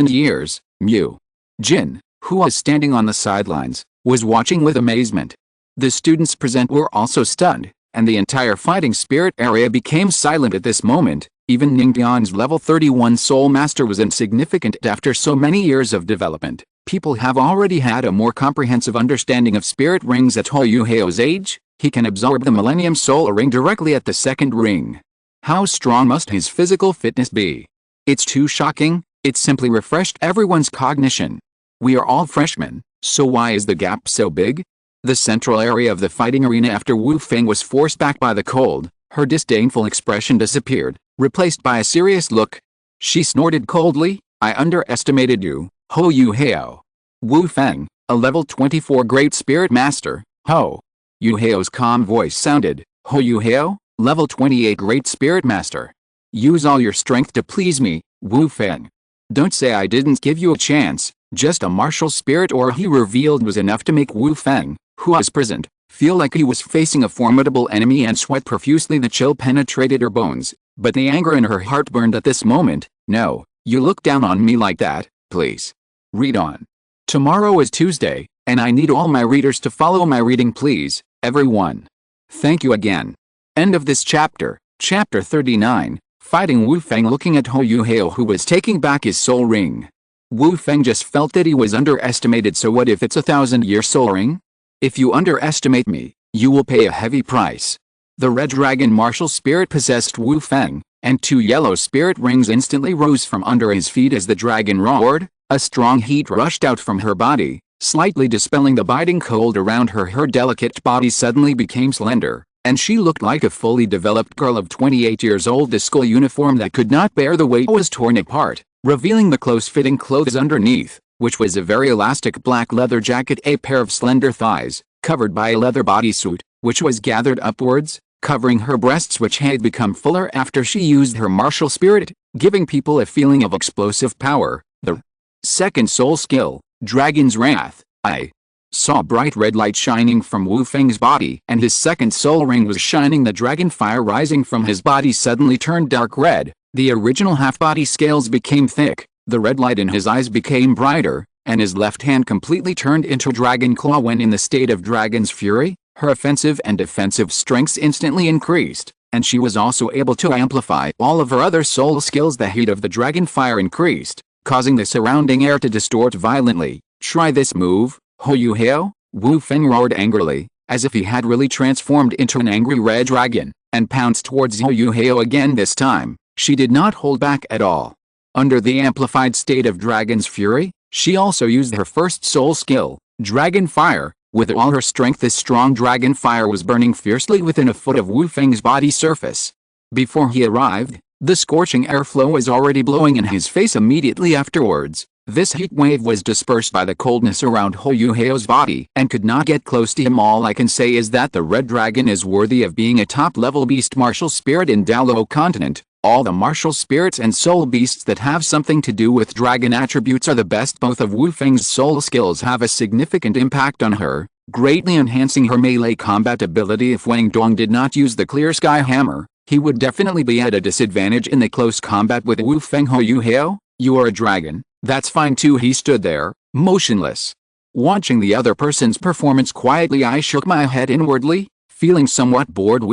years, Mu. Jin, who was standing on the sidelines, was watching with amazement. The students present were also stunned, and the entire fighting spirit area became silent at this moment. Even Ningtian's level 31 Soul Master was insignificant after so many years of development. People have already had a more comprehensive understanding of spirit rings at Huo Yuhao's age. He can absorb the Millennium Soul Ring directly at the second ring. How strong must his physical fitness be? It's too shocking. It simply refreshed everyone's cognition. We are all freshmen, so why is the gap so big? The central area of the fighting arena after Wu Feng was forced back by the cold, her disdainful expression disappeared, replaced by a serious look. She snorted coldly, I underestimated you, Huo Yuhao. Wu Feng, a level 24 Great Spirit Master, Huo Yuhao's calm voice sounded, Huo Yuhao, level 28 Great Spirit Master. Use all your strength to please me, Wu Feng. Don't say I didn't give you a chance. Just a martial spirit aura he revealed was enough to make Wu Feng, who was present, feel like he was facing a formidable enemy and sweat profusely. The chill penetrated her bones, but the anger in her heart burned at this moment. No, you look down on me like that, please. Read on. Tomorrow is Tuesday, and I need all my readers to follow my reading, please, everyone. Thank you again. End of this chapter. Chapter 39, Fighting Wu Feng. Looking at Huo Yuhao, who was taking back his soul ring. Wu Feng just felt that he was underestimated. So what if it's a 1,000-year soul ring? If you underestimate me, you will pay a heavy price. The red dragon martial spirit possessed Wu Feng, and 2 yellow spirit rings instantly rose from under his feet as the dragon roared. A strong heat rushed out from her body, slightly dispelling the biting cold around her. Her delicate body suddenly became slender, and she looked like a fully developed girl of 28 years old. The school uniform that could not bear the weight was torn apart, revealing the close-fitting clothes underneath, which was a very elastic black leather jacket, a pair of slender thighs, covered by a leather bodysuit, which was gathered upwards, covering her breasts, which had become fuller after she used her martial spirit, giving people a feeling of explosive power. The second soul skill, Dragon's Wrath. I saw bright red light shining from Wu Feng's body, and his second soul ring was shining. The dragon fire rising from his body suddenly turned dark red. The original half-body scales became thick, the red light in his eyes became brighter, and his left hand completely turned into dragon claw. When in the state of dragon's fury, her offensive and defensive strengths instantly increased, and she was also able to amplify all of her other soul skills. The heat of the dragon fire increased, causing the surrounding air to distort violently. Try this move, Huo Yuhao? Wu Feng roared angrily, as if he had really transformed into an angry red dragon, and pounced towards Huo Yuhao again. This time, she did not hold back at all. Under the amplified state of dragon's fury, she also used her first soul skill, Dragon Fire. With all her strength, this strong dragon fire was burning fiercely within a foot of Wu Feng's body surface. Before he arrived, the scorching airflow was already blowing in his face. Immediately afterwards, this heat wave was dispersed by the coldness around Huo Yuhao's body and could not get close to him. All I can say is that the red dragon is worthy of being a top-level beast martial spirit in Douluo continent. All the martial spirits and soul beasts that have something to do with dragon attributes are the best. Both of Wu Feng's soul skills have a significant impact on her, greatly enhancing her melee combat ability. If Wang Dong did not use the clear sky hammer, he would definitely be at a disadvantage in the close combat with Wu Feng. Huo Yuhao, you are a dragon, that's fine too. He stood there, motionless, watching the other person's performance quietly. I shook my head inwardly, feeling somewhat bored.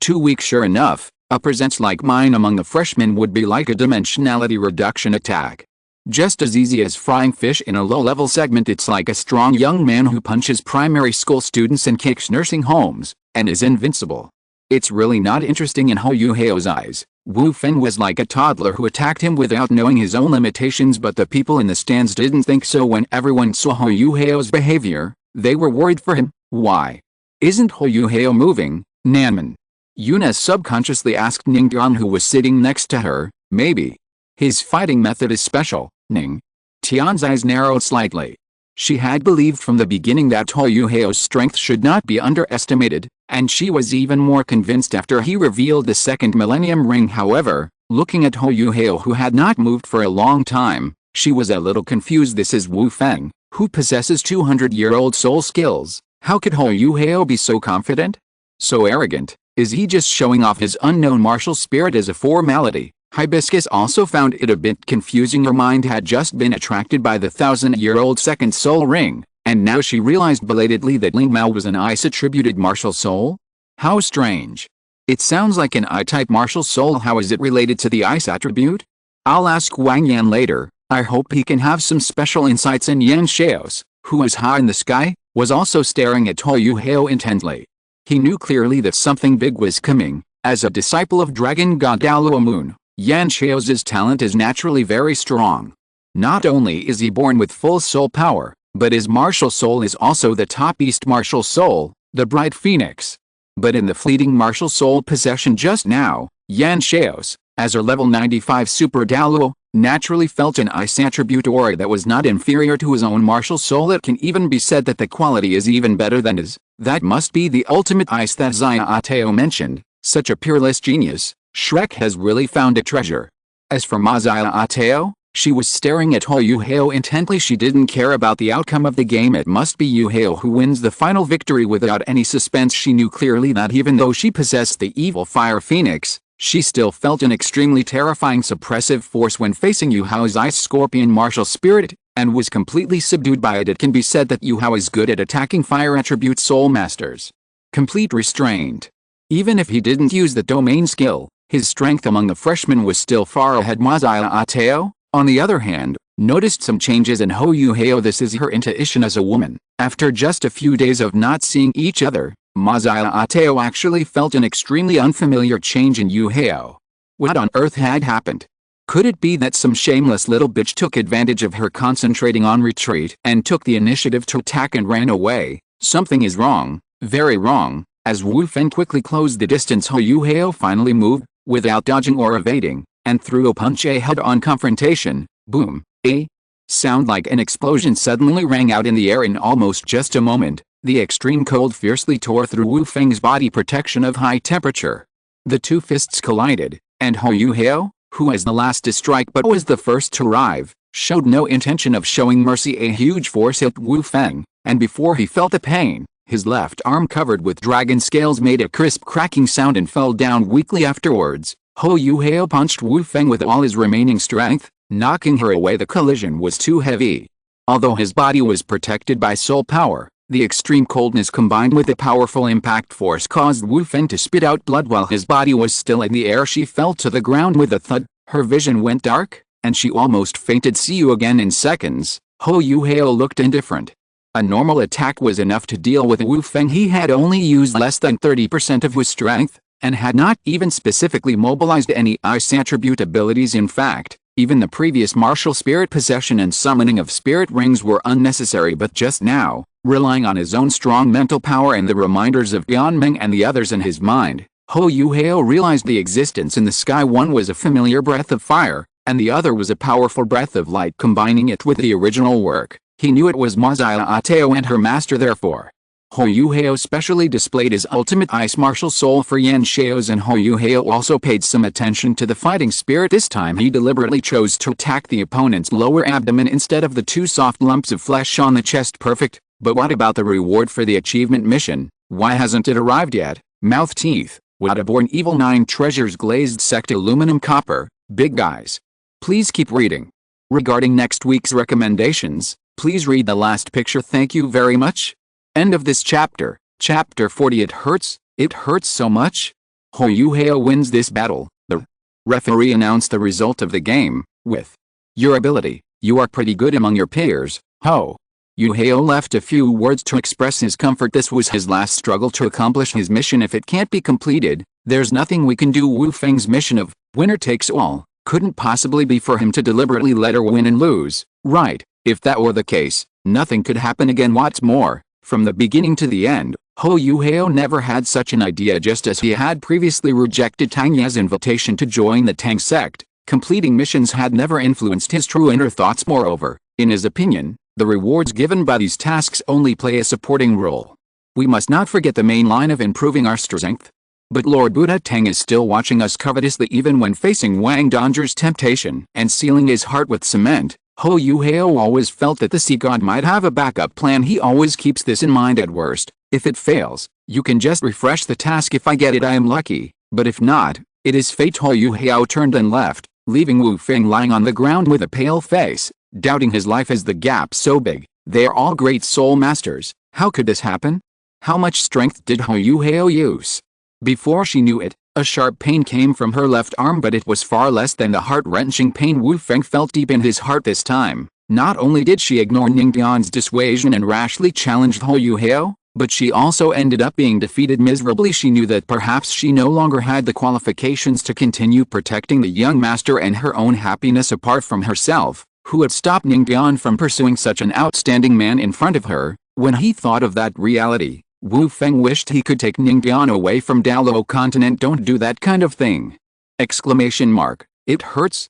Too weak. Sure enough, a presence like mine among the freshmen would be like a dimensionality reduction attack. Just as easy as frying fish in a low-level segment. It's like a strong young man who punches primary school students and kicks nursing homes, and is invincible. It's really not interesting in Huo Yuhao's eyes. Wu Feng was like a toddler who attacked him without knowing his own limitations, but the people in the stands didn't think so. When everyone saw Huo Yuhao's behavior, they were worried for him. Why isn't Huo Yuhao moving, Nanman? Yuna subconsciously asked Ningtian, who was sitting next to her. Maybe His fighting method is special. Ning Tian's eyes narrowed slightly. She had believed from the beginning that Huo Yuhao's strength should not be underestimated, and she was even more convinced after he revealed the second millennium ring. However, looking at Huo Yuhao, who had not moved for a long time, she was a little confused. This is Wu Feng, who possesses 200-year-old soul skills. How could Huo Yuhao be so confident? So arrogant? Is he just showing off his unknown martial spirit as a formality? Hibiscus also found it a bit confusing. Her mind had just been attracted by the 1,000-year-old second soul ring, and now she realized belatedly that Ling Mao was an ice-attributed martial soul? How strange. It sounds like an I-type martial soul. How is it related to the ice attribute? I'll ask Wang Yan later. I hope he can have some special insights. And Yan Xiaos, who was high in the sky, was also staring at Huo Yuhao intently. He knew clearly that something big was coming. As a disciple of dragon god Douluo Moon, Yan Xiao's talent is naturally very strong. Not only is he born with full soul power, but his martial soul is also the top East martial soul, the bright phoenix. But in the fleeting martial soul possession just now, Yan Xiao's, as her level 95 super Douluo, naturally felt an ice attribute aura that was not inferior to his own martial soul. It can even be said that the quality is even better than his. That must be the ultimate ice that Xiaotao mentioned. Such a peerless genius. Shrek has really found a treasure. As for Ma Xiaotao, she was staring at Huo Yuhao intently. She didn't care about the outcome of the game. It must be Yuhao who wins the final victory. Without any suspense, she knew clearly that even though she possessed the evil fire phoenix, she still felt an extremely terrifying suppressive force when facing Yuhao's ice scorpion martial spirit, and was completely subdued by it. It can be said that Yuhao is good at attacking fire attribute soul masters. Complete restraint. Even if he didn't use the domain skill, his strength among the freshmen was still far ahead. Ma Xiaotao, on the other hand, noticed some changes in Huo Yuhao. This is her intuition as a woman. After just a few days of not seeing each other, Ma Xiaotao actually felt an extremely unfamiliar change in Yuhao. What on earth had happened? Could it be that some shameless little bitch took advantage of her concentrating on retreat and took the initiative to attack and ran away? Something is wrong, very wrong. As Wu Feng quickly closed the distance, Huo Yuhao finally moved, without dodging or evading, and threw a punch. A head-on confrontation. Boom. A sound like an explosion suddenly rang out in the air. In almost just a moment, the extreme cold fiercely tore through Wu Feng's body protection of high temperature. The two fists collided, and Huo Yuhao, who was the last to strike but was the first to arrive, showed no intention of showing mercy. A huge force hit Wu Feng, and before he felt the pain, his left arm covered with dragon scales made a crisp cracking sound and fell down weakly afterwards. Huo Yuhao punched Wu Feng with all his remaining strength, knocking her away. The collision was too heavy. Although his body was protected by soul power, the extreme coldness combined with the powerful impact force caused Wu Feng to spit out blood while his body was still in the air. She fell to the ground with a thud, her vision went dark, and she almost fainted. See you again in seconds. Huo Yuhao looked indifferent. A normal attack was enough to deal with Wu Feng. He had only used less than 30% of his strength, and had not even specifically mobilized any ice attribute abilities. In fact, even the previous martial spirit possession and summoning of spirit rings were unnecessary. But just now, relying on his own strong mental power and the reminders of Yanmeng and the others in his mind, Huo Yuhao realized the existence in the sky. One was a familiar breath of fire, and the other was a powerful breath of light. Combining it with the original work, he knew it was Ma Xiaotao and her master. Therefore, Huo Yuhao specially displayed his ultimate ice martial soul for Yan Xiao's, and Huo Yuhao also paid some attention to the fighting spirit. This time he deliberately chose to attack the opponent's lower abdomen instead of the two soft lumps of flesh on the chest. Perfect, but what about the reward for the achievement mission? Why hasn't it arrived yet? Mouth teeth. What a born evil. 9 treasures glazed sect aluminum copper. Big guys. Please keep reading. Regarding next week's recommendations, please read the last picture. Thank you very much. End of this chapter. Chapter 40. It hurts so much. Huo Yuhao wins this battle. The referee announced the result of the game, with your ability, you are pretty good among your peers. Huo Yuhao left a few words to express his comfort. This was his last struggle to accomplish his mission. If it can't be completed, there's nothing we can do. Wu Feng's mission of winner takes all couldn't possibly be for him to deliberately let her win and lose, right? If that were the case, nothing could happen again. What's more, from the beginning to the end, Huo Yuhao never had such an idea. Just as he had previously rejected Tang Ye's invitation to join the Tang sect, Completing missions had never influenced his true inner thoughts. Moreover, in his opinion, the rewards given by these tasks only play a supporting role. We must not forget the main line of improving our strength. But Lord Buddha Tang is still watching us covetously even when facing Wang Donger's temptation and sealing his heart with cement. Huo Yuhao always felt that the sea god might have a backup plan. He always keeps this in mind. At worst, if it fails, you can just refresh the task. If I get it, I am lucky, but if not, it is fate. Huo Yuhao turned and left, leaving Wu Feng lying on the ground with a pale face, doubting his life. As the gap so big? They are all great soul masters. How could this happen? How much strength did Huo Yuhao use? Before she knew it, a sharp pain came from her left arm, but it was far less than the heart-wrenching pain Wu Feng felt deep in his heart this time. Not only did she ignore Ningtian's dissuasion and rashly challenged Huo Yuhao, but she also ended up being defeated miserably. She knew that perhaps she no longer had the qualifications to continue protecting the young master and her own happiness apart from herself, who had stopped Ningtian from pursuing such an outstanding man in front of her. When he thought of that reality, Wu Feng wished he could take Ningtian away from Douluo continent. Don't do that kind of thing! Exclamation mark. It hurts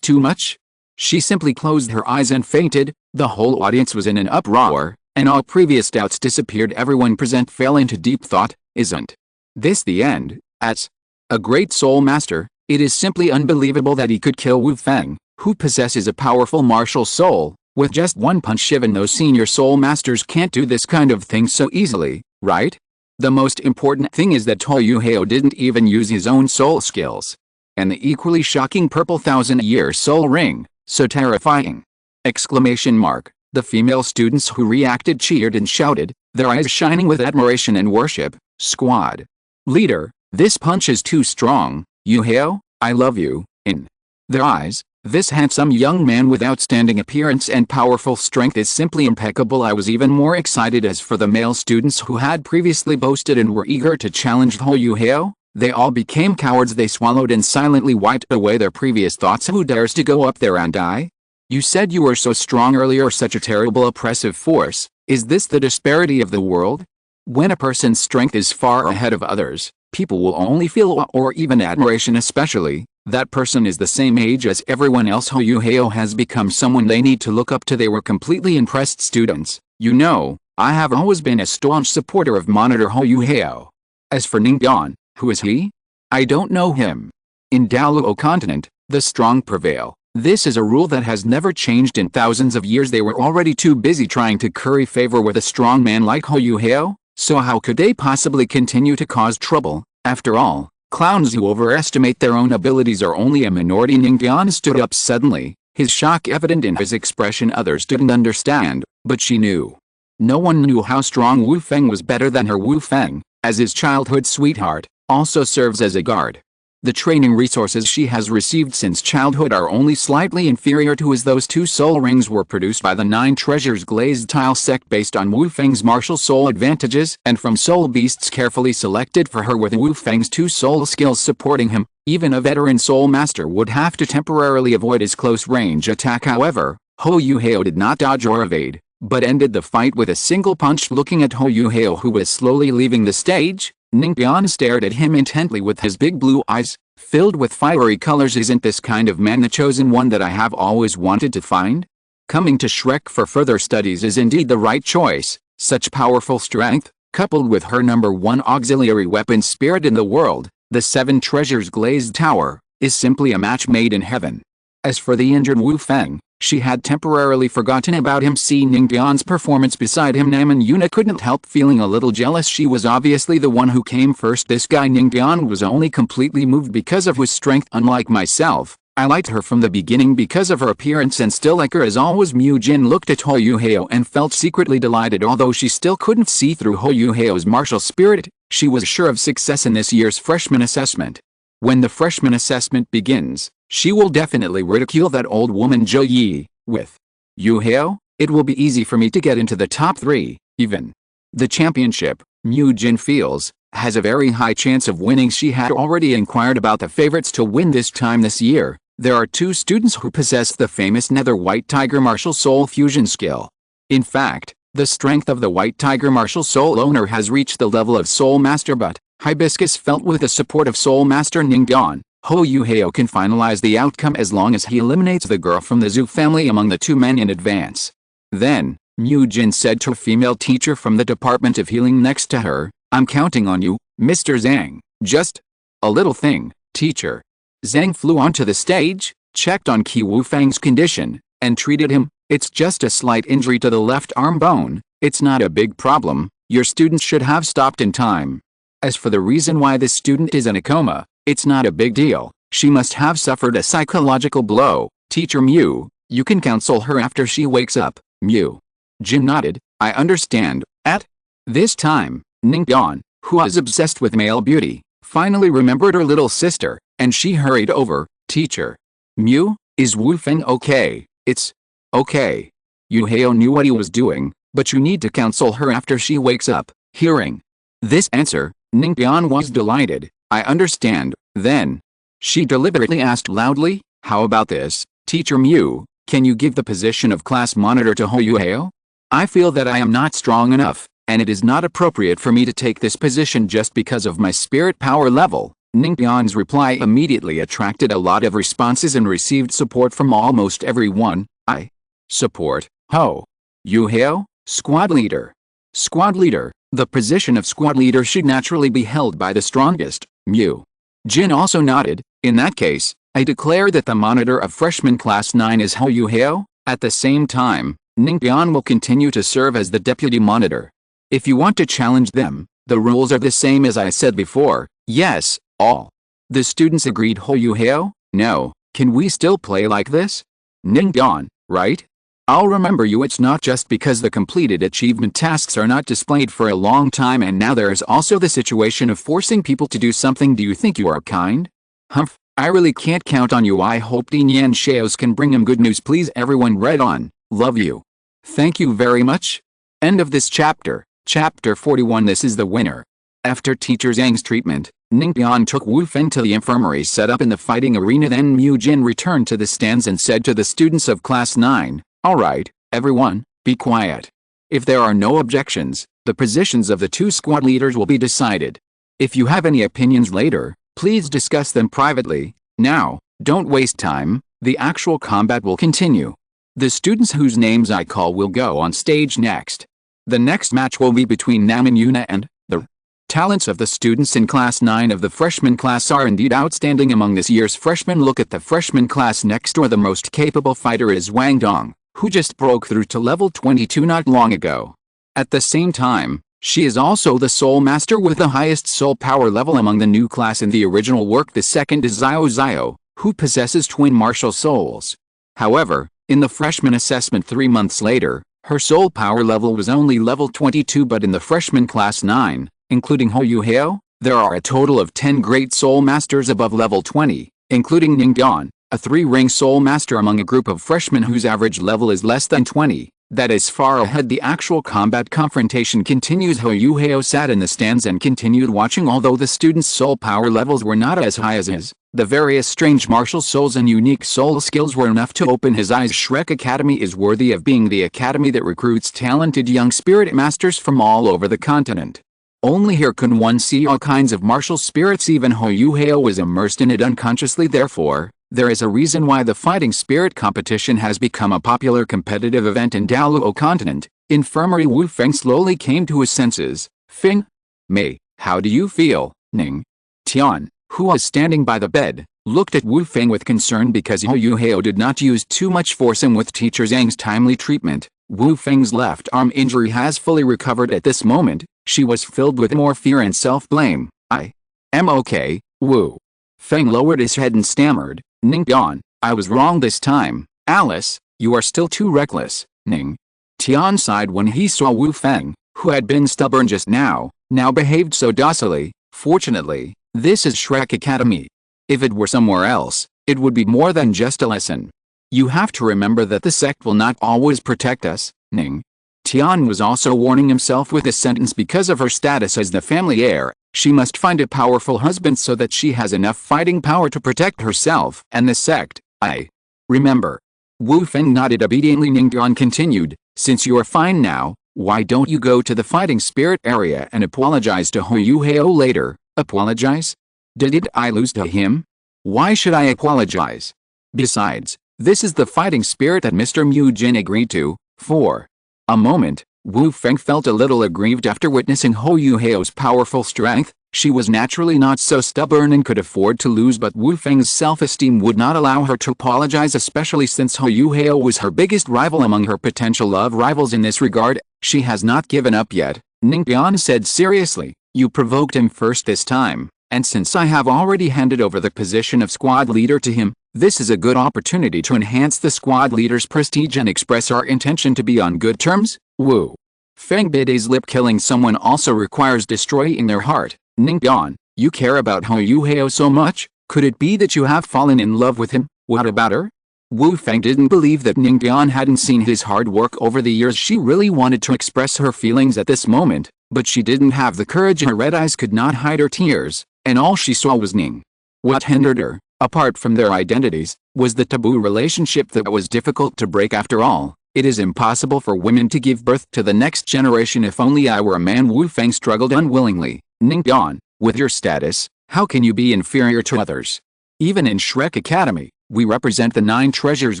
too much. She simply closed her eyes and fainted. The whole audience was in an uproar, and all previous doubts disappeared. Everyone present fell into deep thought. Isn't this the end? As a great soul master, it is simply unbelievable that he could kill Wu Feng, who possesses a powerful martial soul, with just one punch. Even those senior soul masters can't do this kind of thing so easily, right? The most important thing is that Huo Yuhao didn't even use his own soul skills. And the equally shocking purple 1000-year soul ring, so terrifying! Exclamation mark. The female students who reacted cheered and shouted, their eyes shining with admiration and worship. Squad leader, this punch is too strong. Yuhao, I love you. In their eyes, this handsome young man with outstanding appearance and powerful strength is simply impeccable. I was even more excited as for the male students who had previously boasted and were eager to challenge Huo Yuhao. They all became cowards. They swallowed and silently wiped away their previous thoughts. Who dares to go up there and die? You said you were so strong earlier, such a terrible oppressive force. Is this the disparity of the world? When a person's strength is far ahead of others, people will only feel awe or even admiration, especially that person is the same age as everyone else. Huo Yuhao has become someone they need to look up to. They were completely impressed students. You know, I have always been a staunch supporter of Monitor Huo Yuhao. As for Ningtian, who is he? I don't know him. In Douluo continent, the strong prevail. This is a rule that has never changed in thousands of years. They were already too busy trying to curry favor with a strong man like Huo Yuhao, so how could they possibly continue to cause trouble? After all, clowns who overestimate their own abilities are only a minority. Ningtian stood up suddenly, his shock evident in his expression. Others didn't understand, but she knew. No one knew how strong Wu Feng was. Better than her. Wu Feng, as his childhood sweetheart, also serves as a guard. The training resources she has received since childhood are only slightly inferior to his. Those two soul rings were produced by the 9 treasures glazed tile sect based on Wu Feng's martial soul advantages and from soul beasts carefully selected for her with Wu Feng's 2 soul skills supporting him. Even a veteran soul master would have to temporarily avoid his close range attack. However, Huo Yuhao did not dodge or evade, but ended the fight with a single punch. Looking at Huo Yuhao, who was slowly leaving the stage, Ningtian stared at him intently with his big blue eyes, filled with fiery colors. Isn't this kind of man the chosen one that I have always wanted to find? Coming to Shrek for further studies is indeed the right choice. Such powerful strength, coupled with her #1 auxiliary weapon spirit in the world, the 7 treasures glazed tower, is simply a match made in heaven. As for the injured Wu Feng, she had temporarily forgotten about him. Seeing Ningtian's performance beside him, Naman Yuna couldn't help feeling a little jealous. She was obviously the one who came first. This guy Ningtian was only completely moved because of his strength. Unlike myself, I liked her from the beginning because of her appearance and still like her as always. Mu Jin looked at Huo Yuhao and felt secretly delighted. Although she still couldn't see through Huo Yuhao's martial spirit, she was sure of success in this year's freshman assessment. When the freshman assessment begins, she will definitely ridicule that old woman Zhou Yi. With Yuhao, it will be easy for me to get into the top 3, even. The championship, Mu Jin feels, has a very high chance of winning. She had already inquired about the favorites to win this time this year. There are 2 students who possess the famous Nether White Tiger martial soul fusion skill. In fact, the strength of the White Tiger martial soul owner has reached the level of Soul Master, but Hibiscus felt with the support of Soul Master Ningtian, Huo Yuhao can finalize the outcome as long as he eliminates the girl from the Zhu family among the 2 men in advance. Then, Mu Jin said to a female teacher from the Department of Healing next to her, "I'm counting on you, Mr. Zhang. Just a little thing, teacher." Zhang flew onto the stage, checked on Qi Wufang's condition, and treated him. "It's just a slight injury to the left arm bone. It's not a big problem. Your students should have stopped in time. As for the reason why this student is in a coma, it's not a big deal. She must have suffered a psychological blow. Teacher Mu, you can counsel her after she wakes up." Mu Jin nodded. "I understand." At this time, Ningguan, who was obsessed with male beauty, finally remembered her little sister, and she hurried over. "Teacher Mu, is Wu Feng okay?" "It's okay." Yuhao knew what he was doing, "but you need to counsel her after she wakes up." Hearing this answer, Ningguan was delighted. "I understand." Then, she deliberately asked loudly, "How about this, Teacher Mu, can you give the position of class monitor to Huo Yuhao? I feel that I am not strong enough, and it is not appropriate for me to take this position just because of my spirit power level." Ningguan's reply immediately attracted a lot of responses and received support from almost everyone. "I support Huo Yuhao, squad leader." Squad leader, the position of squad leader should naturally be held by the strongest. Mu Jin also nodded. "In that case, I declare that the monitor of freshman class 9 is Huo Yuhao." At the same time, Ningguan will continue to serve as the deputy monitor. If you want to challenge them, the rules are the same as I said before. Yes, all the students agreed. Huo Yuhao, no, can we still play like this? Ningguan, right? I'll remember you. It's not just because the completed achievement tasks are not displayed for a long time, and now there is also the situation of forcing people to do something. Do you think you are kind? Humph, I really can't count on you. I hope Dean Yan Shaos can bring him good news. Please everyone, read on. Love you. Thank you very much. End of this chapter. Chapter 41. This is the winner. After Teacher Zhang's treatment, Ningguan took Wu Feng to the infirmary set up in the fighting arena. Then Mu Jin returned to the stands and said to the students of class 9, "Alright, everyone, be quiet. If there are no objections, the positions of the 2 squad leaders will be decided. If you have any opinions later, please discuss them privately. Now, don't waste time, the actual combat will continue. The students whose names I call will go on stage next. The next match will be between Nam and Yuna, and the talents of the students in class 9 of the freshman class are indeed outstanding. Among this year's freshmen, look at the freshman class next door. The most capable fighter is Wang Dong, who just broke through to level 22 not long ago. At the same time, she is also the soul master with the highest soul power level among the new class in the original work. The second is Xiao Xiao, who possesses twin martial souls. However, in the freshman assessment 3 months later, her soul power level was only level 22. But in the freshman class 9, including Huo Yuhao, there are a total of 10 great soul masters above level 20, including Ningguan, a 3-ring soul master among a group of freshmen whose average level is less than 20. That is far ahead. The actual combat confrontation continues. Huo Yuhao sat in the stands and continued watching. Although the students' soul power levels were not as high as his, the various strange martial souls and unique soul skills were enough to open his eyes. Shrek Academy is worthy of being the academy that recruits talented young spirit masters from all over the continent. Only here can one see all kinds of martial spirits. Even Huo Yuhao was immersed in it unconsciously. Therefore, there is a reason why the fighting spirit competition has become a popular competitive event in Douluo continent. Infirmary. Wu Feng slowly came to his senses. "Fing Mei, how do you feel?" Ning Tian, who was standing by the bed, looked at Wu Feng with concern because Huo Yuhao did not use too much force, and with Teacher Zhang's timely treatment, Wu Feng's left arm injury has fully recovered. At this moment, she was filled with more fear and self-blame. "I am okay." Wu Feng lowered his head and stammered, "Ningguan, I was wrong this time. Alice, you are still too reckless." Ning Tian sighed when he saw Wu Feng, who had been stubborn just now behaved so docilely. Fortunately, this is Shrek Academy. If it were somewhere else, it would be more than just a lesson. You have to remember that the sect will not always protect us. Ning Tian was also warning himself with this sentence. Because of her status as the family heir, she must find a powerful husband so that she has enough fighting power to protect herself and the sect. "I remember." Wu Feng nodded obediently. Ningguan continued, "Since you are fine now, why don't you go to the fighting spirit area and apologize to Huo Yuhao later?" "Apologize? Did I lose to him?" Why should I apologize? Besides, this is the fighting spirit that Mr. Mu Jin agreed to. For a moment, Wu Feng felt a little aggrieved after witnessing Huo Yuhao's powerful strength. She was naturally not so stubborn and could afford to lose, but Wu Feng's self-esteem would not allow her to apologize, especially since Huo Yuhao was her biggest rival among her potential love rivals in this regard. She has not given up yet, Ningtian said seriously. You provoked him first this time, and since I have already handed over the position of squad leader to him, this is a good opportunity to enhance the squad leader's prestige and express our intention to be on good terms. Wu Feng bid's lip. Killing someone also requires destroying their heart. Ningtian, you care about Huo Yuhao so much? Could it be that you have fallen in love with him? What about her? Wu Feng didn't believe that Ningtian hadn't seen his hard work over the years. She really wanted to express her feelings at this moment, but she didn't have the courage. Her red eyes could not hide her tears, and all she saw was Ning. What hindered her, apart from their identities, was the taboo relationship that was difficult to break. After all, it is impossible for women to give birth to the next generation. If only I were a man. Wu Feng struggled unwillingly. Ningtian, with your status, how can you be inferior to others? Even in Shrek Academy, we represent the 9 treasures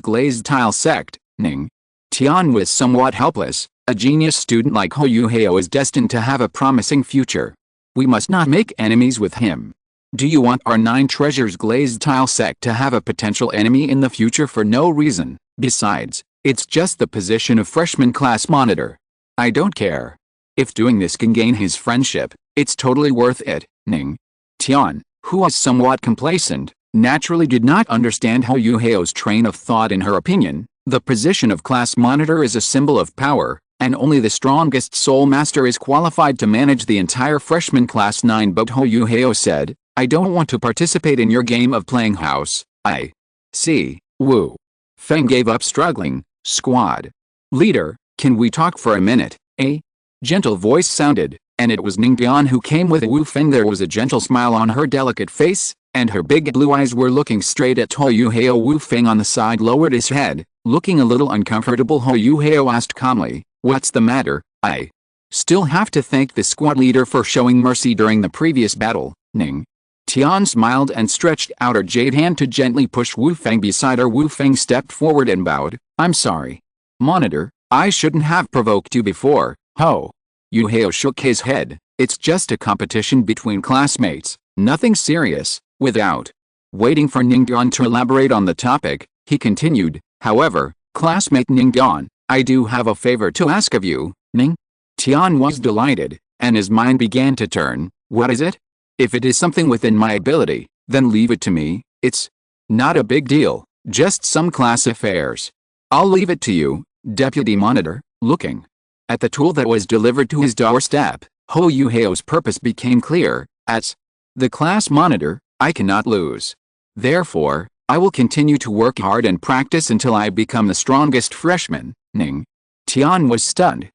glazed tile sect. Ning Tian was somewhat helpless. A genius student like Huo Yuhao is destined to have a promising future. We must not make enemies with him. Do you want our 9 treasures glazed tile sect to have a potential enemy in the future for no reason? Besides, it's just the position of freshman class monitor. I don't care. If doing this can gain his friendship, it's totally worth it. Ning Tian, who was somewhat complacent, naturally did not understand Huo Yuhao's train of thought. In her opinion, the position of class monitor is a symbol of power, and only the strongest soul master is qualified to manage the entire freshman class 9. But Huo Yuhao said, I don't want to participate in your game of playing house. I see. Wu Feng gave up struggling. Squad leader, can we talk for a minute? A gentle voice sounded, and it was Ningtian who came with Wu Feng. There was a gentle smile on her delicate face, and her big blue eyes were looking straight at Huo Yuhao. Wu Feng on the side lowered his head, looking a little uncomfortable. Huo Yuhao asked calmly, what's the matter? I still have to thank the squad leader for showing mercy during the previous battle. Ning Tian smiled and stretched out her jade hand to gently push Wu Feng beside her. Wu Feng stepped forward and bowed. I'm sorry. Monitor, I shouldn't have provoked you before. Huo Yuhao shook his head. It's just a competition between classmates, nothing serious. Without waiting for Ningtian to elaborate on the topic, he continued, however, classmate Ningtian, I do have a favor to ask of you. Ning Tian was delighted, and his mind began to turn. What is it? If it is something within my ability, then leave it to me. It's not a big deal, just some class affairs. I'll leave it to you. Deputy Monitor, looking at the tool that was delivered to his doorstep, Huo Yuhao's purpose became clear. As the class monitor, I cannot lose. Therefore, I will continue to work hard and practice until I become the strongest freshman. Ning Tian was stunned.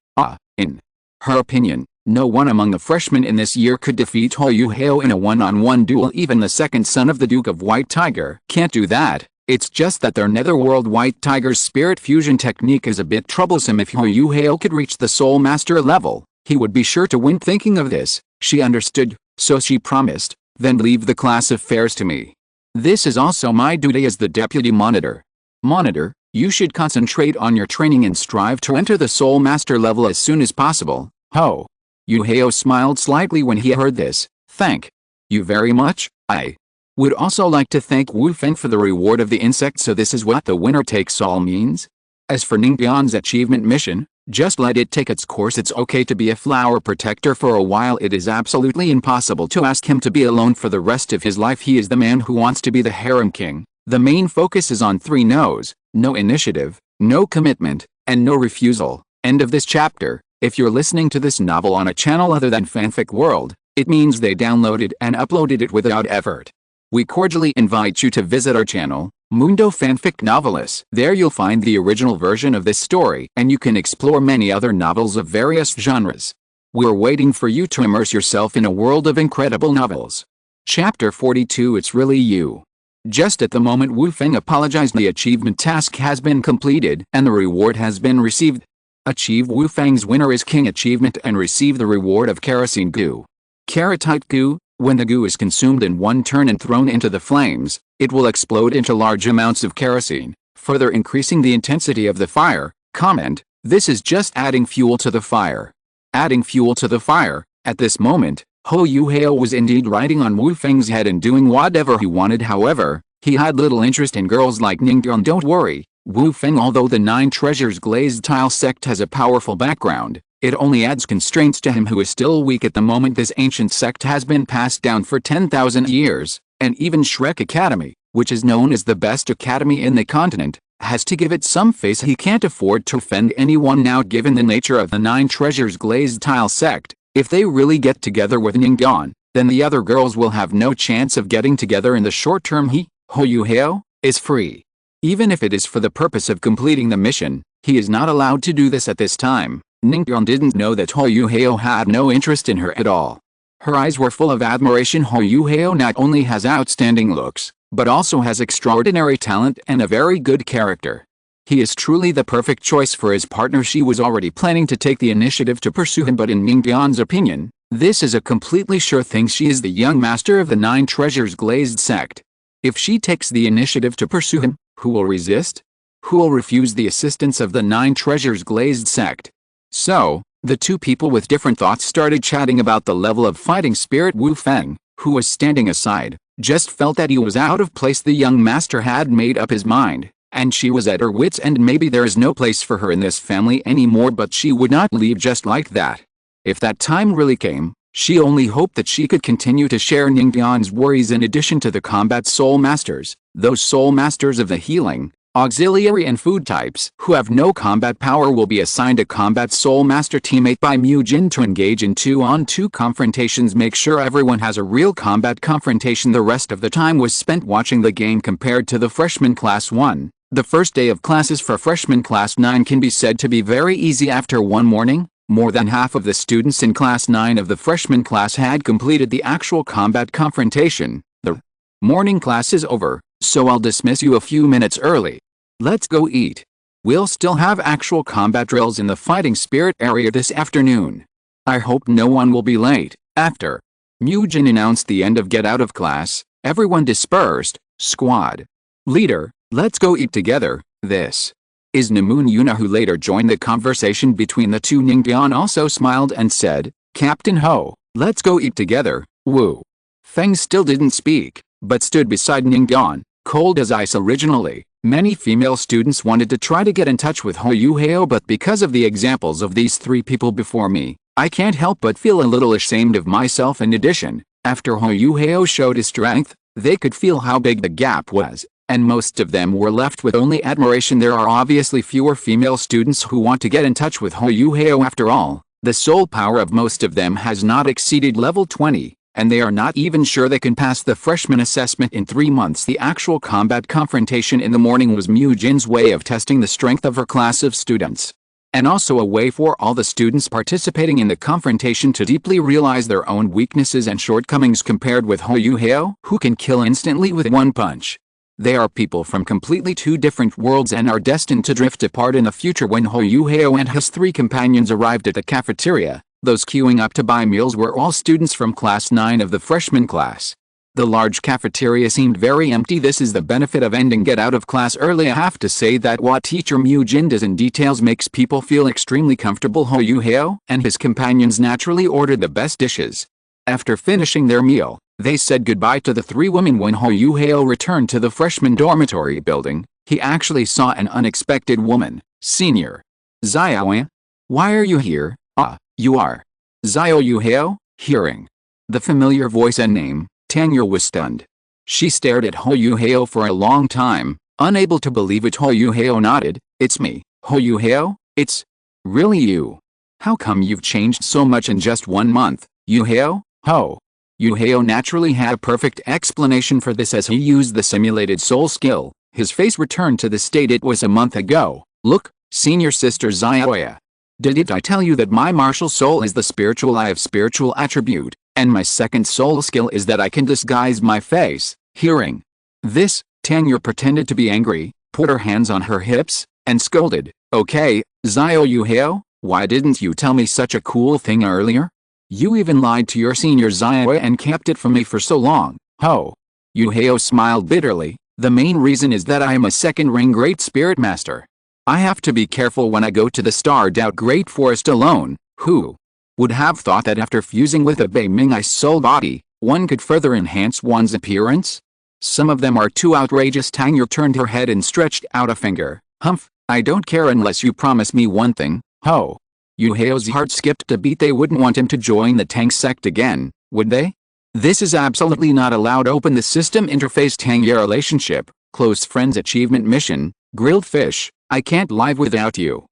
In her opinion, no one among the freshmen in this year could defeat Huo Yuhao in a one-on-one duel. Even the second son of the Duke of White Tiger can't do that. It's just that their netherworld White Tiger's spirit fusion technique is a bit troublesome. If Huo Yuhao could reach the Soul Master level, he would be sure to win. Thinking of this, she understood, so she promised, then leave the class affairs to me. This is also my duty as the Deputy Monitor. Monitor, you should concentrate on your training and strive to enter the Soul Master level as soon as possible. Huo Yuhao smiled slightly when he heard this. Thank you very much. I would also like to thank Wu Feng for the reward of the insect. So this is what the winner takes all means? As for Ningtian's achievement mission, just let it take its course. It's okay to be a flower protector for a while. It is absolutely impossible to ask him to be alone for the rest of his life. He is the man who wants to be the harem king. The main focus is on 3 no's, no initiative, no commitment, and no refusal. End of this chapter. If you're listening to this novel on a channel other than Fanfic World, it means they downloaded and uploaded it without effort. We cordially invite you to visit our channel, Mundo Fanfic Novelist. There you'll find the original version of this story, and you can explore many other novels of various genres. We're waiting for you to immerse yourself in a world of incredible novels. Chapter 42. It's really you. Just at the moment Wu Feng apologized, the achievement task has been completed and the reward has been received. Achieve Wu Feng's winner is King achievement and receive the reward of kerosene goo. Carotite goo. When the goo is consumed in one turn and thrown into the flames, it will explode into large amounts of kerosene, further increasing the intensity of the fire. Comment: this is just adding fuel to the fire. Adding fuel to the fire. At this moment, Huo Yuhao was indeed riding on Wu Feng's head and doing whatever he wanted. However, he had little interest in girls like Ningguang. Don't worry, Wu Feng, although the Nine Treasures glazed tile sect has a powerful background, it only adds constraints to him who is still weak at the moment. This ancient sect has been passed down for 10,000 years, and even Shrek Academy, which is known as the best academy in the continent, has to give it some face. He can't afford to offend anyone now given the nature of the Nine Treasures glazed tile sect. If they really get together with Ningguang, then the other girls will have no chance of getting together in the short term. He, Huo Yuhao, is free. Even if it is for the purpose of completing the mission, he is not allowed to do this at this time. Ningguang didn't know that Huo Yuhao had no interest in her at all. Her eyes were full of admiration. Huo Yuhao not only has outstanding looks, but also has extraordinary talent and a very good character. He is truly the perfect choice for his partner. She was already planning to take the initiative to pursue him, but in Ningguang's opinion, this is a completely sure thing. She is the young master of the Nine Treasures glazed sect. If she takes the initiative to pursue him, who will resist? Who will refuse the assistance of the Nine Treasures glazed sect? So, the two people with different thoughts started chatting about the level of fighting spirit. Wu Feng, who was standing aside, just felt that he was out of place. The young master had made up his mind, and she was at her wits' end. Maybe there is no place for her in this family anymore, but she would not leave just like that. If that time really came, she only hoped that she could continue to share Ningguang's worries. In addition to the combat soul masters, those soul masters of the healing, auxiliary and food types who have no combat power will be assigned a combat soul master teammate by Mu Jin to engage in 2-on-2 confrontations. Make sure everyone has a real combat confrontation. The rest of the time was spent watching the game. Compared to the freshman class 1, the first day of classes for freshman class 9 can be said to be very easy. After one morning, more than half of the students in class 9 of the freshman class had completed the actual combat confrontation. The morning class is over, so I'll dismiss you a few minutes early. Let's go eat. We'll still have actual combat drills in the fighting spirit area this afternoon. I hope no one will be late. After Mu Jin announced the end of get out of class, everyone dispersed. Squad leader, let's go eat together. This is Namoon Yuna, who later joined the conversation between the two. Ningguang also smiled and said, Captain Ho, let's go eat together. Wu Feng still didn't speak, but stood beside Ningguang, cold as ice. Originally, many female students wanted to try to get in touch with Huo Yuhao, but because of the examples of these three people before me, I can't help but feel a little ashamed of myself. In addition, after Huo Yuhao showed his strength, they could feel how big the gap was, and most of them were left with only admiration. There are obviously fewer female students who want to get in touch with Huo Yuhao. After all, the soul power of most of them has not exceeded level 20, and they are not even sure they can pass the freshman assessment in 3 months. The actual combat confrontation in the morning was Mu Jin's way of testing the strength of her class of students, and also a way for all the students participating in the confrontation to deeply realize their own weaknesses and shortcomings compared with Huo Yuhao, who can kill instantly with one punch. They are people from completely two different worlds and are destined to drift apart in the future. When Huo Yuhao and his three companions arrived at the cafeteria, those queuing up to buy meals were all students from class 9 of the freshman class. The large cafeteria seemed very empty. This is the benefit of ending get out of class early. I have to say that what teacher Mu Jin does in details makes people feel extremely comfortable. Huo Yuhao and his companions naturally ordered the best dishes. After finishing their meal, they said goodbye to the three women. When Huo Yuhao returned to the freshman dormitory building, he actually saw an unexpected woman. Senior Xiaoyan, why are you here? Ah, you are Xiao Yuhao. Hearing the familiar voice and name, Tang was stunned. She stared at Huo Yuhao for a long time, unable to believe it. Huo Yuhao nodded. It's me, Huo Yuhao. It's really you. How come you've changed so much in just 1 month, Yuhao? Huo Yuhao naturally had a perfect explanation for this as he used the simulated soul skill. His face returned to the state it was a month ago. Look, senior sister Xiaoya. Didn't I tell you that my martial soul is the spiritual eye of spiritual attribute, and my second soul skill is that I can disguise my face? Hearing this, Tang pretended to be angry, put her hands on her hips, and scolded. Okay, Xiao Yuhao, why didn't you tell me such a cool thing earlier? You even lied to your senior Xiaoya and kept it from me for so long. Ho Yuhao smiled bitterly. The main reason is that I am a second-ring Great Spirit Master. I have to be careful when I go to the starred out Great Forest alone. Who would have thought that after fusing with a Bei Ming Ice soul body, one could further enhance one's appearance? Some of them are too outrageous. Tang turned her head and stretched out a finger. Humph, I don't care unless you promise me one thing. Ho! Yuhao's heart skipped a beat. They wouldn't want him to join the Tang sect again, would they? This is absolutely not allowed. Open the system interface. Tang relationship, close friends achievement mission, grilled fish, I can't live without you.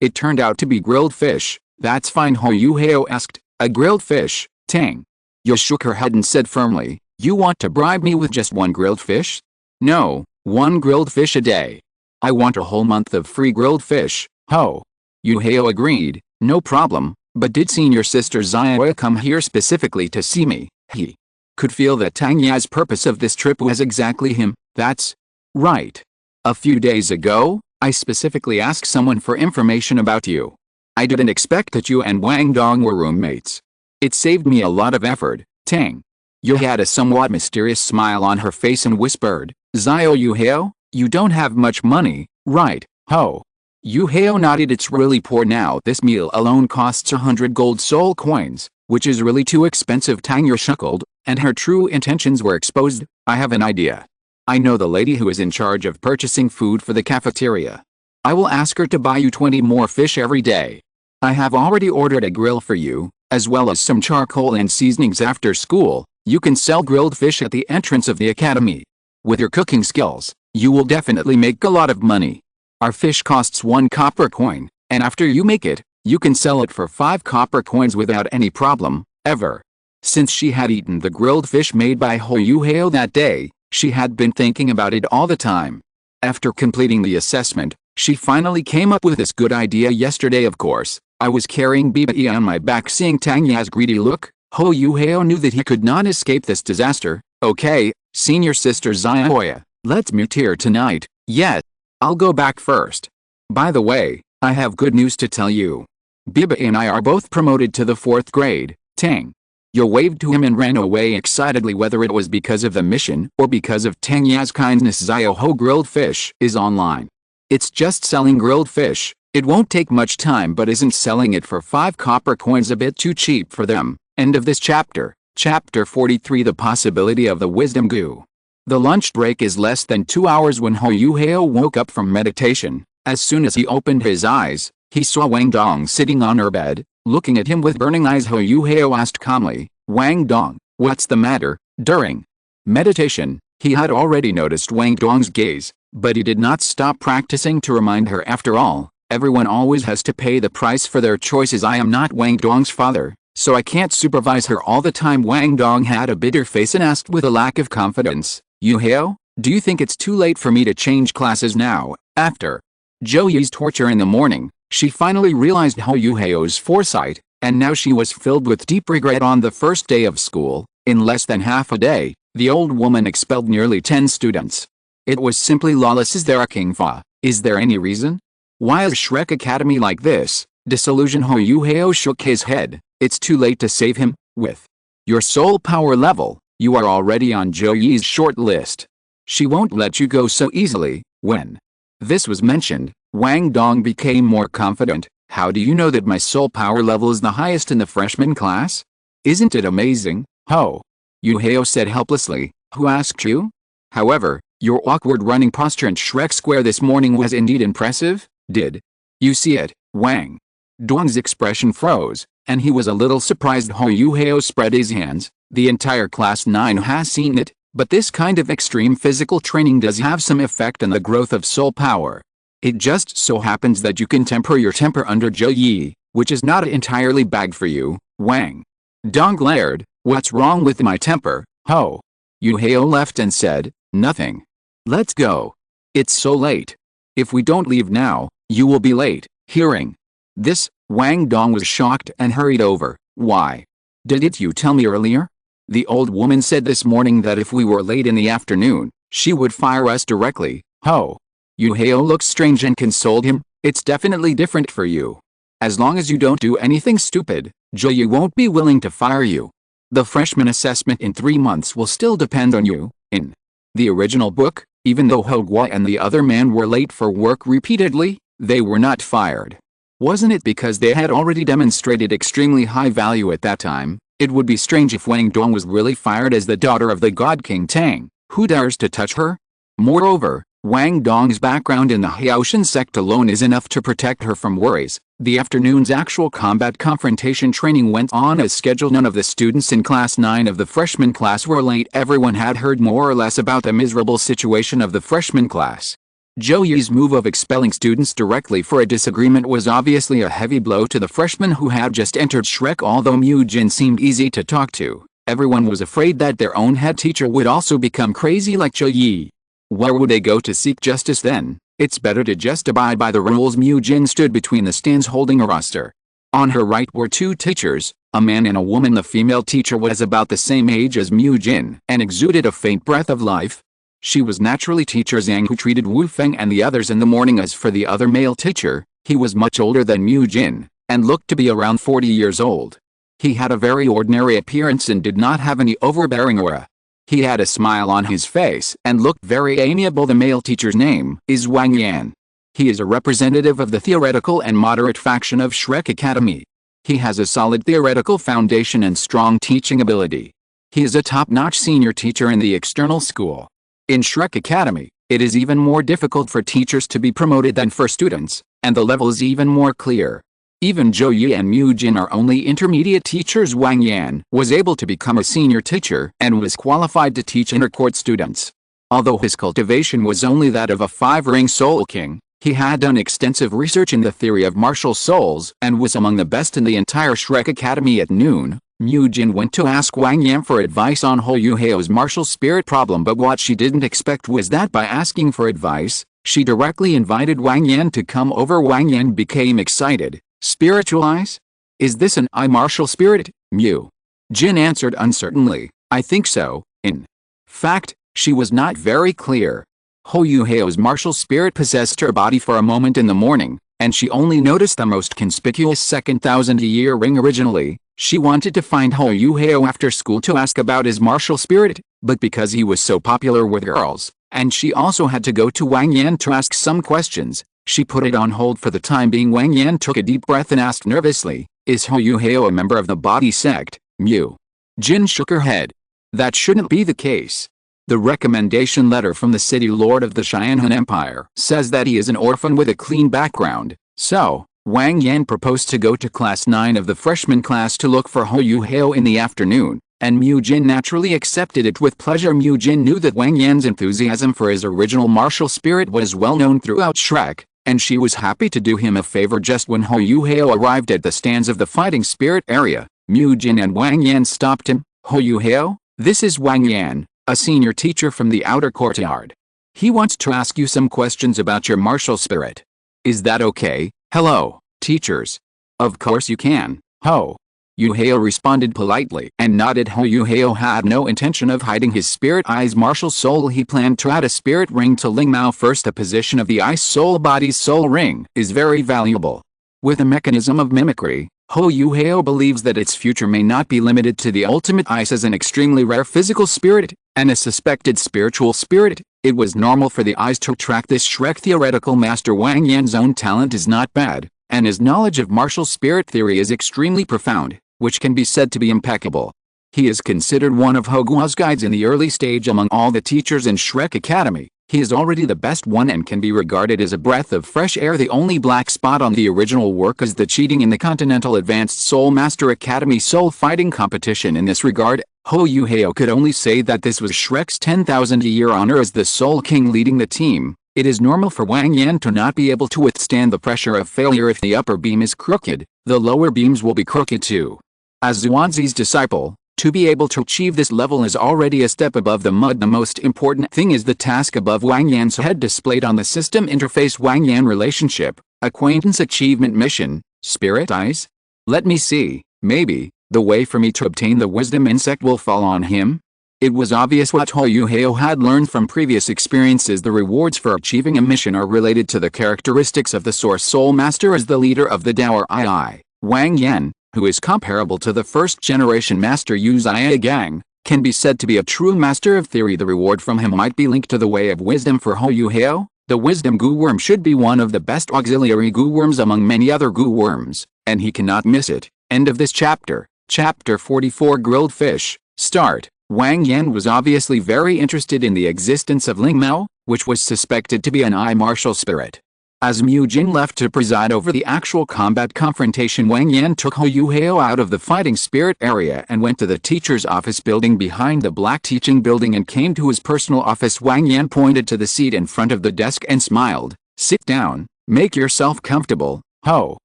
It turned out to be grilled fish. That's fine. Huo Yuhao asked, a grilled fish, Tang. Yu shook her head and said firmly, you want to bribe me with just one grilled fish? No, one grilled fish a day. I want a whole month of free grilled fish. Ho! Yuhao agreed, no problem, but did senior sister Xiao come here specifically to see me? He could feel that Tang Ya's purpose of this trip was exactly him. That's right. A few days ago, I specifically asked someone for information about you. I didn't expect that you and Wang Dong were roommates. It saved me a lot of effort, Tang. Yu had a somewhat mysterious smile on her face and whispered, Xiao Yuhao, you don't have much money, right? Ho! Yuhao nodded. It's really poor now. This meal alone costs 100 gold soul coins, which is really too expensive. Tang chuckled, and her true intentions were exposed. I have an idea. I know the lady who is in charge of purchasing food for the cafeteria. I will ask her to buy you 20 more fish every day. I have already ordered a grill for you, as well as some charcoal and seasonings. After school, you can sell grilled fish at the entrance of the academy. With your cooking skills, you will definitely make a lot of money. Our fish costs 1 copper coin, and after you make it, you can sell it for 5 copper coins without any problem, ever. Since she had eaten the grilled fish made by Huo Yuhao that day, she had been thinking about it all the time. After completing the assessment, she finally came up with this good idea. Yesterday, of course, I was carrying Biba on my back. Seeing Tang Ya's greedy look, Huo Yuhao knew that he could not escape this disaster. Okay, senior sister Xiaoya, let's meet here tonight. Yes, I'll go back first. By the way, I have good news to tell you. Biba and I are both promoted to the 4th grade, Tang. Yu waved to him and ran away excitedly. Whether it was because of the mission or because of Tang Ya's kindness, Xiao Ho grilled fish is online. It's just selling grilled fish. It won't take much time, but isn't selling it for 5 copper coins a bit too cheap for them? End of this chapter. Chapter 43. The possibility of the wisdom goo. The lunch break is less than 2 hours when Huo Yuhao woke up from meditation. As soon as he opened his eyes, he saw Wang Dong sitting on her bed, looking at him with burning eyes. Huo Yuhao asked calmly, Wang Dong, what's the matter? During meditation, he had already noticed Wang Dong's gaze, but he did not stop practicing to remind her. After all, everyone always has to pay the price for their choices. I am not Wang Dong's father, so I can't supervise her all the time. Wang Dong had a bitter face and asked with a lack of confidence, Yuhao, do you think it's too late for me to change classes now? After Zhou Yi's torture in the morning, she finally realized Huo Yuhao's foresight, and now she was filled with deep regret. On the first day of school, in less than half a day, the old woman expelled nearly 10 students. It was simply lawless. Is there a king fa? Is there any reason? Why is Shrek Academy like this? Disillusioned, Huo Yuhao shook his head. It's too late to save him. With your soul power level, you are already on Zhou Yi's short list. She won't let you go so easily. When this was mentioned, Wang Dong became more confident. How do you know that my soul power level is the highest in the freshman class? Isn't it amazing? Ho! Yuhao said helplessly. Who asked you? However, your awkward running posture in Shrek Square this morning was indeed impressive. Did you see it? Wang Dong's expression froze, and he was a little surprised. Huo Yuhao spread his hands. The entire class 9 has seen it, but this kind of extreme physical training does have some effect on the growth of soul power. It just so happens that you can temper your temper under Zhou Yi, which is not entirely bad for you. Wang Dong glared. What's wrong with my temper? Ho! Yuhao left and said, nothing. Let's go. It's so late. If we don't leave now, you will be late. Hearing this, Wang Dong was shocked and hurried over. Why didn't you tell me earlier? The old woman said this morning that if we were late in the afternoon, she would fire us directly. Ho! Yuhao looked strange and consoled him. It's definitely different for you. As long as you don't do anything stupid, Zhou Yi won't be willing to fire you. The freshman assessment in 3 months will still depend on you. In the original book, even though Guo and the other man were late for work repeatedly, they were not fired. Wasn't it because they had already demonstrated extremely high value at that time? It would be strange if Wang Dong was really fired as the daughter of the God-King Tang. Who dares to touch her? Moreover, Wang Dong's background in the Haoshan sect alone is enough to protect her from worries. The afternoon's actual combat confrontation training went on as scheduled. None of the students in Class 9 of the freshman class were late. Everyone had heard more or less about the miserable situation of the freshman class. Zhou Yi's move of expelling students directly for a disagreement was obviously a heavy blow to the freshmen who had just entered Shrek. Although Mu Jin seemed easy to talk to, everyone was afraid that their own head teacher would also become crazy like Zhou Yi. Where would they go to seek justice then? It's better to just abide by the rules. Mu Jin stood between the stands holding a roster. On her right were 2 teachers, a man and a woman. The female teacher was about the same age as Mu Jin and exuded a faint breath of life. She was naturally Teacher Zhang, who treated Wu Feng and the others in the morning. As for the other male teacher, he was much older than Mu Jin, and looked to be around 40 years old. He had a very ordinary appearance and did not have any overbearing aura. He had a smile on his face and looked very amiable. The male teacher's name is Wang Yan. He is a representative of the theoretical and moderate faction of Shrek Academy. He has a solid theoretical foundation and strong teaching ability. He is a top-notch senior teacher in the external school. In Shrek Academy, it is even more difficult for teachers to be promoted than for students, and the level is even more clear. Even Zhou Yi and Mu Jin are only intermediate teachers. Wang Yan was able to become a senior teacher and was qualified to teach intercourt students. Although his cultivation was only that of a 5-ring soul king, he had done extensive research in the theory of martial souls and was among the best in the entire Shrek Academy. At noon, Mu Jin went to ask Wang Yan for advice on Huo Yuhao's martial spirit problem, but what she didn't expect was that by asking for advice, she directly invited Wang Yan to come over. Wang Yan became excited. Spiritualize? Is this an martial spirit? Mu Jin answered uncertainly. I think so. In fact, she was not very clear. Huo Yuhao's martial spirit possessed her body for a moment in the morning, and she only noticed the most conspicuous second 1,000-year ring. Originally, she wanted to find Huo Yuhao after school to ask about his martial spirit, but because he was so popular with girls, and she also had to go to Wang Yan to ask some questions, she put it on hold for the time being. Wang Yan took a deep breath and asked nervously, "Is Huo Yuhao a member of the body sect?" Mu Jin shook her head. That shouldn't be the case. The recommendation letter from the city lord of the Xianhan Empire says that he is an orphan with a clean background. So, Wang Yan proposed to go to Class 9 of the freshman class to look for Huo Yuhao in the afternoon, and Mu Jin naturally accepted it with pleasure. Mu Jin knew that Wang Yan's enthusiasm for his original martial spirit was well known throughout Shrek, and she was happy to do him a favor. Just when Huo Yuhao arrived at the stands of the fighting spirit area, Mu Jin and Wang Yan stopped him. "Huo Yuhao, this is Wang Yan, a senior teacher from the outer courtyard. He wants to ask you some questions about your martial spirit. Is that okay?" "Hello, teachers." "Of course you can." Huo Yuhao responded politely and nodded. Huo Yuhao had no intention of hiding his spirit eye's martial soul. He planned to add a spirit ring to Ling Mao first. The position of the ice soul body's soul ring is very valuable. With a mechanism of mimicry, Huo Yuhao believes that its future may not be limited to the ultimate ice. As an extremely rare physical spirit, and a suspected spiritual spirit, it was normal for the eyes to track this Shrek theoretical master. Wang Yan's own talent is not bad, and his knowledge of martial spirit theory is extremely profound, which can be said to be impeccable. He is considered one of Guo's guides in the early stage among all the teachers in Shrek Academy. He is already the best one and can be regarded as a breath of fresh air. The only black spot on the original work is the cheating in the Continental Advanced Soul Master Academy soul fighting competition. In this regard, Huo Yuhao could only say that this was Shrek's 10,000-year honor as the Soul King leading the team. It is normal for Wang Yan to not be able to withstand the pressure of failure. If the upper beam is crooked, the lower beams will be crooked too. As Zhuangzi's disciple, to be able to achieve this level is already a step above the mud. The most important thing is the task above Wang Yan's head displayed on the system interface. Wang Yan relationship, acquaintance, achievement, mission, spirit eyes. Let me see, maybe, the way for me to obtain the wisdom insect will fall on him. It was obvious what Huo Yuhao had learned from previous experiences. The rewards for achieving a mission are related to the characteristics of the Source Soul Master as the leader of the Dower II. Wang Yan, who is comparable to the first-generation master Yu Gang, can be said to be a true master of theory. The reward from him might be linked to the way of wisdom for Huo Yuhao. The wisdom goo worm should be one of the best auxiliary goo worms among many other goo worms, and he cannot miss it. End of this chapter. Chapter 44 Grilled Fish. Start. Wang Yan was obviously very interested in the existence of Ling Mao, which was suspected to be an martial spirit. As Mu Jin left to preside over the actual combat confrontation, Wang Yan took Huo Yuhao out of the fighting spirit area and went to the teacher's office building behind the black teaching building and came to his personal office. Wang Yan pointed to the seat in front of the desk and smiled. Sit down, make yourself comfortable. Huo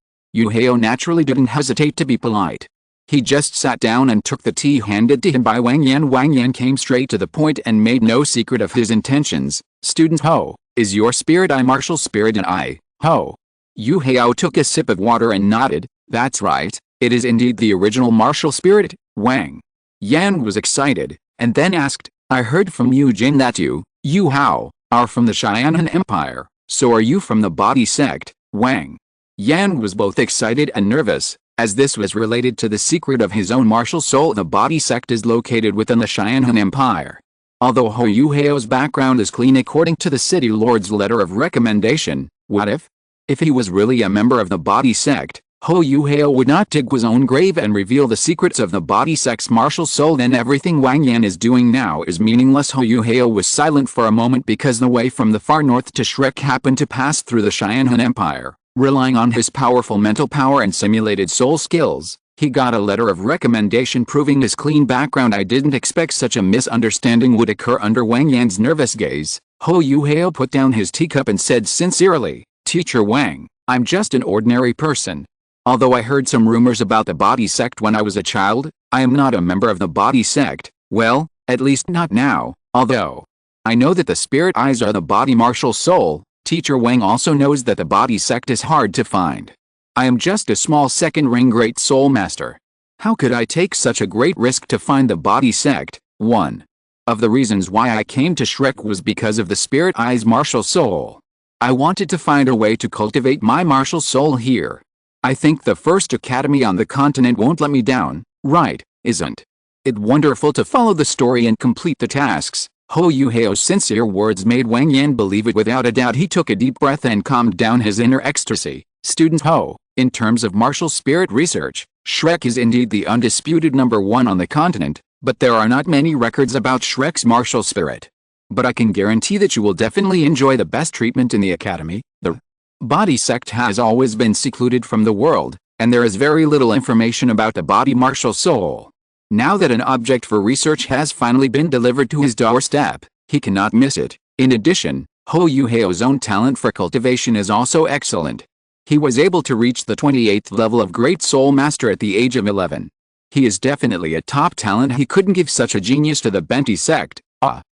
Yuhao naturally didn't hesitate to be polite. He just sat down and took the tea handed to him by Wang Yan. Wang Yan came straight to the point and made no secret of his intentions. Student Huo, is your spirit martial spirit? And Huo Yuhao took a sip of water and nodded. That's right, it is indeed the original martial spirit. Wang Yan was excited, and then asked, I heard from Mu Jin that you, Yuhao, are from the Xianhan Empire, so are you from the body sect? Wang Yan was both excited and nervous, as this was related to the secret of his own martial soul. The body sect is located within the Xianhan Empire. Although Huo Yuhao's background is clean according to the city lord's letter of recommendation, what if? If he was really a member of the body sect, Huo Yuhao would not dig his own grave and reveal the secrets of the body sect's martial soul. Then everything Wang Yan is doing now is meaningless. Huo Yuhao was silent for a moment because the way from the far north to Shrek happened to pass through the Xianhan Empire. Relying on his powerful mental power and simulated soul skills, he got a letter of recommendation proving his clean background. I didn't expect such a misunderstanding would occur. Under Wang Yan's nervous gaze, Huo Yuhao put down his teacup and said sincerely, Teacher Wang, I'm just an ordinary person. Although I heard some rumors about the body sect when I was a child, I am not a member of the body sect. Well, at least not now, although I know that the spirit eyes are the body martial soul. Teacher Wang also knows that the body sect is hard to find. I am just a small second-ring great soul master. How could I take such a great risk to find the body sect? One of the reasons why I came to Shrek was because of the spirit eye's martial soul. I wanted to find a way to cultivate my martial soul here. I think the first academy on the continent won't let me down, right, isn't it wonderful to follow the story and complete the tasks? Huo Yuhao's sincere words made Wang Yan believe it without a doubt. He took a deep breath and calmed down his inner ecstasy. Student Huo, in terms of martial spirit research, Shrek is indeed the undisputed #1 on the continent, but there are not many records about Shrek's martial spirit. But I can guarantee that you will definitely enjoy the best treatment in the academy. The body sect has always been secluded from the world, and there is very little information about the body martial soul. Now that an object for research has finally been delivered to his doorstep, he cannot miss it. In addition, Huo Yuhao's own talent for cultivation is also excellent. He was able to reach the 28th level of Great Soul Master at the age of 11. He is definitely a top talent. He couldn't give such a genius to the Benti sect.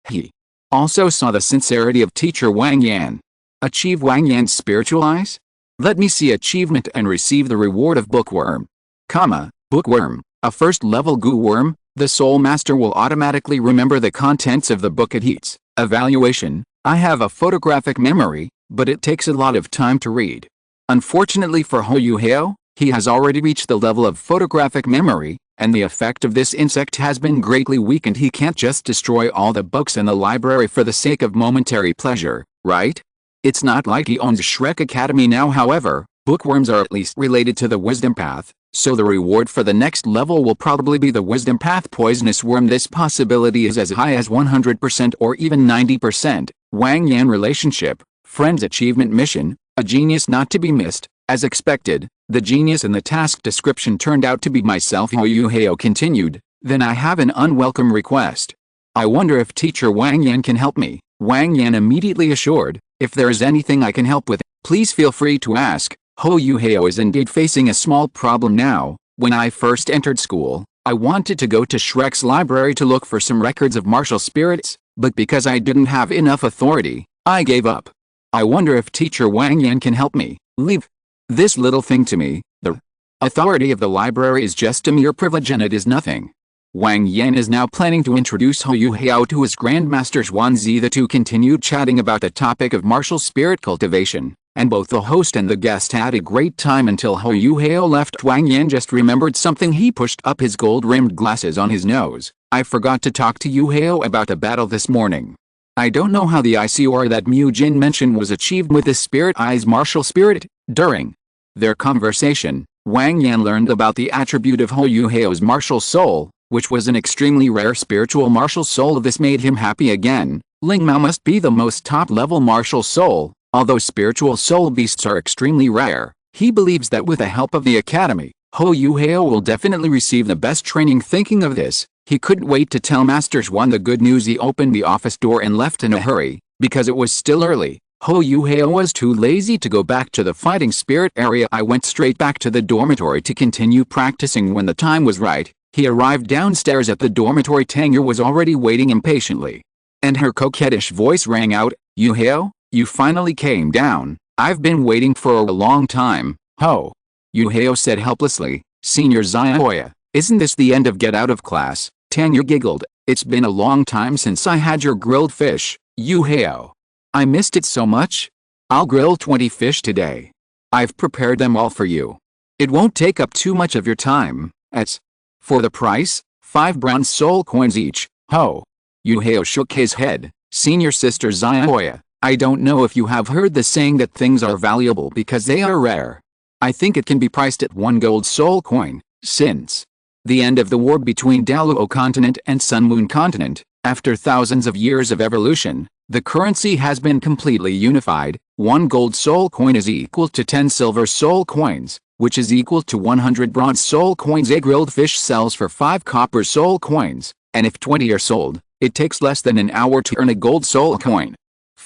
He also saw the sincerity of teacher Wang Yan. Achieve Wang Yan's spiritual eyes? Let me see achievement and receive the reward of bookworm. Bookworm. A first-level goo worm, the Soul Master will automatically remember the contents of the book it eats. Evaluation. I have a photographic memory, but it takes a lot of time to read. Unfortunately for Huo Yuhao, he has already reached the level of photographic memory, and the effect of this insect has been greatly weakened. He can't just destroy all the books in the library for the sake of momentary pleasure, right? It's not like he owns Shrek Academy now. However, bookworms are at least related to the wisdom path. So the reward for the next level will probably be the wisdom path poisonous worm. This possibility is as high as 100% or even 90%. Wang Yan relationship, friends achievement mission, a genius not to be missed. As expected, the genius in the task description turned out to be myself. Huo Yuhao continued, then I have an unwelcome request. I wonder if teacher Wang Yan can help me. Wang Yan immediately assured, if there is anything I can help with, please feel free to ask. Huo Yuhao is indeed facing a small problem now. When I first entered school, I wanted to go to Shrek's library to look for some records of martial spirits, but because I didn't have enough authority, I gave up. I wonder if teacher Wang Yan can help me. Leave this little thing to me. The authority of the library is just a mere privilege and it is nothing. Wang Yan is now planning to introduce Huo Yuhao to his grandmaster Xuanzi. The two continued chatting about the topic of martial spirit cultivation, and both the host and the guest had a great time until Huo Yuhao left. Wang Yan just remembered something. He pushed up his gold-rimmed glasses on his nose. I forgot to talk to Yuhao about the battle this morning. I don't know how the ICOR that Mu Jin mentioned was achieved with the spirit eye's martial spirit. During their conversation, Wang Yan learned about the attribute of Huo Yuhao's martial soul, which was an extremely rare spiritual martial soul. This made him happy again. Ling Mao must be the most top-level martial soul. Although spiritual soul beasts are extremely rare, he believes that with the help of the academy, Huo Yuhao will definitely receive the best training. Thinking of this, he couldn't wait to tell Master Xuan the good news. He opened the office door and left in a hurry, because it was still early. Huo Yuhao was too lazy to go back to the fighting spirit area. I went straight back to the dormitory to continue practicing. When the time was right, he arrived downstairs at the dormitory. Tang was already waiting impatiently, and her coquettish voice rang out, "Yuhao? You finally came down. I've been waiting for a long time." Ho! Yuhao said helplessly. "Senior Xiaoya, isn't this the end of get out of class?" Tang giggled. "It's been a long time since I had your grilled fish, Yuhao. I missed it so much. I'll grill 20 fish today. I've prepared them all for you. It won't take up too much of your time. As for the price, 5 brown soul coins each." Ho! Yuhao shook his head. "Senior sister Xiaoya, I don't know if you have heard the saying that things are valuable because they are rare. I think it can be priced at 1 gold soul coin. Since the end of the war between Douluo continent and Sun Moon continent, after thousands of years of evolution, the currency has been completely unified. 1 gold soul coin is equal to 10 silver soul coins, which is equal to 100 bronze soul coins. A grilled fish sells for 5 copper soul coins, and if 20 are sold, it takes less than an hour to earn a gold soul coin.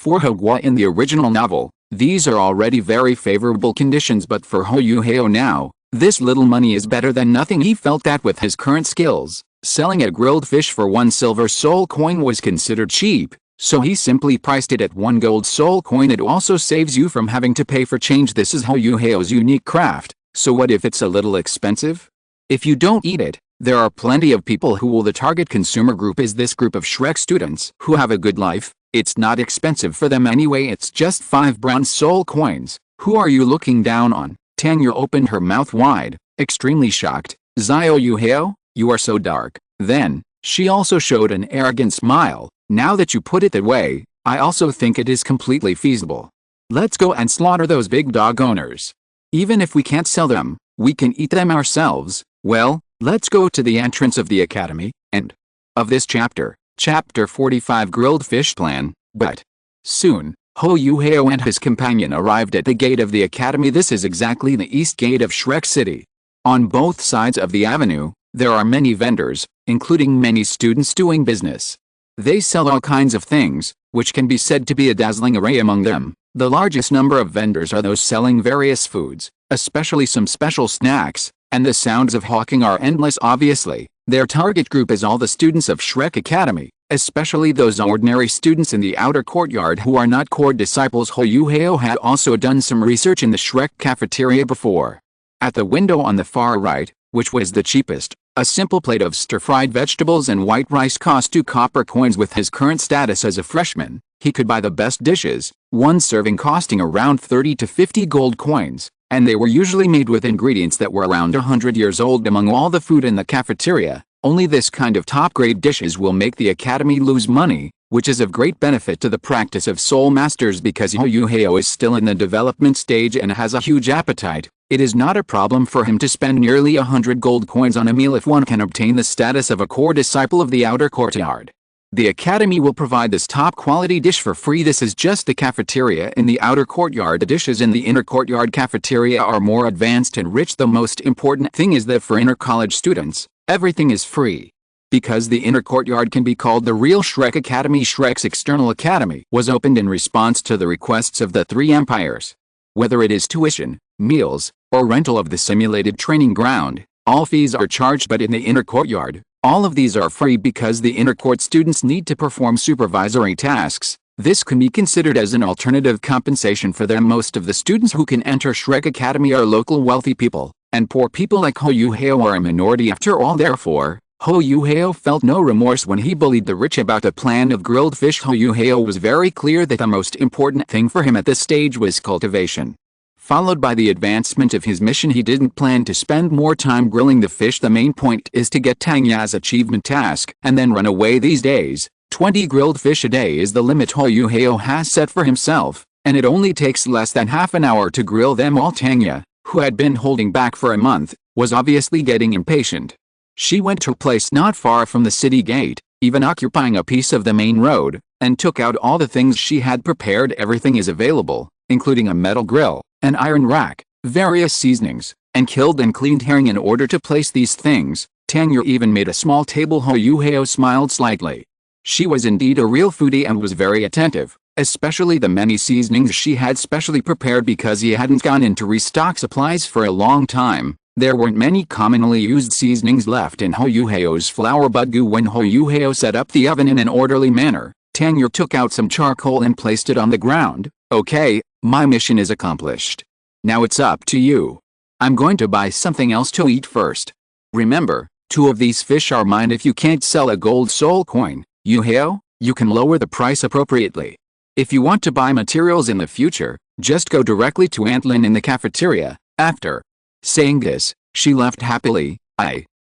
For Huo in the original novel, these are already very favorable conditions, but for Huo Yuhao now, this little money is better than nothing. He felt that with his current skills, selling a grilled fish for 1 silver soul coin was considered cheap, so he simply priced it at 1 gold soul coin. It also saves you from having to pay for change. This is Huo Yuhao's unique craft, so what if it's a little expensive? If you don't eat it, there are plenty of people who will. The target consumer group is this group of Shrek students who have a good life. It's not expensive for them anyway. It's just 5 brown soul coins. Who are you looking down on? Tang opened her mouth wide, extremely shocked. "Xiao Yuhao, you are so dark." Then, she also showed an arrogant smile. "Now that you put it that way, I also think it is completely feasible. Let's go and slaughter those big dog owners. Even if we can't sell them, we can eat them ourselves. Well, let's go to the entrance of the academy." End of this chapter. Chapter 45 Grilled Fish Plan. But soon, Huo Yuhao and his companion arrived at the gate of the academy. This is exactly the east gate of Shrek City. On both sides of the avenue, there are many vendors, including many students doing business. They sell all kinds of things, which can be said to be a dazzling array. Among them, the largest number of vendors are those selling various foods, especially some special snacks, and the sounds of hawking are endless. Obviously, their target group is all the students of Shrek Academy, especially those ordinary students in the outer courtyard who are not core disciples. Huo Yuhao had also done some research in the Shrek cafeteria before. At the window on the far right, which was the cheapest, a simple plate of stir-fried vegetables and white rice cost 2 copper coins. With his current status as a freshman, he could buy the best dishes, one serving costing around 30 to 50 gold coins, and they were usually made with ingredients that were around 100 years old. Among all the food in the cafeteria, only this kind of top-grade dishes will make the academy lose money, which is of great benefit to the practice of soul masters. Because Huo Yuhao is still in the development stage and has a huge appetite, it is not a problem for him to spend nearly 100 gold coins on a meal if one can obtain the status of a core disciple of the outer courtyard. The academy will provide this top-quality dish for free. This is just the cafeteria in the outer courtyard. The dishes in the inner courtyard cafeteria are more advanced and rich. The most important thing is that for inner college students, everything is free. Because the inner courtyard can be called the real Shrek Academy. Shrek's external academy was opened in response to the requests of the 3 empires. Whether it is tuition, meals, or rental of the simulated training ground, all fees are charged. But in the inner courtyard, all of these are free because the inner court students need to perform supervisory tasks. This can be considered as an alternative compensation for them. Most of the students who can enter Shrek Academy are local wealthy people, and poor people like Huo Yuhao are a minority after all. Therefore, Huo Yuhao felt no remorse when he bullied the rich about a plan of grilled fish. Huo Yuhao was very clear that the most important thing for him at this stage was cultivation. Followed by the advancement of his mission. He didn't plan to spend more time grilling the fish. The main point is to get Tang Ya's achievement task and then run away. These days, 20 grilled fish a day is the limit Huo Yuhao has set for himself, and it only takes less than half an hour to grill them all. Tang Ya, who had been holding back for a month, was obviously getting impatient. She went to a place not far from the city gate, even occupying a piece of the main road, and took out all the things she had prepared. Everything is available, including a metal grill, an iron rack, various seasonings, and killed and cleaned herring. In order to place these things, Tang Ya even made a small table. Huo Yuhao smiled slightly. She was indeed a real foodie and was very attentive, especially the many seasonings she had specially prepared because he hadn't gone in to restock supplies for a long time. There weren't many commonly used seasonings left in Huo Yuhao's flour budgu. When Huo Yuhao set up the oven in an orderly manner, Tang Ya took out some charcoal and placed it on the ground. Okay, my mission is accomplished. Now it's up to you. I'm going to buy something else to eat first. Remember, 2 of these fish are mine. If you can't sell a gold soul coin, Yuhao, you can lower the price appropriately. If you want to buy materials in the future, just go directly to Antlin in the cafeteria. After saying this, she left happily.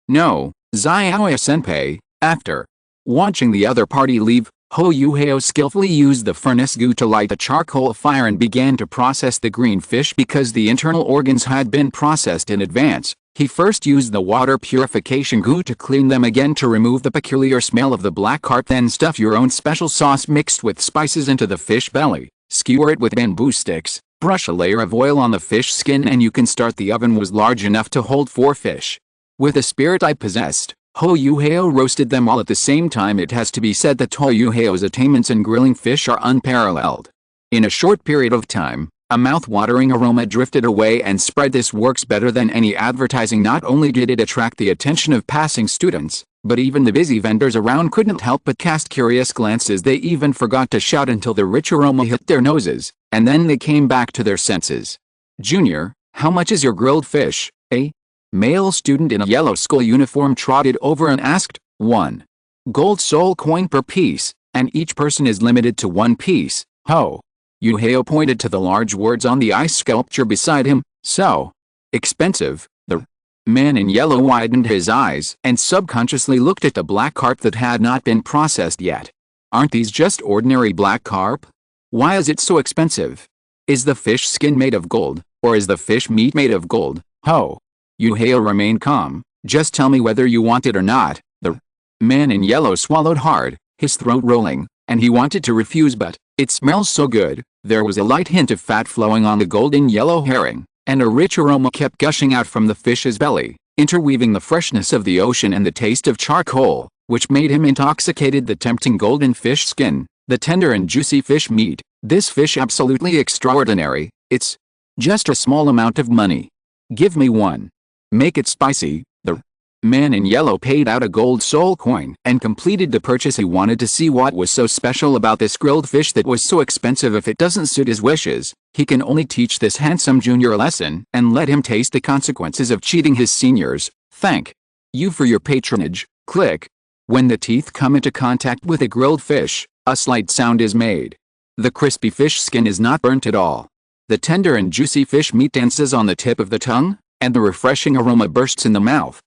No, Xiaoya-senpai. After watching the other party leave, Huo Yuhao skillfully used the furnace goo to light the charcoal fire and began to process the green fish. Because the internal organs had been processed in advance, he first used the water purification goo to clean them again to remove the peculiar smell of the black carp. Then stuff your own special sauce mixed with spices into the fish belly, skewer it with bamboo sticks, brush a layer of oil on the fish skin, and you can start. The oven was large enough to hold 4 fish. With the spirit I possessed, Huo Yuhao roasted them all at the same time. It has to be said that Huo Yuhao's attainments in grilling fish are unparalleled. In a short period of time, a mouth-watering aroma drifted away and spread. This works better than any advertising. Not only did it attract the attention of passing students, but even the busy vendors around couldn't help but cast curious glances. They even forgot to shout until the rich aroma hit their noses, and then they came back to their senses. Junior, how much is your grilled fish? A male student in a yellow school uniform trotted over and asked. 1 gold soul coin per piece, and each person is limited to 1 piece. Huo Yuhao pointed to the large words on the ice sculpture beside him. So expensive. The man in yellow widened his eyes and subconsciously looked at the black carp that had not been processed yet. Aren't these just ordinary black carp? Why is it so expensive? Is the fish skin made of gold, or is the fish meat made of gold? Huo Yuhao remained calm. Just tell me whether you want it or not. The man in yellow swallowed hard, his throat rolling, and he wanted to refuse, but it smells so good. There was a light hint of fat flowing on the golden yellow herring, and a rich aroma kept gushing out from the fish's belly, interweaving the freshness of the ocean and the taste of charcoal, which made him intoxicated. The tempting golden fish skin, the tender and juicy fish meat, this fish absolutely extraordinary. It's just a small amount of money. Give me 1. Make it spicy. The man in yellow paid out a gold soul coin and completed the purchase. He wanted to see what was so special about this grilled fish that was so expensive. If it doesn't suit his wishes, he can only teach this handsome junior a lesson and let him taste the consequences of cheating his seniors. Thank you for your patronage. Click. When the teeth come into contact with a grilled fish, a slight sound is made. The crispy fish skin is not burnt at all. The tender and juicy fish meat dances on the tip of the tongue, and the refreshing aroma bursts in the mouth.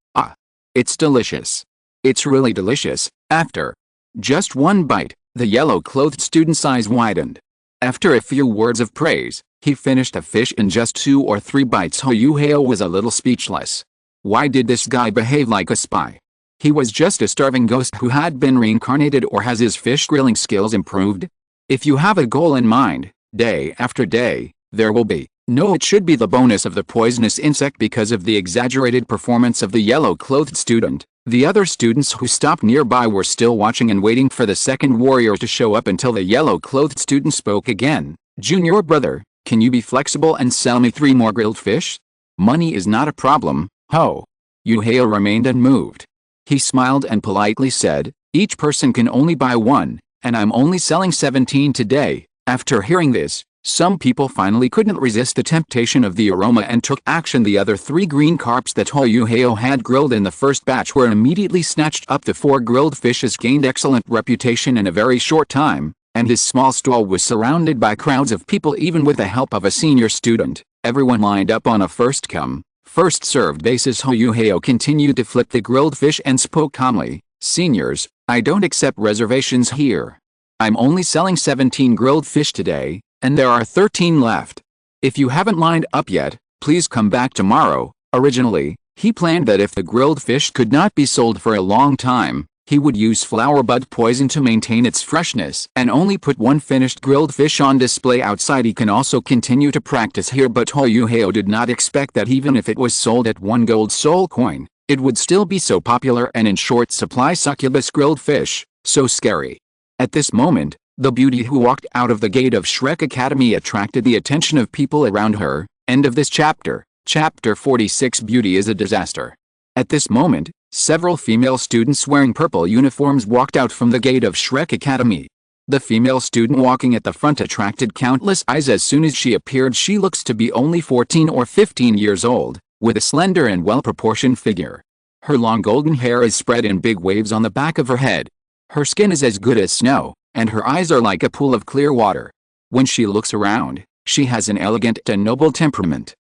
It's delicious. It's really delicious. After just 1 bite, the yellow-clothed student's eyes widened. After a few words of praise, he finished the fish in just 2 or 3 bites. Huo Yuhao was a little speechless. Why did this guy behave like a spy? He was just a starving ghost who had been reincarnated. Or has his fish grilling skills improved? If you have a goal in mind, day after day, there will be. No, it should be the bonus of the poisonous insect. Because of the exaggerated performance of the yellow-clothed student, the other students who stopped nearby were still watching and waiting for the second warrior to show up until the yellow-clothed student spoke again. Junior brother, can you be flexible and sell me 3 more grilled fish? Money is not a problem. Huo Yuhao remained unmoved. He smiled and politely said, each person can only buy 1, and I'm only selling 17 today. After hearing this, Some people finally couldn't resist the temptation of the aroma and took action. The other 3 green carps that Huo Yuhao had grilled in the first batch were immediately snatched up. The 4 grilled fishes gained excellent reputation in a very short time, and his small stall was surrounded by crowds of people. Even with the help of a senior student, everyone lined up on a first-come, first-served basis. Huo Yuhao continued to flip the grilled fish and spoke calmly, "Seniors, I don't accept reservations here. I'm only selling 17 grilled fish today, and there are 13 left. If you haven't lined up yet, please come back tomorrow." Originally, he planned that if the grilled fish could not be sold for a long time, he would use flower bud poison to maintain its freshness and only put 1 finished grilled fish on display outside. He can also continue to practice here, but Huo Yuhao did not expect that even if it was sold at 1 gold soul coin, it would still be so popular and in short supply. Succubus grilled fish, so scary. At this moment, the beauty who walked out of the gate of Shrek Academy attracted the attention of people around her. End of this chapter. Chapter 46. Beauty is a disaster. At this moment, several female students wearing purple uniforms walked out from the gate of Shrek Academy. The female student walking at the front attracted countless eyes. As soon as she appeared, she looks to be only 14 or 15 years old, with a slender and well-proportioned figure. Her long golden hair is spread in big waves on the back of her head. Her skin is as good as snow, and her eyes are like a pool of clear water. When she looks around, she has an elegant and noble temperament.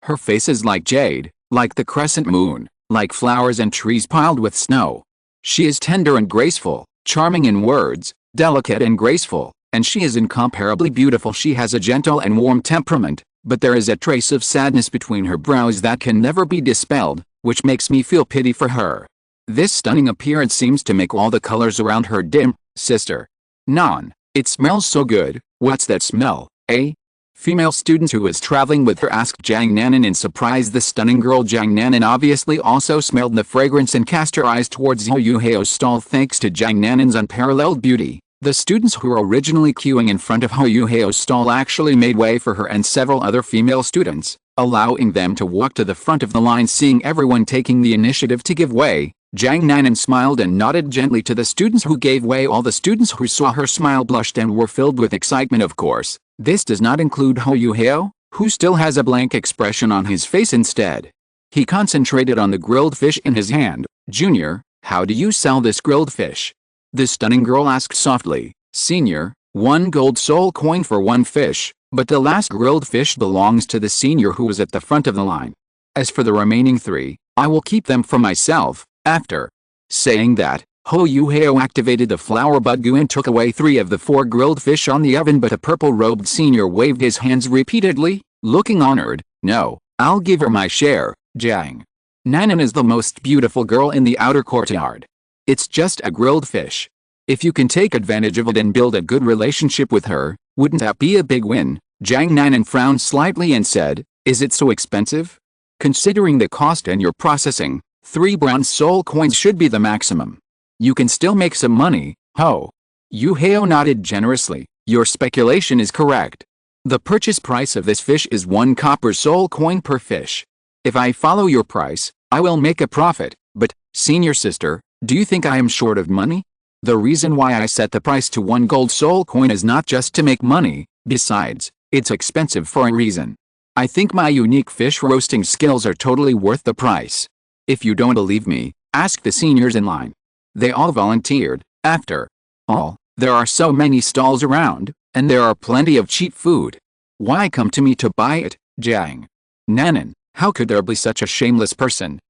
Her face is like jade, like the crescent moon, like flowers and trees piled with snow. She is tender and graceful, charming in words, delicate and graceful, and she is incomparably beautiful. She has a gentle and warm temperament, but there is a trace of sadness between her brows that can never be dispelled, which makes me feel pity for her. This stunning appearance seems to make all the colors around her dim. Sister. Non. It smells so good. What's that smell, eh? Female student who was traveling with her asked Jiang Nanan in surprise. The stunning girl Jiang Nanan obviously also smelled the fragrance and cast her eyes towards Huo Yuhao's stall. Thanks to Jiang Nanan's unparalleled beauty, the students who were originally queuing in front of Huo Yuhao's stall actually made way for her and several other female students, allowing them to walk to the front of the line. Seeing everyone taking the initiative to give way, Jiang Nanan smiled and nodded gently to the students who gave way. All the students who saw her smile blushed and were filled with excitement. Of course, this does not include Huo Yuhao, who still has a blank expression on his face. Instead, he concentrated on the grilled fish in his hand. "Junior, how do you sell this grilled fish?" the stunning girl asked softly. "Senior, 1 gold soul coin for 1 fish, but the last grilled fish belongs to the senior who was at the front of the line. As for the remaining 3, I will keep them for myself." After saying that, Huo Yuhao activated the flower bud goo and took away 3 of the 4 grilled fish on the oven. But the purple-robed senior waved his hands repeatedly, looking honored. "No, I'll give her my share. Jiang Nanan is the most beautiful girl in the outer courtyard. It's just a grilled fish. If you can take advantage of it and build a good relationship with her, wouldn't that be a big win?" Jiang Nanan frowned slightly and said, "Is it so expensive? Considering the cost and your processing, 3 bronze soul coins should be the maximum. You can still make some money." Huo Yuhao nodded generously. "Your speculation is correct. The purchase price of this fish is 1 copper soul coin per fish. If I follow your price, I will make a profit. But, senior sister, do you think I am short of money? The reason why I set the price to 1 gold soul coin is not just to make money. Besides, it's expensive for a reason. I think my unique fish roasting skills are totally worth the price. If you don't believe me, ask the seniors in line." They all volunteered. After all, there are so many stalls around, and there are plenty of cheap food. Why come to me to buy it? Jiang Nanan, how could there be such a shameless person?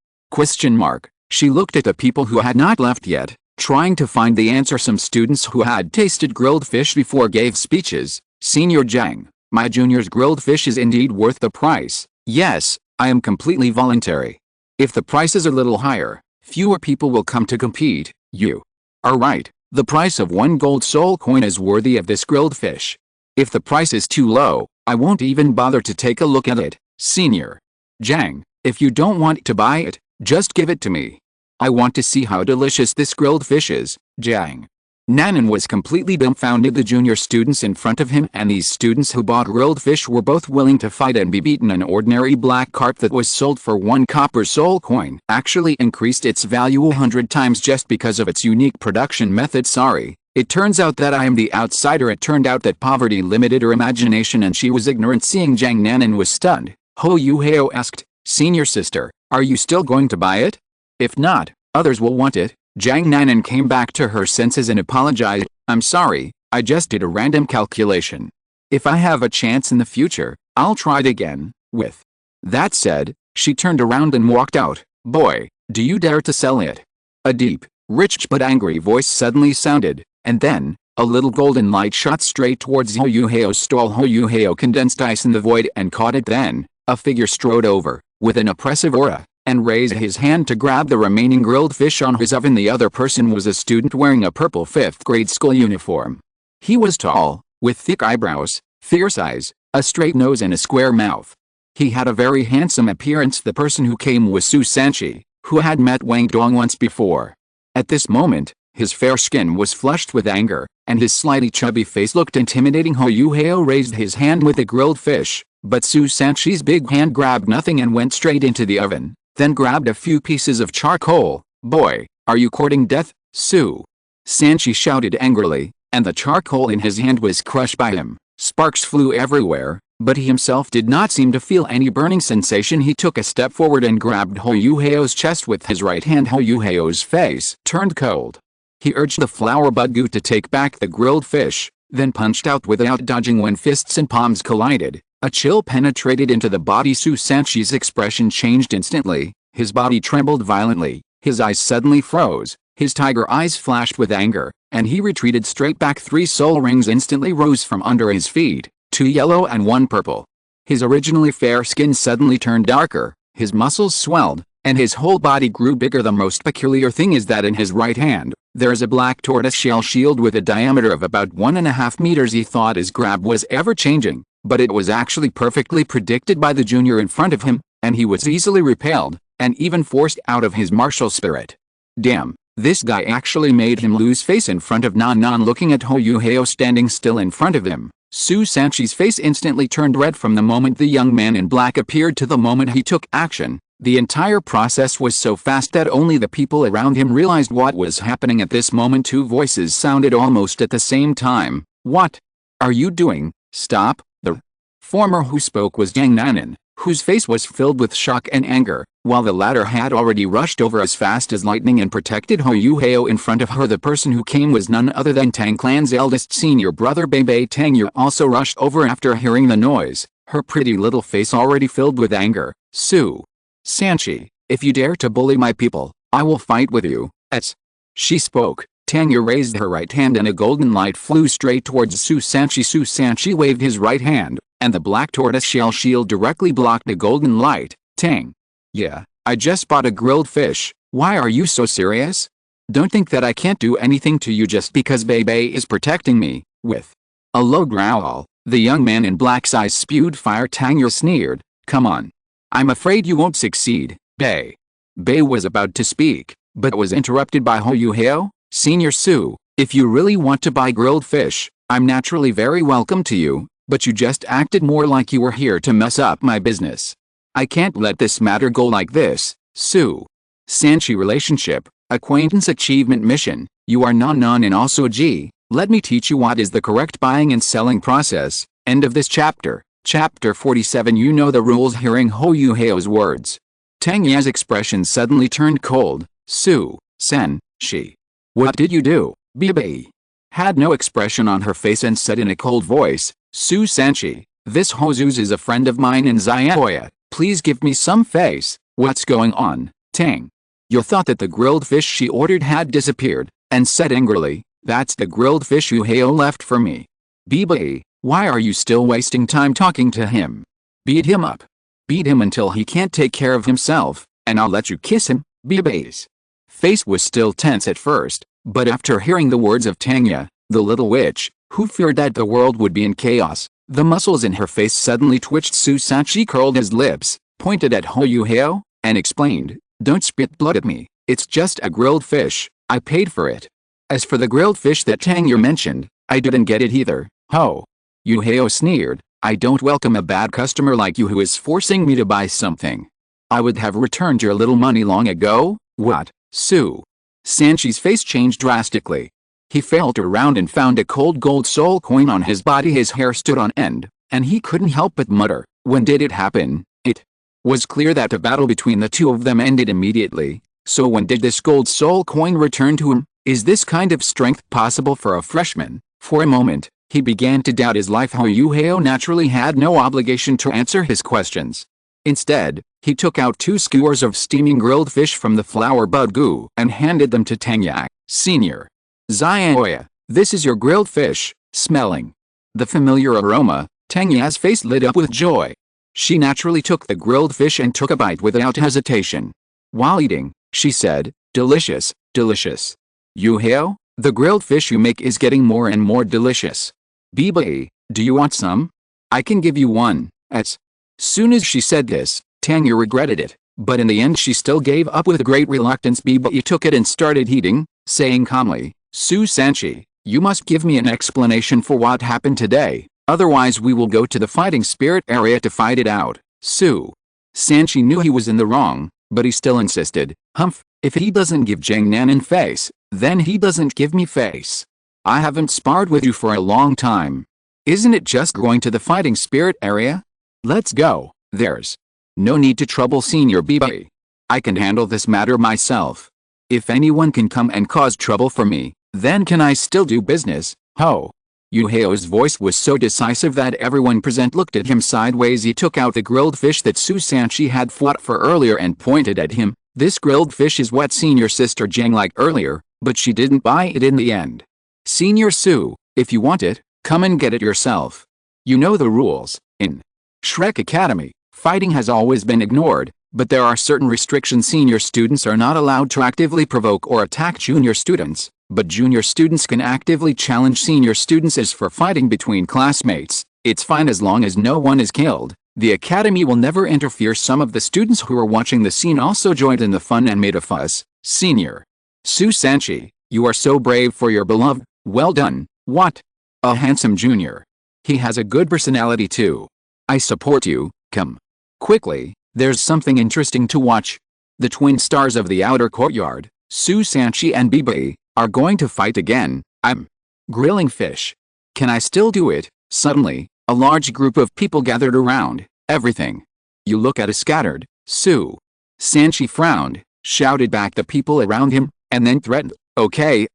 She looked at the people who had not left yet, trying to find the answer. Some students who had tasted grilled fish before gave speeches. "Senior Jiang, my junior's grilled fish is indeed worth the price. Yes, I am completely voluntary. If the price is a little higher, fewer people will come to compete. You are right. The price of 1 gold soul coin is worthy of this grilled fish. If the price is too low, I won't even bother to take a look at it. Senior Jiang, if you don't want to buy it, just give it to me. I want to see how delicious this grilled fish is." Jiang Nanan was completely dumbfounded. The junior students in front of him and these students who bought grilled fish were both willing to fight and be beaten. An ordinary black carp that was sold for 1 copper soul coin actually increased its value 100 times just because of its unique production method. "Sorry, It turns out that I am the outsider. It turned out that poverty limited her imagination and she was ignorant. Seeing Jiang Nanan was stunned, Huo Yuhao asked, "Senior sister, are you still going to buy it? If not, others will want it." Jiang Nanan came back to her senses and apologized. "I'm sorry, I just did a random calculation. If I have a chance in the future, I'll try it again." With that said, she turned around and walked out. "Boy, do you dare to sell it?" A deep, rich but angry voice suddenly sounded, and then, a little golden light shot straight towards Huo Yuhao's stall. Huo Yuhao condensed ice in the void and caught it. Then, a figure strode over, with an oppressive aura, and raised his hand to grab the remaining grilled fish on his oven. The other person was a student wearing a purple 5th grade school uniform. He was tall, with thick eyebrows, fierce eyes, a straight nose and a square mouth. He had a very handsome appearance. The person who came was Su Sanchi, who had met Wang Dong once before. At this moment, his fair skin was flushed with anger, and his slightly chubby face looked intimidating. Huo Yuhao raised his hand with the grilled fish, but Su Sanchi's big hand grabbed nothing and went straight into the oven, then grabbed a few pieces of charcoal. "Boy, are you courting death?" Su Sanchi shouted angrily, and the charcoal in his hand was crushed by him. Sparks flew everywhere, but he himself did not seem to feel any burning sensation. He took a step forward and grabbed Huo Yuhao's chest with his right hand. Huo Yuhao's face turned cold. He urged the flower budgu to take back the grilled fish, then punched out without dodging. When fists and palms collided, a chill penetrated into the body. Su Sanchi's expression changed instantly. His body trembled violently, his eyes suddenly froze, his tiger eyes flashed with anger, and he retreated straight back. 3 soul rings instantly rose from under his feet, 2 yellow and 1 purple. His originally fair skin suddenly turned darker, his muscles swelled, and his whole body grew bigger. The most peculiar thing is that in his right hand, there is a black tortoiseshell shield with a diameter of about 1.5 meters. He thought his grab was ever-changing, but it was actually perfectly predicted by the junior in front of him, and he was easily repelled, and even forced out of his martial spirit. Damn, this guy actually made him lose face in front of Nan. Looking at Huo Yuhao standing still in front of him, Su Sanchi's face instantly turned red. From the moment the young man in black appeared to the moment he took action, the entire process was so fast that only the people around him realized what was happening. At this moment 2 voices sounded almost at the same time. "What are you doing? Stop!" The former who spoke was Jiang Nanan, whose face was filled with shock and anger, while the latter had already rushed over as fast as lightning and protected Huo Yuhao in front of her. The person who came was none other than Tang clan's eldest senior brother Bei. Tang also rushed over after hearing the noise, her pretty little face already filled with anger. "Su Sanchi, if you dare to bully my people, I will fight with you." As she spoke, Tang raised her right hand and a golden light flew straight towards Su Sanchi. Su Sanchi waved his right hand, and the black tortoiseshell shield directly blocked the golden light. "Tang. Yeah, I just bought a grilled fish. Why are you so serious? Don't think that I can't do anything to you just because Bei is protecting me." With a low growl, the young man in black's eyes spewed fire. Tang sneered, "Come on. I'm afraid you won't succeed, Bei." Bei was about to speak, but was interrupted by Huo Yuhao. "Senior Su, if you really want to buy grilled fish, I'm naturally very welcome to you, but you just acted more like you were here to mess up my business. I can't let this matter go like this." Su Sanchi relationship, acquaintance achievement mission. "You are Nan and also G. Let me teach you what is the correct buying and selling process." End of this chapter. Chapter 47. You know the rules. Hearing Huo Yuhao's words, Tang Ya's expression suddenly turned cold. "Su Sanchi, what did you do?" Bei had no expression on her face and said in a cold voice, "Su Sanchi, this Hozuz is a friend of mine in Xiaoya. Please give me some face. What's going on?" Tang Ya thought that the grilled fish she ordered had disappeared, and said angrily, "That's the grilled fish Yuhao left for me. Bei, why are you still wasting time talking to him? Beat him up. Beat him until he can't take care of himself, and I'll let you kiss him." Bei's face was still tense at first, but after hearing the words of Tang Ya, the little witch, who feared that the world would be in chaos, the muscles in her face suddenly twitched. Su Sanchi curled his lips, pointed at Huo Yuhao, and explained, "Don't spit blood at me. It's just a grilled fish. I paid for it. As for the grilled fish that Tang Ya mentioned, I didn't get it either." Huo Yuhao sneered, "I don't welcome a bad customer like you who is forcing me to buy something. I would have returned your little money long ago." "What?" Su Sanchi's face changed drastically. He felt around and found a cold gold soul coin on his body. His hair stood on end, and he couldn't help but mutter, when did it happen? It was clear that the battle between the two of them ended immediately. So when did this gold soul coin return to him? Is this kind of strength possible for a freshman? For a moment, he began to doubt his life. Huo Yuhao naturally had no obligation to answer his questions. Instead, he took out 2 skewers of steaming grilled fish from the flower bud goo and handed them to Tang Yak, Sr. Xiaoya, this is your grilled fish. Smelling the familiar aroma, Tang Ya's face lit up with joy. She naturally took the grilled fish and took a bite without hesitation. While eating, she said, delicious, delicious. Yuhao, the grilled fish you make is getting more and more delicious. Bibi, do you want some? I can give you one. As soon as she said this, Tang Ya regretted it, but in the end she still gave up with great reluctance. Bibi took it and started eating, saying calmly, Su Sanchi, you must give me an explanation for what happened today, otherwise we will go to the fighting spirit area to fight it out. Su Sanchi knew he was in the wrong, but he still insisted, Humph, if he doesn't give Jiang Nanan face, then he doesn't give me face. I haven't sparred with you for a long time. Isn't it just going to the fighting spirit area? Let's go. There's no need to trouble Senior Bibi. I can handle this matter myself. If anyone can come and cause trouble for me, then can I still do business? Ho! Yuhao's voice was so decisive that everyone present looked at him sideways. He took out the grilled fish that Su Sanchi had fought for earlier and pointed at him. This grilled fish is what Senior Sister Jiang liked earlier, but she didn't buy it in the end. Senior Su, if you want it, come and get it yourself. You know the rules. In Shrek Academy, fighting has always been ignored, but there are certain restrictions. Senior students are not allowed to actively provoke or attack junior students, but junior students can actively challenge senior students. As for fighting between classmates, it's fine as long as no one is killed. The academy will never interfere. Some of the students who were watching the scene also joined in the fun and made a fuss. Senior Su Sanchi, you are so brave for your beloved. Well done. What a handsome junior. He has a good personality too. I support you. Come quickly, there's something interesting to watch. The twin stars of the outer courtyard, Su Sanchi and Bibi, are going to fight again. I'm grilling fish. Can I still do it? Suddenly, a large group of people gathered around. Everything you look at is scattered. Su Sanchi frowned, shouted back the people around him, and then threatened, okay,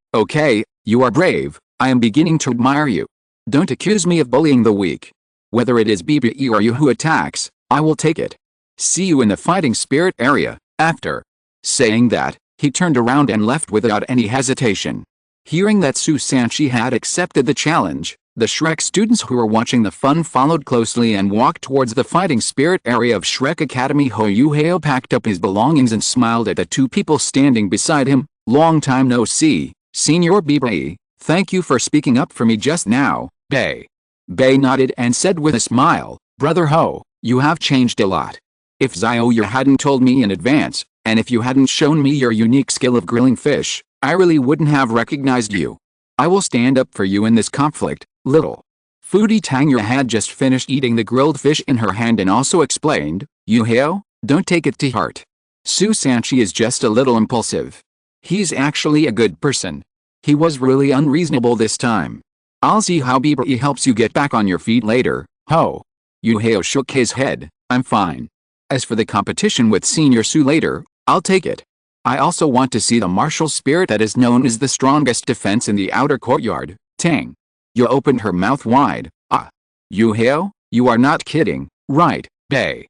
you are brave. I am beginning to admire you. Don't accuse me of bullying the weak. Whether it is Bibi or you who attacks, I will take it. See you in the fighting spirit area. After saying that, he turned around and left without any hesitation. Hearing that Su Sanchi had accepted the challenge, the Shrek students who were watching the fun followed closely and walked towards the fighting spirit area of Shrek Academy. Huo Yuhao packed up his belongings and smiled at the 2 people standing beside him. Long time no see, Senior Bibi. Thank you for speaking up for me just now. Bei nodded and said with a smile, Brother Ho, you have changed a lot. If Xiaoya hadn't told me in advance, and if you hadn't shown me your unique skill of grilling fish, I really wouldn't have recognized you. I will stand up for you in this conflict. Little foodie Tang Ya had just finished eating the grilled fish in her hand and also explained, Yuhao, don't take it to heart. Su Sanchi is just a little impulsive. He's actually a good person. He was really unreasonable this time. I'll see how Bibi helps you get back on your feet later. Ho! Yuhao shook his head. I'm fine. As for the competition with Senior Su later, I'll take it. I also want to see the martial spirit that is known as the strongest defense in the outer courtyard. Tang Ya opened her mouth wide. Ah! Yuhao, you are not kidding, right? Bei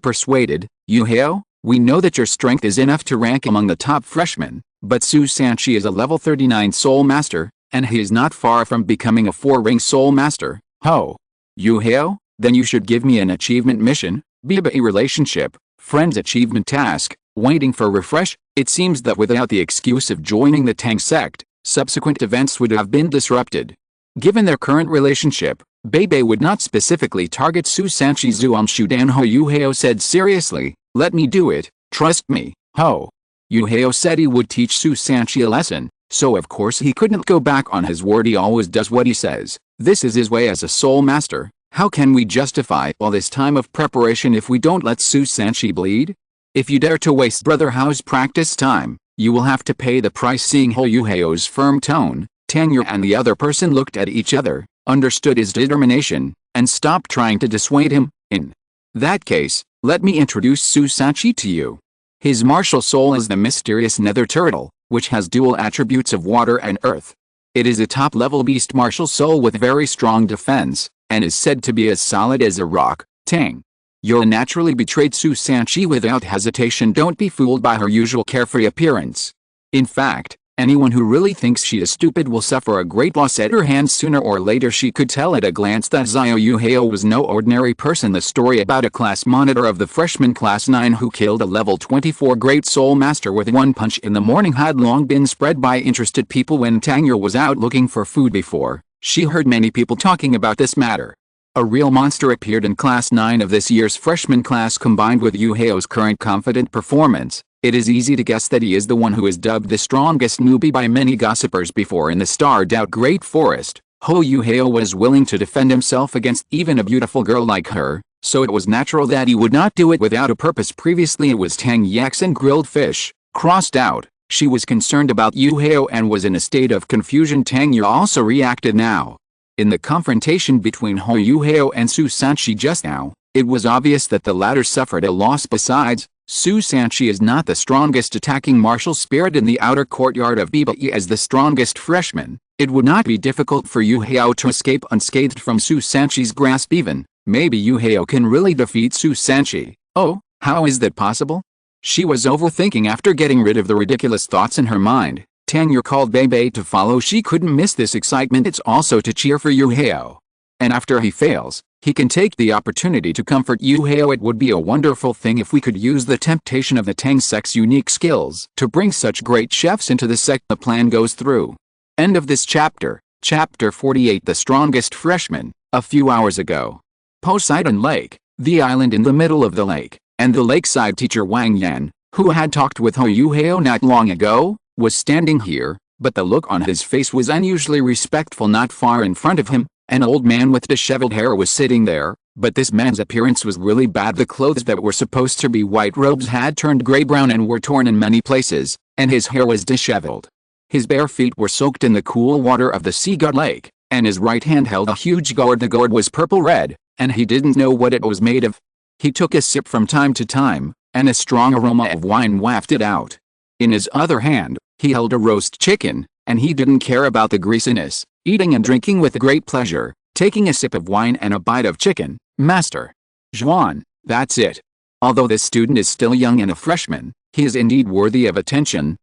persuaded, Yuhao, we know that your strength is enough to rank among the top freshmen, but Su Sanchi is a level 39 soul master, and he is not far from becoming a 4-ring soul master. Ho! Yuhao, then you should give me an achievement mission. Bibi relationship, friends achievement task, waiting for refresh. It seems that without the excuse of joining the Tang sect, subsequent events would have been disrupted. Given their current relationship, Bei would not specifically target Su Sanchi. Zuamshudan. Huo Yuhao said seriously, let me do it, trust me. Ho! Yuhao said he would teach Su Sanchi a lesson, so of course he couldn't go back on his word. He always does what he says. This is his way as a soul master. How can we justify all this time of preparation if we don't let Su Sanchi bleed? If you dare to waste Brother Hao's practice time, you will have to pay the price. Seeing Huo Yuhao's firm tone, Tang Yu and the other person looked at each other, understood his determination, and stopped trying to dissuade him. In that case, let me introduce Su Sanchi to you. His martial soul is the mysterious nether turtle, which has dual attributes of water and earth. It is a top-level beast martial soul with very strong defense, and is said to be as solid as a rock. Tang Yu naturally betrayed Su Sanchi without hesitation. Don't be fooled by her usual carefree appearance. In fact, anyone who really thinks she is stupid will suffer a great loss at her hands sooner or later. She could tell at a glance that Huo Yuhao was no ordinary person. The story about a class monitor of the freshman class 9 who killed a level 24 great soul master with one punch in the morning had long been spread by interested people. When Tang Yu was out looking for food before, she heard many people talking about this matter. A real monster appeared in class 9 of this year's freshman class. Combined with Yuhao's current confident performance, it is easy to guess that he is the one who is dubbed the strongest newbie by many gossipers before. In the starred-out Great Forest, Huo Yuhao was willing to defend himself against even a beautiful girl like her, so it was natural that he would not do it without a purpose. Previously it was Tang Yaks and grilled fish. Crossed out, she was concerned about Yuhao and was in a state of confusion. Tang Yu also reacted now. In the confrontation between Huo Yuhao and Su Sanchi just now, it was obvious that the latter suffered a loss. Besides, Su Sanchi is not the strongest attacking martial spirit in the outer courtyard of Bibai. As the strongest freshman, it would not be difficult for Yuhao to escape unscathed from Su Sanchi's grasp. Even, maybe Yuhao can really defeat Su Sanchi. Oh, how is that possible? She was overthinking. After getting rid of the ridiculous thoughts in her mind, Tang Yu called Bebe to follow. She couldn't miss this excitement. It's also to cheer for Yuhao. And after he fails, he can take the opportunity to comfort Yuhao. It would be a wonderful thing if we could use the temptation of the Tang sect's unique skills to bring such great chefs into the sect. The plan goes through. End of this chapter. Chapter 48. The strongest freshman. A few hours ago. Poseidon Lake, the island in the middle of the lake, and the lakeside teacher Wang Yan, who had talked with Huo Yuhao not long ago, was standing here, but the look on his face was unusually respectful. Not far in front of him, an old man with disheveled hair was sitting there, but this man's appearance was really bad. The clothes that were supposed to be white robes had turned gray-brown and were torn in many places, and his hair was disheveled. His bare feet were soaked in the cool water of the sea god lake, and his right hand held a huge gourd. The gourd was purple-red, and he didn't know what it was made of. He took a sip from time to time, and a strong aroma of wine wafted out. In his other hand, he held a roast chicken, and he didn't care about the greasiness, eating and drinking with great pleasure, taking a sip of wine and a bite of chicken. Master Zhuan, that's it. Although this student is still young and a freshman, he is indeed worthy of attention.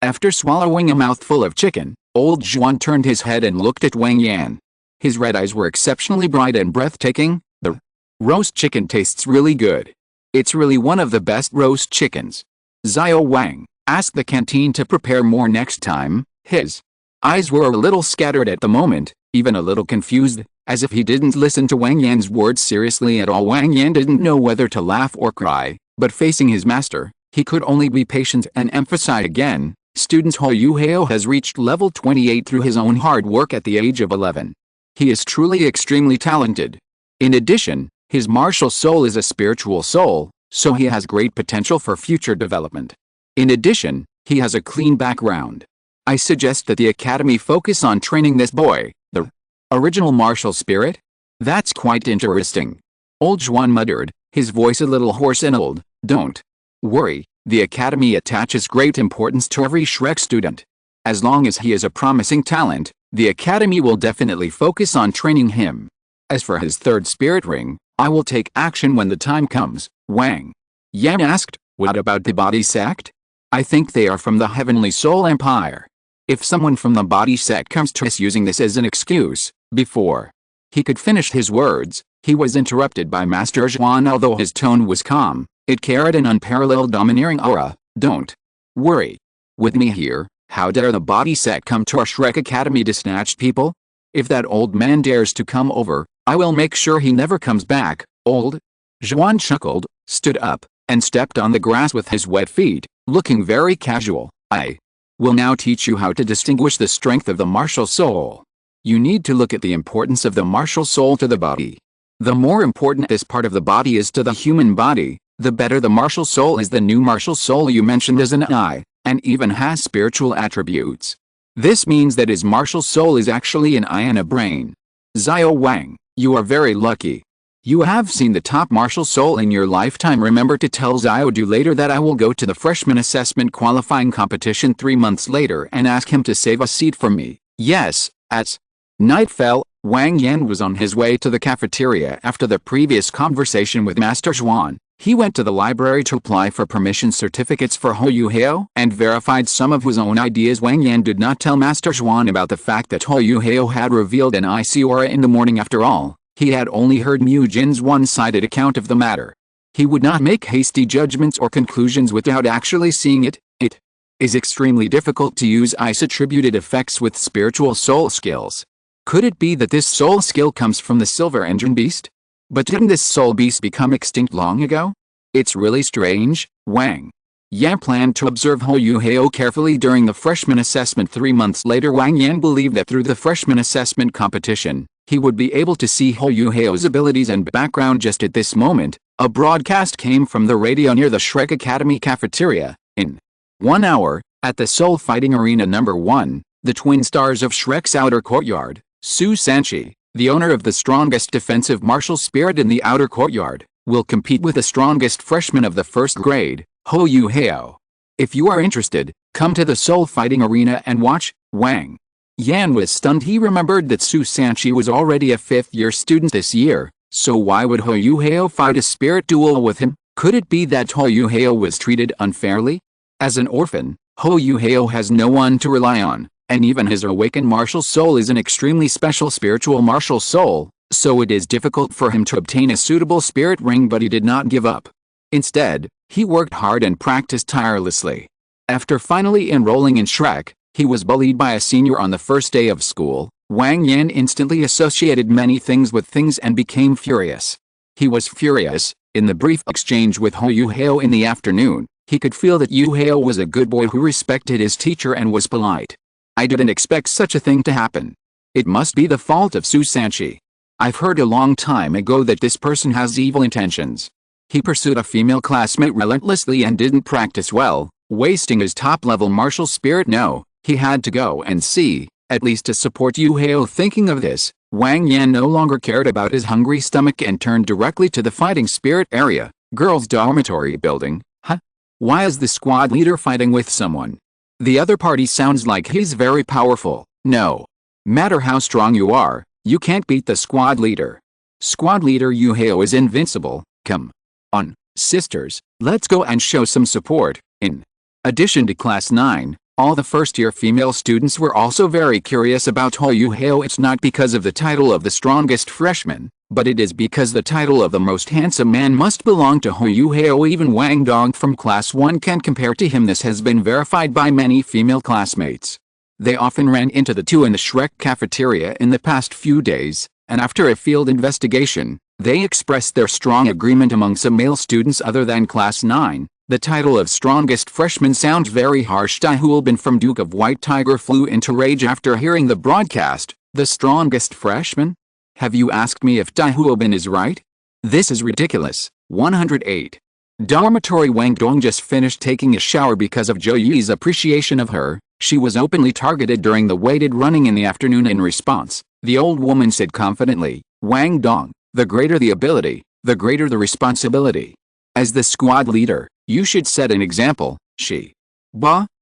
After swallowing a mouthful of chicken, old Zhuan turned his head and looked at Wang Yan. His red eyes were exceptionally bright and breathtaking. The roast chicken tastes really good. It's really one of the best roast chickens. Xiao Wang, ask the canteen to prepare more next time. His eyes were a little scattered at the moment, even a little confused, as if he didn't listen to Wang Yan's words seriously at all. Wang Yan didn't know whether to laugh or cry, but facing his master, he could only be patient and emphasize again. Student Huo Yuhao has reached level 28 through his own hard work at the age of 11. He is truly extremely talented. In addition, his martial soul is a spiritual soul, so he has great potential for future development. In addition, he has a clean background. I suggest that the academy focus on training this boy, the original martial spirit. That's quite interesting. Old Zhuan muttered, his voice a little hoarse and old. Don't worry, the academy attaches great importance to every Shrek student. As long as he is a promising talent, the academy will definitely focus on training him. As for his third spirit ring, I will take action when the time comes. Wang Yan asked, what about the body sect? I think they are from the Heavenly Soul Empire. If someone from the body sect comes to us using this as an excuse, before he could finish his words, he was interrupted by Master Zhuan. Although his tone was calm, it carried an unparalleled domineering aura. Don't worry. With me here, how dare the body sect come to our Shrek Academy to snatch people? If that old man dares to come over, I will make sure he never comes back. Old Zhuan chuckled, stood up, and stepped on the grass with his wet feet, looking very casual. I will now teach you how to distinguish the strength of the martial soul. You need to look at the importance of the martial soul to the body. The more important this part of the body is to the human body, the better the martial soul is. The new martial soul you mentioned is an eye, and even has spiritual attributes. This means that his martial soul is actually an eye and a brain. Xiao Wang, you are very lucky. You have seen the top martial soul in your lifetime. Remember to tell Xiaodu later that I will go to the freshman assessment qualifying competition 3 months later and ask him to save a seat for me. Yes, as night fell, Wang Yan was on his way to the cafeteria after the previous conversation with Master Zhuan. He went to the library to apply for permission certificates for Huo Yuhao and verified some of his own ideas. Wang Yan did not tell Master Zhuan about the fact that Huo Yuhao had revealed an IC aura in the morning. After all, he had only heard Mu Jin's one-sided account of the matter. He would not make hasty judgments or conclusions without actually seeing it. It is extremely difficult to use ice-attributed effects with spiritual soul skills. Could it be that this soul skill comes from the silver engine beast? But didn't this soul beast become extinct long ago? It's really strange. Wang Yan planned to observe Huo Yuhao carefully during the freshman assessment 3 months later. Wang Yan believed that through the freshman assessment competition, he would be able to see Huo Yuhao's abilities and background. Just at this moment, a broadcast came from the radio near the Shrek Academy cafeteria. In 1 hour, at the Soul Fighting Arena number 1, the twin stars of Shrek's outer courtyard, Su Sanchi, the owner of the strongest defensive martial spirit in the outer courtyard, will compete with the strongest freshman of the first grade, Huo Yuhao. If you are interested, come to the Soul Fighting Arena and watch. Wang Yan was stunned. He remembered that Su Sanchi was already a 5th-year student this year, so why would Huo Yuhao fight a spirit duel with him? Could it be that Huo Yuhao was treated unfairly? As an orphan, Huo Yuhao has no one to rely on, and even his awakened martial soul is an extremely special spiritual martial soul, so it is difficult for him to obtain a suitable spirit ring. But he did not give up. Instead, he worked hard and practiced tirelessly. After finally enrolling in Shrek, he was bullied by a senior on the first day of school. Wang Yan instantly associated many things with things and became furious. He was furious. In the brief exchange with Huo Yuhao in the afternoon, he could feel that Yuhao was a good boy who respected his teacher and was polite. I didn't expect such a thing to happen. It must be the fault of Su Sanchi. I've heard a long time ago that this person has evil intentions. He pursued a female classmate relentlessly and didn't practice well, wasting his top-level martial spirit. No, he had to go and see, at least to support Yuhao. Thinking of this, Wang Yan no longer cared about his hungry stomach and turned directly to the fighting spirit area. Girls' dormitory building. Huh? Why is the squad leader fighting with someone? The other party sounds like he's very powerful. No matter how strong you are, you can't beat the squad leader. Squad leader Yuhao is invincible. Come on, sisters, let's go and show some support. In addition to Class 9, all the first-year female students were also very curious about Huo Yuhao. It's not because of the title of the strongest freshman, but it is because the title of the most handsome man must belong to Huo Yuhao. Even Wang Dong from Class 1 can compare to him. This has been verified by many female classmates. They often ran into the two in the Shrek cafeteria in the past few days, and after a field investigation, they expressed their strong agreement among some male students other than Class 9. The title of strongest freshman sounds very harsh. Dai Huolbin from Duke of White Tiger flew into rage after hearing the broadcast. The strongest freshman? Have you asked me if Dai Huolbin is right? This is ridiculous. 108. Dormitory. Wang Dong just finished taking a shower because of Zhou Yi's appreciation of her. She was openly targeted during the weighted running in the afternoon. In response, the old woman said confidently, Wang Dong, the greater the ability, the greater the responsibility. As the squad leader, you should set an example.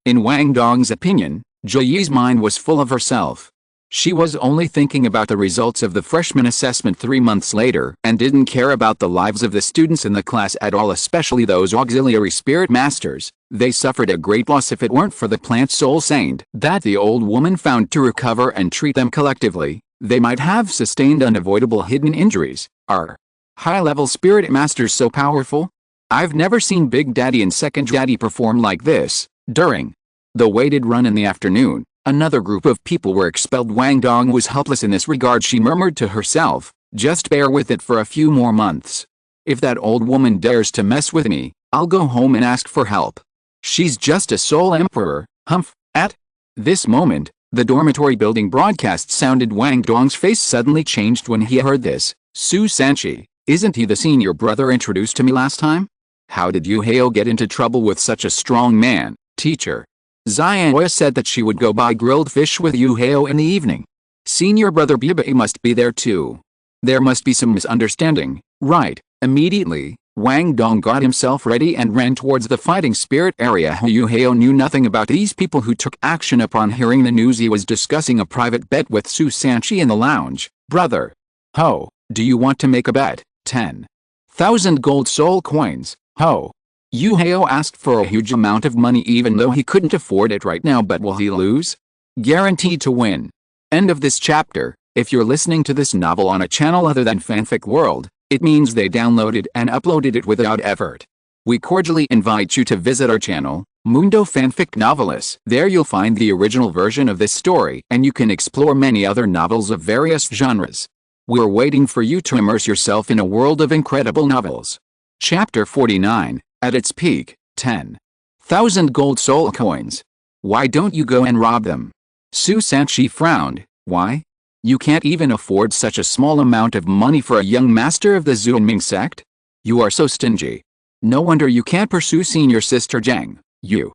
In Wang Dong's opinion, Zhou Yi's mind was full of herself. She was only thinking about the results of the freshman assessment 3 months later and didn't care about the lives of the students in the class at all, especially those auxiliary spirit masters. They suffered a great loss if it weren't for the plant soul saint that the old woman found to recover and treat them collectively. They might have sustained unavoidable hidden injuries. Are high-level spirit masters so powerful? I've never seen Big Daddy and Second Daddy perform like this. During the weighted run in the afternoon, another group of people were expelled. Wang Dong was helpless in this regard. She murmured to herself, just bear with it for a few more months. If that old woman dares to mess with me, I'll go home and ask for help. She's just a soul emperor. Humph. At this moment, the dormitory building broadcast sounded. Wang Dong's face suddenly changed when he heard this. Su Sanchi, isn't he the senior brother introduced to me last time? How did Yuhao get into trouble with such a strong man, teacher? Zaya said that she would go buy grilled fish with Yuhao in the evening. Senior brother Bibi must be there too. There must be some misunderstanding, right? Immediately, Wang Dong got himself ready and ran towards the fighting spirit area. Huo Yuhao knew nothing about these people who took action upon hearing the news. He was discussing a private bet with Su Sanchi in the lounge. Brother Ho, do you want to make a bet? 10,000 gold soul coins. Ho Yuhao asked for a huge amount of money even though he couldn't afford it right now, but will he lose? Guaranteed to win. End of this chapter. If you're listening to this novel on a channel other than Fanfic World, it means they downloaded and uploaded it without effort. We cordially invite you to visit our channel, Mundo Fanfic Novelists. There you'll find the original version of this story and you can explore many other novels of various genres. We're waiting for you to immerse yourself in a world of incredible novels. Chapter 49, at its peak, 10,000 gold soul coins. Why don't you go and rob them? Su Sanchi frowned. Why? You can't even afford such a small amount of money for a young master of the Zhuanming sect? You are so stingy. No wonder you can't pursue senior sister Zhang. You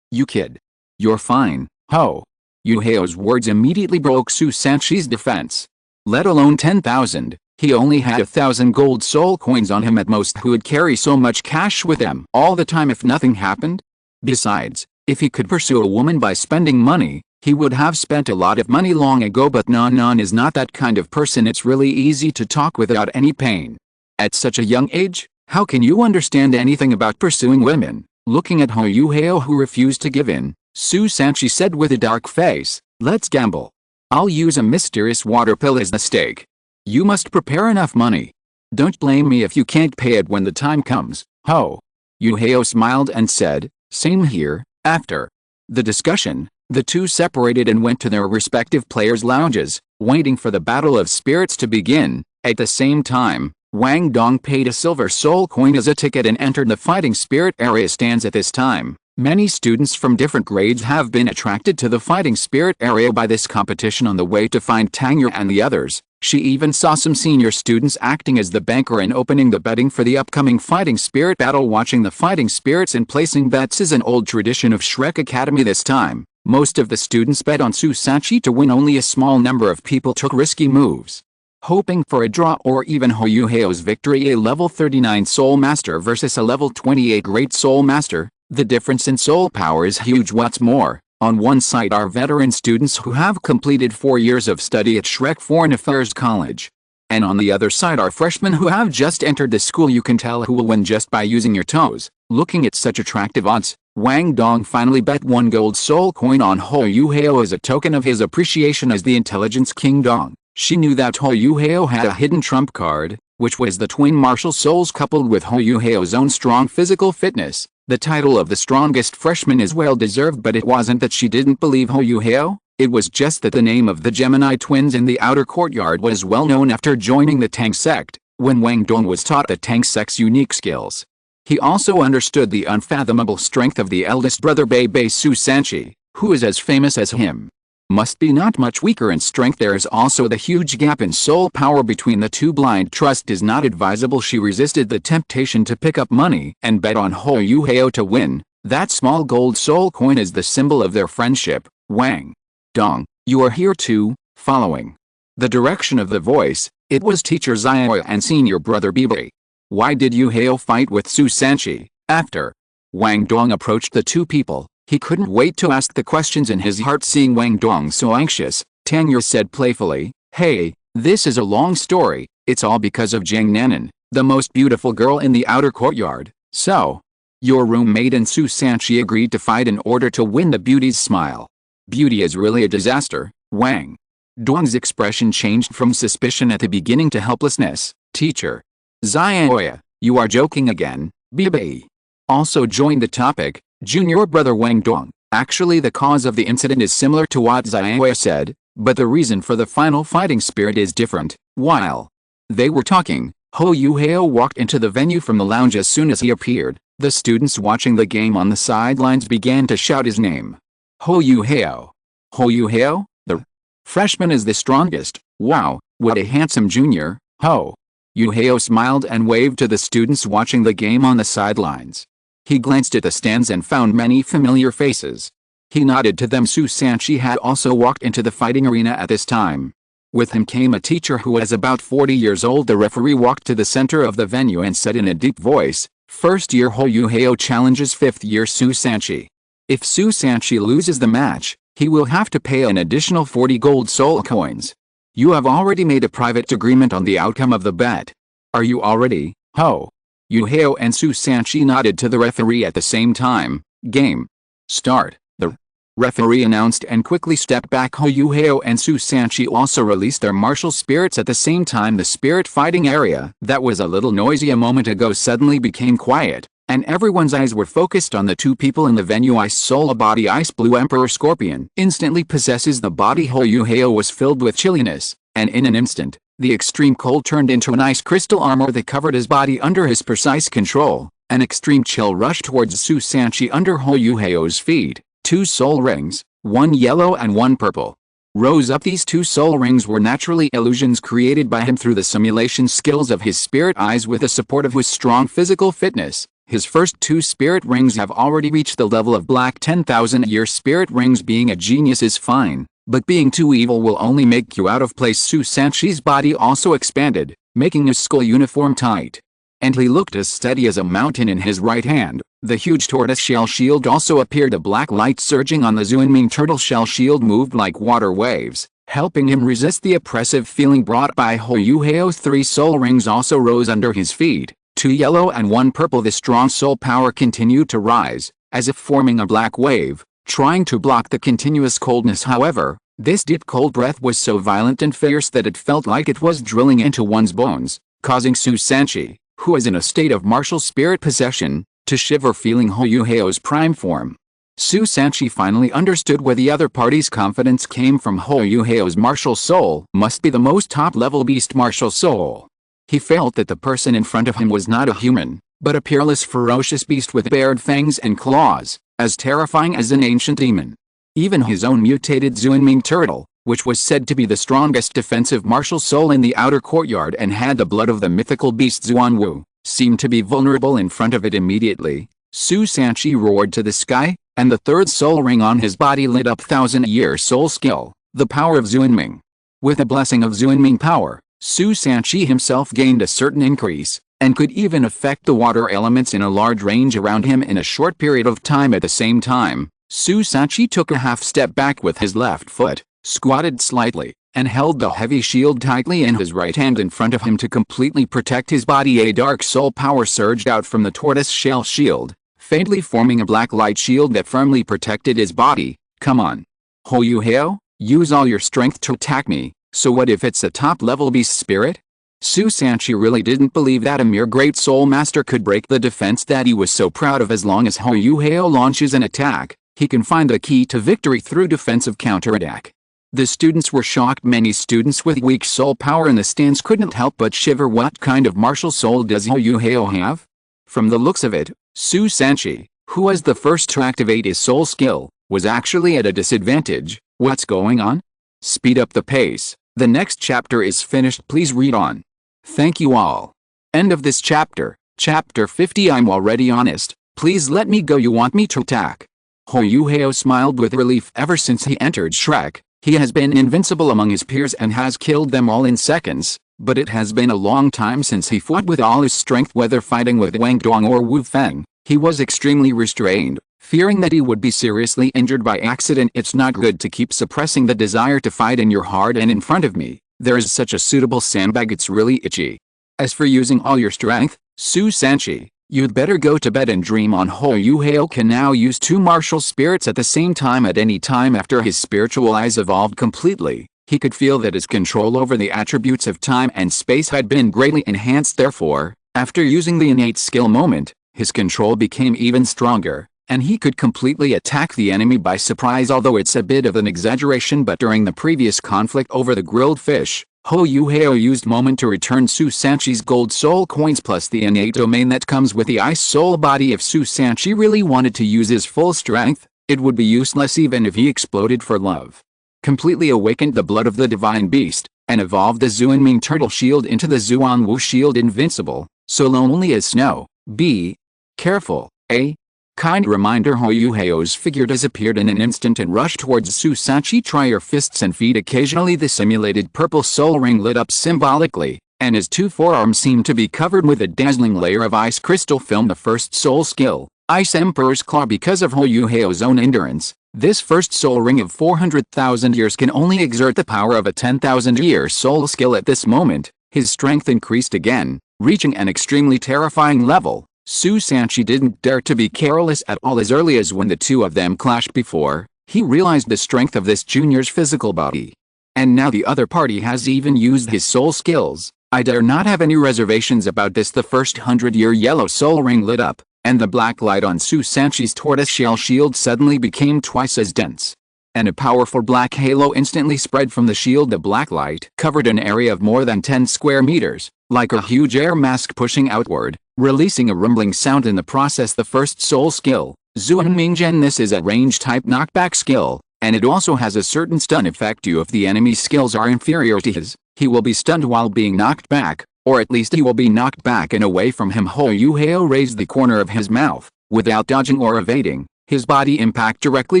kid. You're fine, Ho. Yuhao's words immediately broke Su Sanchi's defense. Let alone 10,000, he only had 1,000 gold soul coins on him at most. Who would carry so much cash with him all the time if nothing happened? Besides, if he could pursue a woman by spending money, he would have spent a lot of money long ago, but Non is not that kind of person. It's really easy to talk without any pain. At such a young age, how can you understand anything about pursuing women? Looking at Huo Yuhao, who refused to give in, Su Sanchi said with a dark face, let's gamble. I'll use a mysterious water pill as the stake. You must prepare enough money. Don't blame me if you can't pay it when the time comes, Ho. Yuhao smiled and said, same here. After the discussion, the two separated and went to their respective players' lounges, waiting for the battle of spirits to begin. At the same time, Wang Dong paid a silver soul coin as a ticket and entered the fighting spirit area stands. At this time, many students from different grades have been attracted to the fighting spirit area by this competition on the way to find Tang and the others. She even saw some senior students acting as the banker and opening the betting for the upcoming fighting spirit battle. Watching the fighting spirits and placing bets is an old tradition of Shrek Academy. This time, most of the students bet on Su Sanchi to win. Only a small number of people took risky moves, hoping for a draw or even Huo Yuhao's victory. A level 39 Soul Master versus a level 28 Great Soul Master. The difference in soul power is huge. What's more, on one side are veteran students who have completed 4 years of study at Shrek Foreign Affairs College. And on the other side are freshmen who have just entered the school. You can tell who will win just by using your toes. Looking at such attractive odds, Wang Dong finally bet 1 gold soul coin on Huo Yuhao as a token of his appreciation as the intelligence king Dong. She knew that Huo Yuhao had a hidden trump card, which was the twin martial souls coupled with Huo Yuhao's own strong physical fitness. The title of the strongest freshman is well deserved, but it wasn't that she didn't believe Huo Yuhao, it was just that the name of the Gemini twins in the outer courtyard was well known after joining the Tang sect, when Wang Dong was taught the Tang sect's unique skills. He also understood the unfathomable strength of the eldest brother Bei Su Sanchi, who is as famous as him. Must be not much weaker in strength. There is also the huge gap in soul power between the two. Blind trust is not advisable. She resisted the temptation to pick up money and bet on Huo Yuhao to win. That small gold soul coin is the symbol of their friendship. Wang Dong, you are here too. Following the direction of the voice, it was teacher Zaya and senior brother Bibi. Why did Yuhao fight with Su Sanchi? After Wang Dong approached the two people, he couldn't wait to ask the questions in his heart. Seeing Wang Dong so anxious, Tang said playfully, hey, this is a long story. It's all because of Jiang Nanan, the most beautiful girl in the outer courtyard. So, your roommate and Su Sanchi agreed to fight in order to win the beauty's smile. Beauty is really a disaster. Wang Dong's expression changed from suspicion at the beginning to helplessness. Teacher Zaya, you are joking again. Bibi also joined the topic. Junior brother Wang Dong. Actually, the cause of the incident is similar to what Zaya said, but the reason for the final fighting spirit is different. While they were talking, Huo Yuhao walked into the venue from the lounge. As soon as he appeared, the students watching the game on the sidelines began to shout his name. Huo Yuhao. Huo Yuhao? The freshman is the strongest. Wow, what a handsome junior. Huo Yuhao smiled and waved to the students watching the game on the sidelines. He glanced at the stands and found many familiar faces. He nodded to them. Su Sanchi had also walked into the fighting arena at this time. With him came a teacher who was about 40 years old. The referee walked to the center of the venue and said in a deep voice, "First year Huo Yuhao challenges 5th year Su Sanchi. If Su Sanchi loses the match, he will have to pay an additional 40 gold soul coins. You have already made a private agreement on the outcome of the bet. Are you all ready, Huo Yuhao?" And Su Sanchi nodded to the referee at the same time. "Game. Start," the referee announced and quickly stepped back. Huo Yuhao and Su Sanchi also released their martial spirits at the same time. The spirit fighting area that was a little noisy a moment ago suddenly became quiet, and everyone's eyes were focused on the two people in the venue. Ice Soul, a body Ice Blue Emperor Scorpion, instantly possesses the body. Huo Yuhao was filled with chilliness, and in an instant, the extreme cold turned into an ice crystal armor that covered his body under his precise control. An extreme chill rushed towards Su Sanchi under Huo Yuhao's feet. 2 soul rings, one yellow and one purple, rose up. These 2 soul rings were naturally illusions created by him through the simulation skills of his spirit eyes with the support of his strong physical fitness. His first 2 spirit rings have already reached the level of black 10,000-year spirit rings. Being a genius is fine, but being too evil will only make you out of place. Su Sanchi's body also expanded, making his skull uniform tight, and he looked as steady as a mountain in his right hand. The huge tortoise-shell shield also appeared. A black light surging on the Zuanming turtle-shell shield moved like water waves, helping him resist the oppressive feeling brought by Huo Yuhao's 3 soul rings also rose under his feet, 2 yellow and 1 purple. The strong soul power continued to rise, as if forming a black wave, trying to block the continuous coldness. However, this deep cold breath was so violent and fierce that it felt like it was drilling into one's bones, causing Su Sanchi, who was in a state of martial spirit possession, to shiver, feeling Huo Yuhao's prime form. Su Sanchi finally understood where the other party's confidence came from. Huo Yuhao's martial soul must be the most top-level beast martial soul. He felt that the person in front of him was not a human, but a peerless ferocious beast with bared fangs and claws, as terrifying as an ancient demon. Even his own mutated Zuanming turtle, which was said to be the strongest defensive martial soul in the outer courtyard and had the blood of the mythical beast Zuanwu, seemed to be vulnerable in front of it. Immediately, Su Sanchi roared to the sky, and the 3rd soul ring on his body lit up. 1,000-year soul skill, the power of Zuanming. With the blessing of Zuanming power, Su Sanchi himself gained a certain increase, and could even affect the water elements in a large range around him in a short period of time. At the same time, Su Sanchi took a half step back with his left foot, squatted slightly, and held the heavy shield tightly in his right hand in front of him to completely protect his body. A dark soul power surged out from the tortoise-shell shield, faintly forming a black light shield that firmly protected his body. "Come on, Huo Yuhao, use all your strength to attack me. So what if it's a top-level beast spirit?" Su Sanchi really didn't believe that a mere great soul master could break the defense that he was so proud of. As long as Huo Yuhao launches an attack, he can find the key to victory through defensive counterattack. The students were shocked. Many students with weak soul power in the stands couldn't help but shiver. What kind of martial soul does Huo Yuhao have? From the looks of it, Su Sanchi, who was the first to activate his soul skill, was actually at a disadvantage. What's going on? Speed up the pace. The next chapter is finished. Please read on. Thank you all. End of this chapter. Chapter 50. I'm already honest. Please let me go. You want me to attack? Huo Yuhao smiled with relief. Ever since he entered Shrek, he has been invincible among his peers and has killed them all in seconds, but it has been a long time since he fought with all his strength. Whether fighting with Wang Dong or Wu Feng, he was extremely restrained, fearing that he would be seriously injured by accident. It's not good to keep suppressing the desire to fight in your heart and in front of me. There is such a suitable sandbag, it's really itchy. As for using all your strength, Su Sanchi, you'd better go to bed and dream on. Huo Yuhao can now use 2 martial spirits at the same time. At any time after his spiritual eyes evolved completely, he could feel that his control over the attributes of time and space had been greatly enhanced. Therefore, after using the innate skill moment, his control became even stronger, and he could completely attack the enemy by surprise. Although it's a bit of an exaggeration, but during the previous conflict over the grilled fish, Huo Yuhao used moment to return Su Sanchi's gold soul coins plus the innate domain that comes with the ice soul body. If Su Sanchi really wanted to use his full strength, it would be useless even if he exploded for love. Completely awakened the blood of the divine beast, and evolved the Zuanming turtle shield into the Zuanwu shield. Invincible, so lonely as snow. Be careful, eh? Kind reminder. Huo Yuhao's figure disappeared in an instant and rushed towards Su Sanchi. Try your fists and feet. Occasionally the simulated purple soul ring lit up symbolically, and his two forearms seemed to be covered with a dazzling layer of ice crystal film. The first soul skill, Ice Emperor's Claw. Because of Huo Yuhao's own endurance, this first soul ring of 400,000 years can only exert the power of a 10,000-year soul skill. At this moment, his strength increased again, reaching an extremely terrifying level. Su Sanchi didn't dare to be careless at all. As early as when the two of them clashed before, he realized the strength of this junior's physical body. And now the other party has even used his soul skills. I dare not have any reservations about this. The first 100-year yellow soul ring lit up, and the black light on Su Sanchi's tortoiseshell shield suddenly became twice as dense. And a powerful black halo instantly spread from the shield. The black light covered an area of more than 10 square meters, like a huge air mask pushing outward, releasing a rumbling sound in the process. The first soul skill, Zuanmingzhen. This is a range-type knockback skill, and it also has a certain stun effect. If the enemy's skills are inferior to his, he will be stunned while being knocked back, or at least he will be knocked back and away from him. Huo Yuhao raised the corner of his mouth. Without dodging or evading, his body impact directly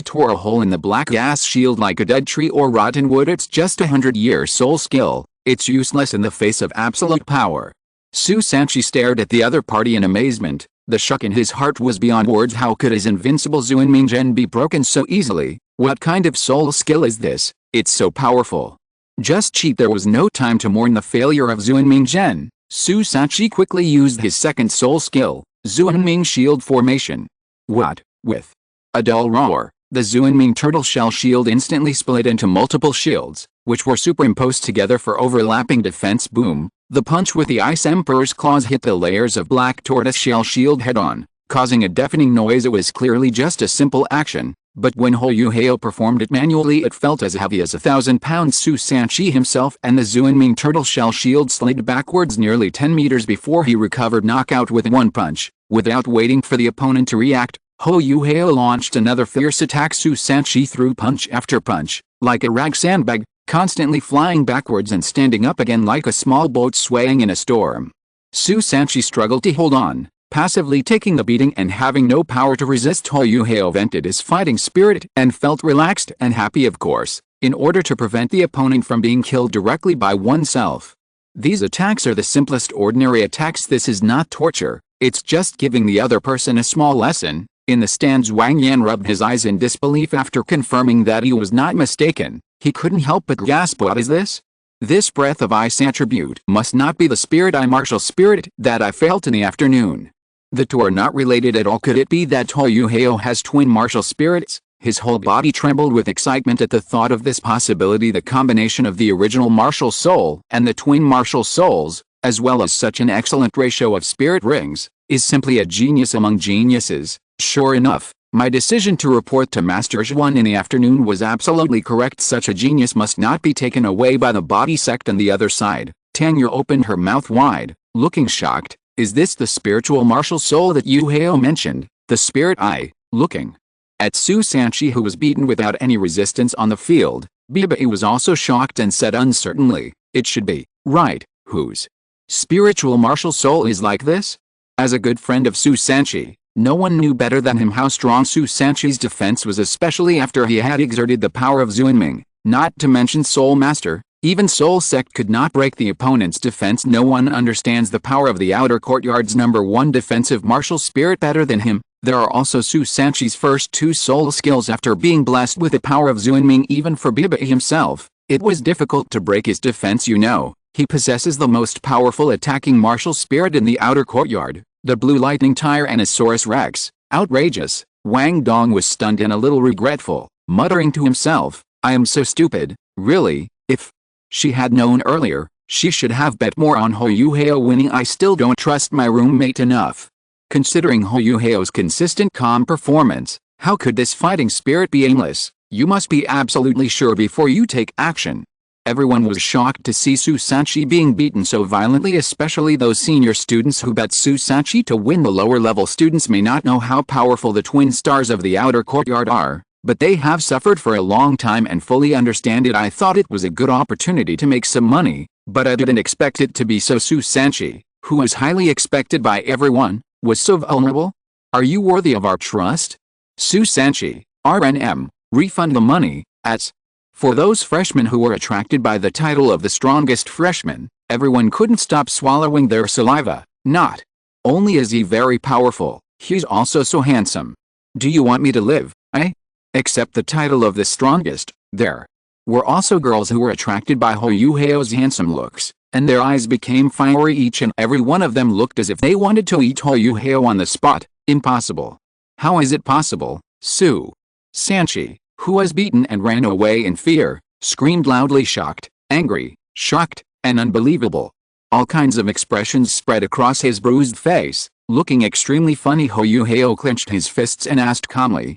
tore a hole in the black gas shield like a dead tree or rotten wood. It's just a 100-year soul skill. It's useless in the face of absolute power. Su Sanchi stared at the other party in amazement. The shock in his heart was beyond words. How could his invincible Zuanmingzhen be broken so easily? What kind of soul skill is this? It's so powerful. Just cheat. There was no time to mourn the failure of Zuanmingzhen. Su Sanchi quickly used his second soul skill, Zuanming Shield Formation. What? With a dull roar, the Zuanming turtle shell shield instantly split into multiple shields, which were superimposed together for overlapping defense. Boom! The punch with the Ice Emperor's claws hit the layers of black tortoiseshell shield head-on, causing a deafening noise. It was clearly just a simple action, but when Huo Yuhao performed it manually it felt as heavy as 1,000 pounds. Su Sanchi himself and the Zuanming turtle shell shield slid backwards nearly 10 meters before he recovered. Knockout with one punch. Without waiting for the opponent to react, Huo Yuhao launched another fierce attack. Su Sanchi threw punch after punch, like a rag sandbag, constantly flying backwards and standing up again like a small boat swaying in a storm. Su Sanchi struggled to hold on, passively taking the beating and having no power to resist. Huo Yuhao vented his fighting spirit and felt relaxed and happy, of course, in order to prevent the opponent from being killed directly by oneself. These attacks are the simplest ordinary attacks. This is not torture, it's just giving the other person a small lesson. In the stands, Wang Yan rubbed his eyes in disbelief after confirming that he was not mistaken. He couldn't help but gasp. What is this? This breath of ice attribute must not be the spirit martial spirit that I felt in the afternoon. The two are not related at all. Could it be that Huo Yuhao has twin martial spirits? His whole body trembled with excitement at the thought of this possibility. The combination of the original martial soul and the twin martial souls, as well as such an excellent ratio of spirit rings, is simply a genius among geniuses. Sure enough, my decision to report to Master Zhuan in the afternoon was absolutely correct. Such a genius must not be taken away by the body sect on the other side. Tang Yu opened her mouth wide, looking shocked. Is this the spiritual martial soul that Yuhao mentioned? The spirit eye, looking at Su Sanchi, who was beaten without any resistance on the field, Bibi was also shocked and said uncertainly, it should be, right, whose spiritual martial soul is like this? As a good friend of Su Sanchi, no one knew better than him how strong Su Sanchi's defense was, especially after he had exerted the power of Zuanming, not to mention Soul Master. Even Soul Sect could not break the opponent's defense. No one understands the power of the Outer Courtyard's #1 defensive martial spirit better than him. There are also Su Sanchi's first two soul skills after being blessed with the power of Zuanming. Even for Bibi himself, it was difficult to break his defense. He possesses the most powerful attacking martial spirit in the Outer Courtyard, the Blue Lightning Tyrannosaurus Rex. Outrageous. Wang Dong was stunned and a little regretful, muttering to himself, I am so stupid, really. If she had known earlier, she should have bet more on Huo Yuhao winning. I still don't trust my roommate enough. Considering Huo Yuhao's consistent calm performance, how could this fighting spirit be aimless? You must be absolutely sure before you take action. Everyone was shocked to see Su Sanchi being beaten so violently, especially those senior students who bet Su Sanchi to win. The lower-level students may not know how powerful the twin stars of the Outer Courtyard are, but they have suffered for a long time and fully understand it. I thought it was a good opportunity to make some money, but I didn't expect it to be so. Su Sanchi, who was highly expected by everyone, was so vulnerable. Are you worthy of our trust? Su Sanchi, RNM, refund the money, as. For those freshmen who were attracted by the title of the strongest freshman, everyone couldn't stop swallowing their saliva. Not only is he very powerful, he's also so handsome. Do you want me to live, eh? Accept the title of the strongest. There were also girls who were attracted by Huo Yuhao's handsome looks, and their eyes became fiery. Each and every one of them looked as if they wanted to eat Huo Yuhao on the spot. Impossible. How is it possible? Su Sanchi, who was beaten and ran away in fear, screamed loudly, shocked, angry, shocked, and unbelievable. All kinds of expressions spread across his bruised face. Looking extremely funny, Huo Yuhao clenched his fists and asked calmly,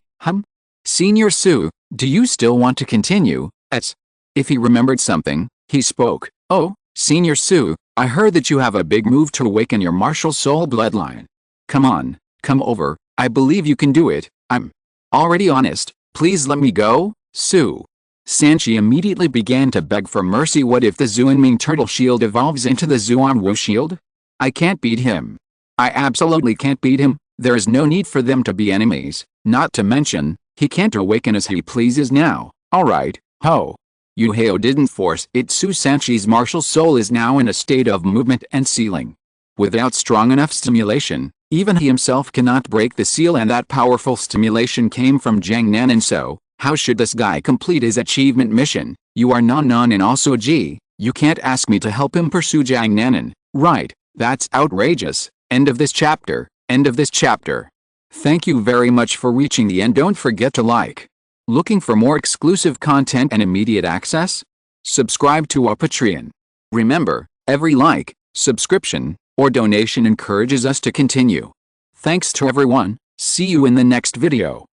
Senior Su, do you still want to continue? As if he remembered something, he spoke. Oh, Senior Su, I heard that you have a big move to awaken your martial soul bloodline. Come on, come over, I believe you can do it. I'm already honest, please let me go. Su Sanchi immediately began to beg for mercy. What if the Zuanming turtle shield evolves into the Zuanwu shield? I can't beat him. I absolutely can't beat him. There is no need for them to be enemies, not to mention, he can't awaken as he pleases now. Alright, Huo Yuhao didn't force it. Su Sanchi's martial soul is now in a state of movement and sealing. Without strong enough stimulation, even he himself cannot break the seal, and that powerful stimulation came from Jiang Nanan. So, how should this guy complete his achievement mission? You are non and also G. You can't ask me to help him pursue Jiang Nanan, right? That's outrageous. End of this chapter. End of this chapter. Thank you very much for reaching the end. Don't forget to like. Looking for more exclusive content and immediate access? Subscribe to our Patreon. Remember, every like, subscription, or donation encourages us to continue. Thanks to everyone. See you in the next video.